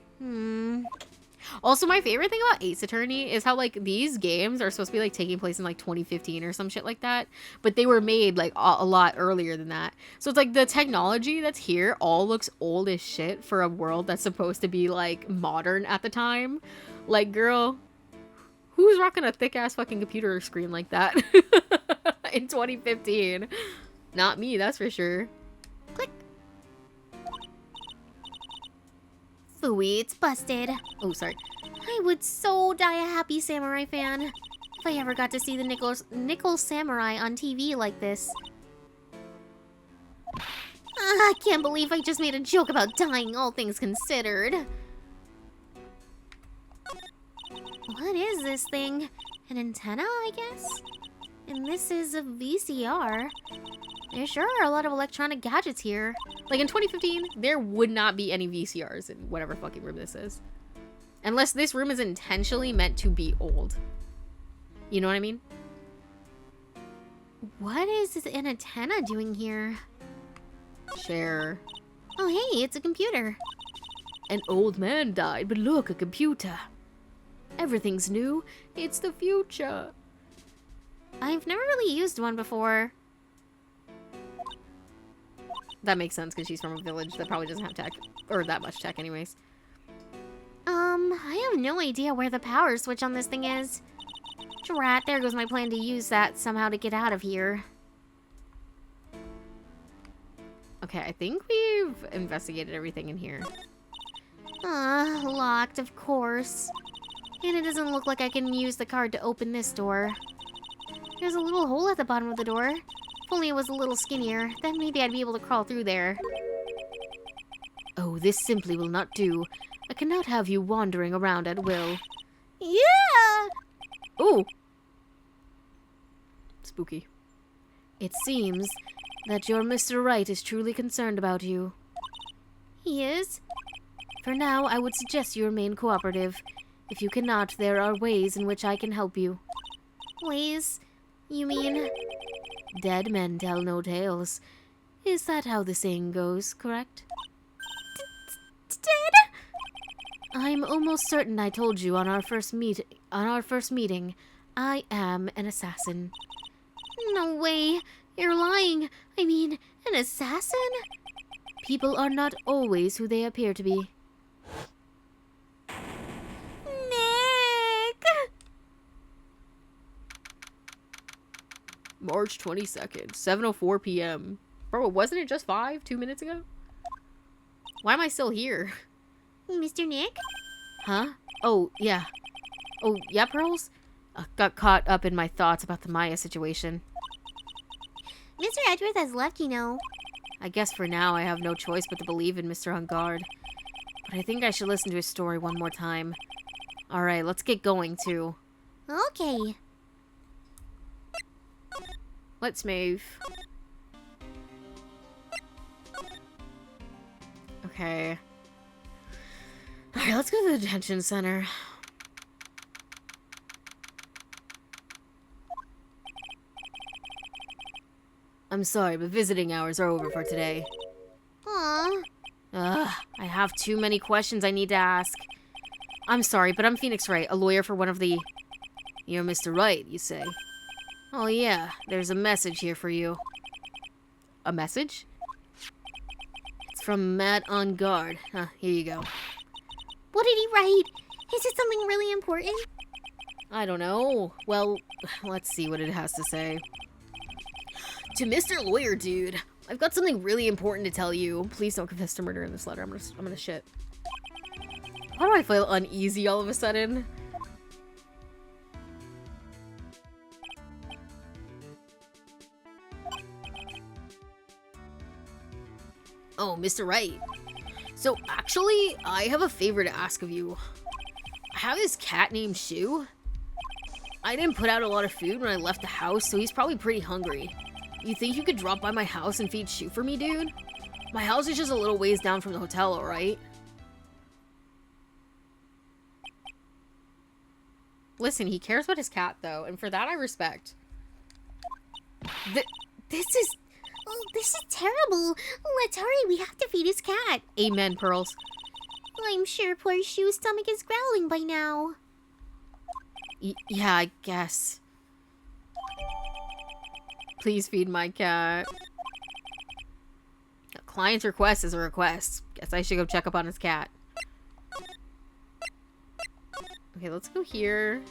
Also, my favorite thing about Ace Attorney is how, like, these games are supposed to be, like, taking place in, like, 2015 or some shit like that. But they were made, like, a lot earlier than that. So it's like the technology that's here all looks old as shit for a world that's supposed to be, like, modern at the time. Like, girl, who's rocking a thick-ass fucking computer screen like that in 2015? Not me, that's for sure. Click. Phooey, it's busted. Oh, sorry. I would so die a happy samurai fan if I ever got to see the nickel samurai on TV like this. I can't believe I just made a joke about dying, all things considered. What is this thing? An antenna, I guess? And this is a VCR. There sure are a lot of electronic gadgets here. Like, in 2015, there would not be any VCRs in whatever fucking room this is. Unless this room is intentionally meant to be old. You know what I mean? What is an antenna doing here? Share. Oh hey, it's a computer. An old man died, but look, a computer. Everything's new. It's the future. I've never really used one before. That makes sense because she's from a village that probably doesn't have tech. Or that much tech anyways. I have no idea where the power switch on this thing is. Drat, there goes my plan to use that somehow to get out of here. Okay, I think we've investigated everything in here. Locked, of course. And it doesn't look like I can use the card to open this door. There's a little hole at the bottom of the door. If only it was a little skinnier, then maybe I'd be able to crawl through there. Oh, this simply will not do. I cannot have you wandering around at will. Yeah! Ooh! Spooky. It seems that your Mr. Right is truly concerned about you. He is? For now, I would suggest you remain cooperative. If you cannot, there are ways in which I can help you. Ways? You mean? Dead men tell no tales. Is that how the saying goes, correct? Dead? I'm almost certain I told you on our first meeting. I am an assassin. No way. You're lying. I mean, an assassin? People are not always who they appear to be. Nick! March 22nd, 7:04 p.m. Bro, wasn't it just 2 minutes ago? Why am I still here? Mr. Nick? Huh? Oh, yeah. Oh, yeah, Pearls? Got caught up in my thoughts about the MAYAAA situation. Mr. Edgeworth has left, you know. I guess for now I have no choice but to believe in Mr. Hungard. But I think I should listen to his story one more time. Alright, let's get going, too. Okay. Let's move. Okay. Alright, let's go to the detention center. I'm sorry, but visiting hours are over for today. Aw. Ugh, I have too many questions I need to ask. I'm sorry, but I'm Phoenix Wright, a lawyer for one of the... You're Mr. Wright, you say? Oh yeah, there's a message here for you. A message? It's from Matt on guard. Here you go. What did he write? Is it something really important? I don't know. Well, let's see what it has to say. To Mr. Lawyer Dude, I've got something really important to tell you. Please don't confess to murder in this letter. I'm gonna shit. Why do I feel uneasy all of a sudden? Oh, Mr. Wright. So, actually, I have a favor to ask of you. I have this cat named Shu. I didn't put out a lot of food when I left the house, so he's probably pretty hungry. You think you could drop by my house and feed Shu for me, dude? My house is just a little ways down from the hotel, alright? Listen, he cares about his cat, though, and for that I respect. This is terrible. Let's hurry. We have to feed his cat. Amen, Pearls. I'm sure poor Shu's stomach is growling by now. Yeah, I guess. Please feed my cat. A client's request is a request. Guess I should go check up on his cat. Okay, let's go here.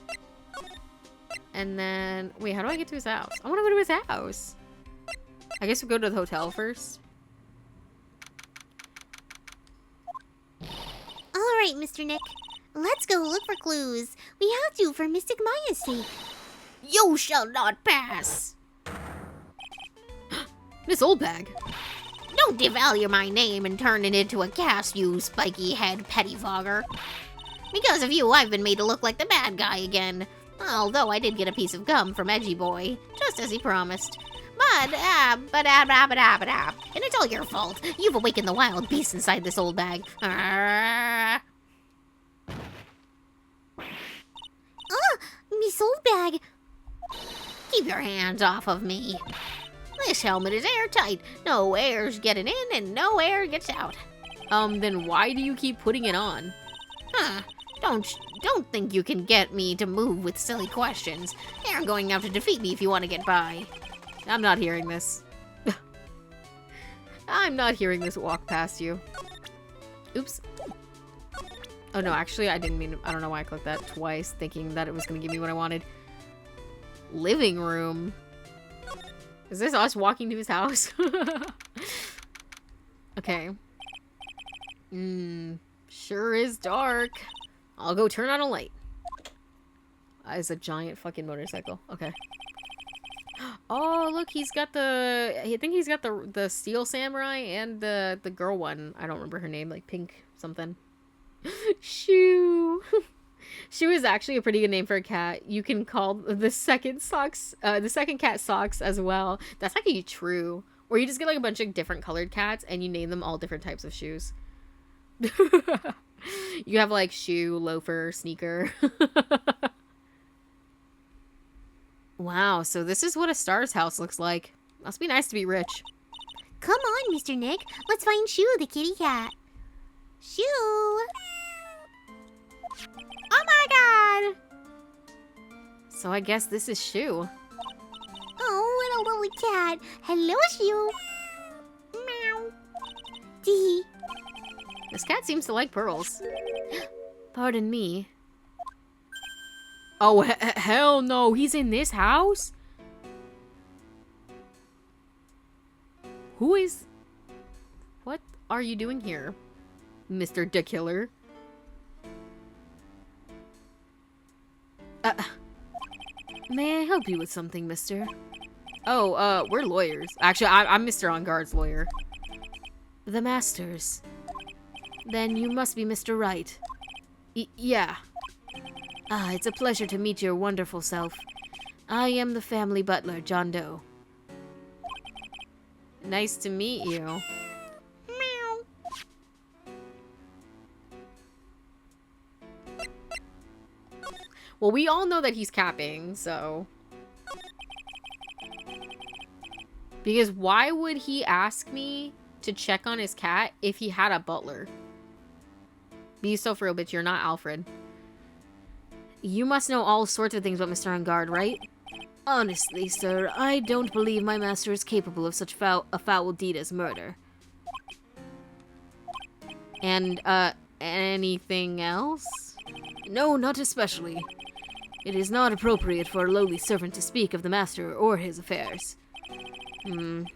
And then... Wait, how do I get to his house? I want to go to his house. I guess we'll go to the hotel first. Alright, Mr. Nick. Let's go look for clues. We have to for Mystic Maya's sake. You shall not pass! Miss Oldbag. Don't devalue my name and turn it into a gas, you spiky head pettifogger. Because of you, I've been made to look like the bad guy again. Although I did get a piece of gum from Edgy Boy, just as he promised. And it's all your fault. You've awakened the wild beast inside this old bag. Miss Oldbag! Keep your hands off of me. This helmet is airtight. No air's getting in and no air gets out. Then why do you keep putting it on? Huh. Don't think you can get me to move with silly questions. You're going out to defeat me if you want to get by. I'm not hearing this. I'm not hearing this walk past you. Oops. Oh no, actually I didn't mean to, I don't know why I clicked that twice, thinking that it was gonna give me what I wanted. Living room. Is this us walking to his house? Okay. Sure is dark. I'll go turn on a light. It's a giant fucking motorcycle. Okay. Oh, look, he's got the... I think he's got the Steel Samurai and the girl one. I don't remember her name, like Pink something. Shoo! Shoo is actually a pretty good name for a cat. You can call the second cat Socks as well. That's actually true. Or you just get like a bunch of different colored cats and you name them all different types of shoes. You have like shoe, loafer, sneaker. Wow, so this is what a star's house looks like. Must be nice to be rich. Come on, Mr. Nick. Let's find Shu, the kitty cat. Shu! Oh my god! So I guess this is Shu. Oh, what a lovely cat. Hello, Shu. Meow. Tee. This cat seems to like pearls. Pardon me. Oh, hell no. He's in this house? Who is... What are you doing here, Mr. Da Killer? May I help you with something, mister? Oh, we're lawyers. Actually, I'm Mr. On Guard's lawyer. The Masters. Then you must be Mr. Wright. Yeah. Ah, it's a pleasure to meet your wonderful self. I am the family butler, John Doe. Nice to meet you. Meow. Well, we all know that he's capping, so... Because why would he ask me to check on his cat if he had a butler? Be yourself real, bitch. You're not Alfred. You must know all sorts of things about Mr. On Guard, right? Honestly, sir, I don't believe my master is capable of such a foul deed as murder. And, anything else? No, not especially. It is not appropriate for a lowly servant to speak of the master or his affairs.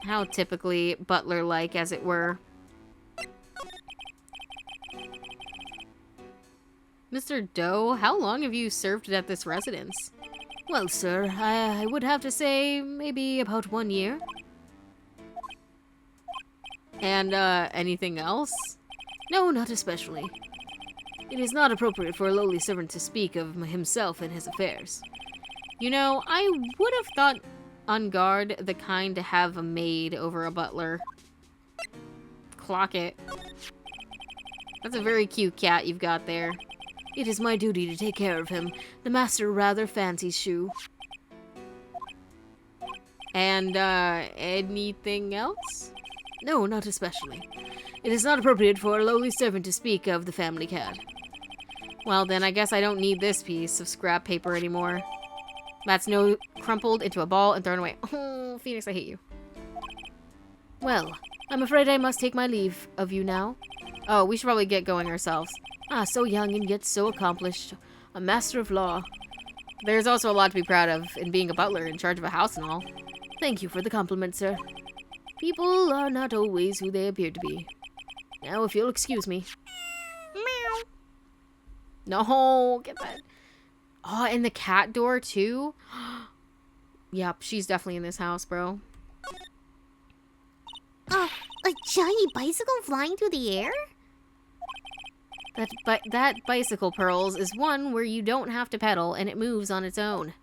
How typically butler-like, as it were. Mr. Doe, how long have you served at this residence? Well, sir, I would have to say maybe about 1 year. And, anything else? No, not especially. It is not appropriate for a lowly servant to speak of himself and his affairs. You know, I would have thought On Guard the kind to have a maid over a butler. Clock it. That's a very cute cat you've got there. It is my duty to take care of him. The master rather fancies Shu. And, anything else? No, not especially. It is not appropriate for a lowly servant to speak of the family cat. Well, then I guess I don't need this piece of scrap paper anymore. That's no crumpled into a ball and thrown away. Oh, Phoenix, I hate you. Well, I'm afraid I must take my leave of you now. Oh, we should probably get going ourselves. Ah, so young and yet so accomplished. A master of law. There's also a lot to be proud of in being a butler in charge of a house and all. Thank you for the compliment, sir. People are not always who they appear to be. Now, if you'll excuse me. Meow. No, get that. Oh, and the cat door, too? Yep, she's definitely in this house, bro. A giant bicycle flying through the air? That bicycle, Pearls, is one where you don't have to pedal and it moves on its own.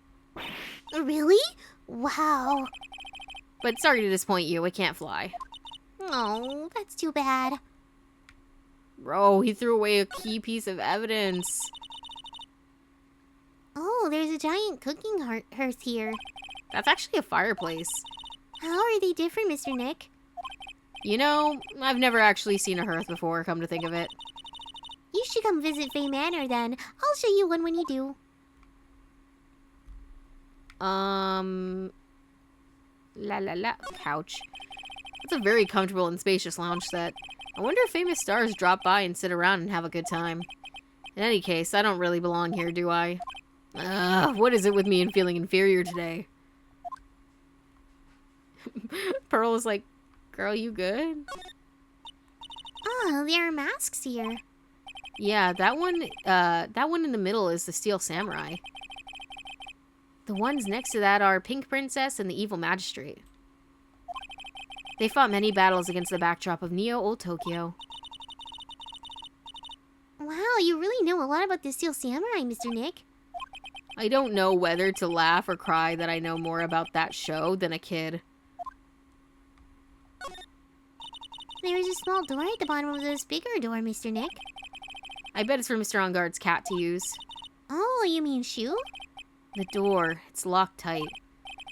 Really? Wow. But sorry to disappoint you, it can't fly. Oh, that's too bad. Bro, he threw away a key piece of evidence. Oh, there's a giant cooking hearth here. That's actually a fireplace. How are they different, Mr. Nick? You know, I've never actually seen a hearth before, come to think of it. You should come visit Fay Manor then. I'll show you one when you do. Couch. It's a very comfortable and spacious lounge set. I wonder if famous stars drop by and sit around and have a good time. In any case, I don't really belong here, do I? What is it with me and feeling inferior today? Pearl is like, girl, you good? Oh, there are masks here. Yeah, that one in the middle is the Steel Samurai. The ones next to that are Pink Princess and the Evil Magistrate. They fought many battles against the backdrop of Neo Old Tokyo. Wow, you really know a lot about the Steel Samurai, Mr. Nick. I don't know whether to laugh or cry that I know more about that show than a kid. There is a small door at the bottom of this bigger door, Mr. Nick. I bet it's for Mr. On Guard's cat to use. Oh, you mean Shu? The door, it's locked tight.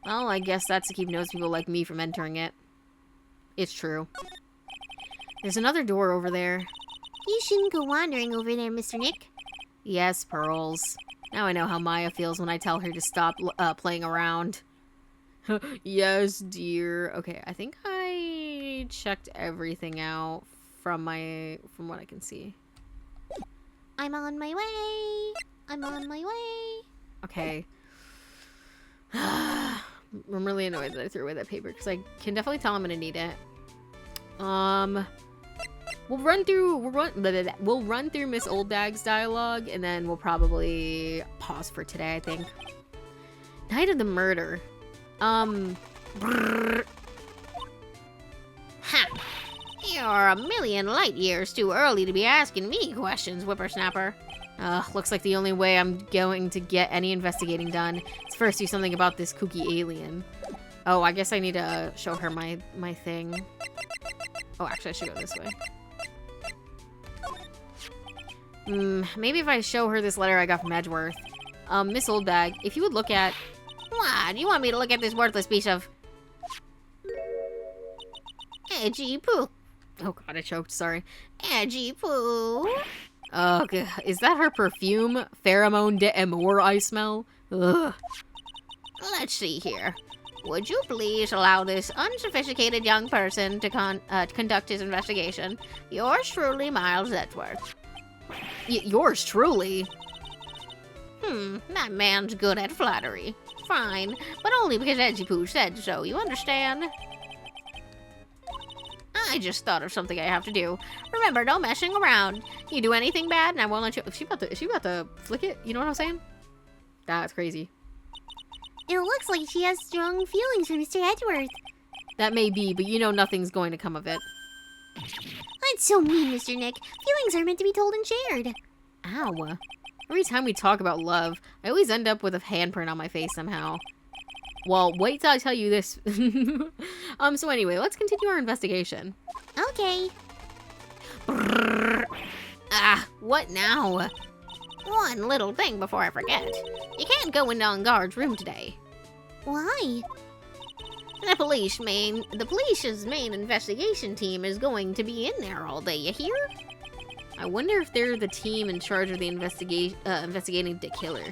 Well, I guess that's to keep nosy people like me from entering it. It's true. There's another door over there. You shouldn't go wandering over there, Mr. Nick. Yes, Pearls. Now I know how Maya feels when I tell her to stop playing around. Yes, dear. Okay, I think I checked everything out from what I can see. I'm on my way. I'm on my way. Okay. I'm really annoyed that I threw away that paper because I can definitely tell I'm gonna need it. We'll run through Miss Oldbag's dialogue and then we'll probably pause for today, I think. Night of the murder. Ha! You're a million light years too early to be asking me questions, whippersnapper. Looks like the only way I'm going to get any investigating done is first do something about this kooky alien. Oh, I guess I need to show her my thing. Oh, actually, I should go this way. Maybe if I show her this letter I got from Edgeworth. Miss Oldbag, if you would look at... What? You want me to look at this worthless piece of... edgy poo? Oh god, I choked, sorry. Edgy poo? Ugh, is that her perfume? Pheromone d'Amour I smell? Ugh. Let's see here. Would you please allow this unsophisticated young person to conduct his investigation? Yours truly, Miles Edgeworth. Yours truly? That man's good at flattery. Fine, but only because Edgy Poo said so, you understand? I just thought of something I have to do. Remember, no messing around. You do anything bad, and I won't let you... Is she about to flick it? You know what I'm saying? That's crazy. It looks like she has strong feelings for Mr. Edgeworth. That may be, but you know nothing's going to come of it. That's so mean, Mr. Nick. Feelings are meant to be told and shared. Ow. Every time we talk about love, I always end up with a handprint on my face somehow. Well, wait till I tell you this. So anyway, let's continue our investigation. Okay. What now? One little thing before I forget. You can't go into On Guard's room today. Why? The police's main investigation team is going to be in there all day, you hear? I wonder if they're the team in charge of the investigating the killer.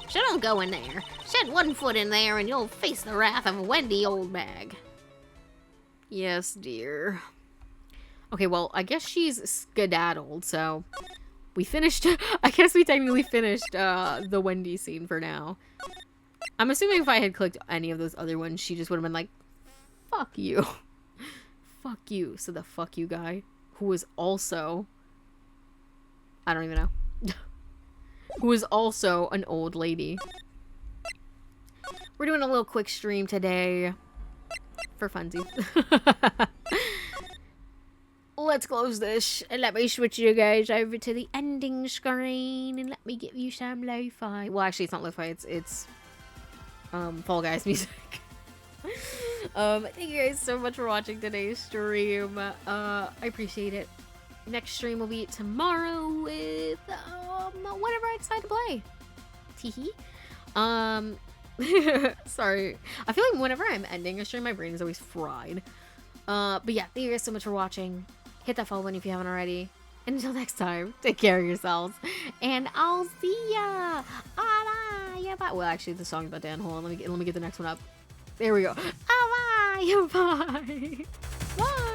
So don't go in there. Set one foot in there and you'll face the wrath of Wendy Oldbag. Yes, dear. Okay, well, I guess she's skedaddled, so we finished. I guess we technically finished the Wendy scene for now. I'm assuming if I had clicked any of those other ones, she just would have been like, fuck you. Fuck you. So the fuck you guy, who was also, I don't even know, who was also an old lady. We're doing a little quick stream today for funsies. Let's close this and let me switch you guys over to the ending screen and let me give you some lo-fi. Well, actually, it's not lo-fi. It's Fall Guys music. Thank you guys so much for watching today's stream. I appreciate it. Next stream will be tomorrow with whatever I decide to play. Teehee. Sorry. I feel like whenever I'm ending a stream, my brain is always fried. But yeah, thank you guys so much for watching. Hit that follow button if you haven't already. And until next time, take care of yourselves. And I'll see ya. Bye. Well, actually, the song's about to end. Hold on, let me get the next one up. There we go. Bye. Bye. Bye.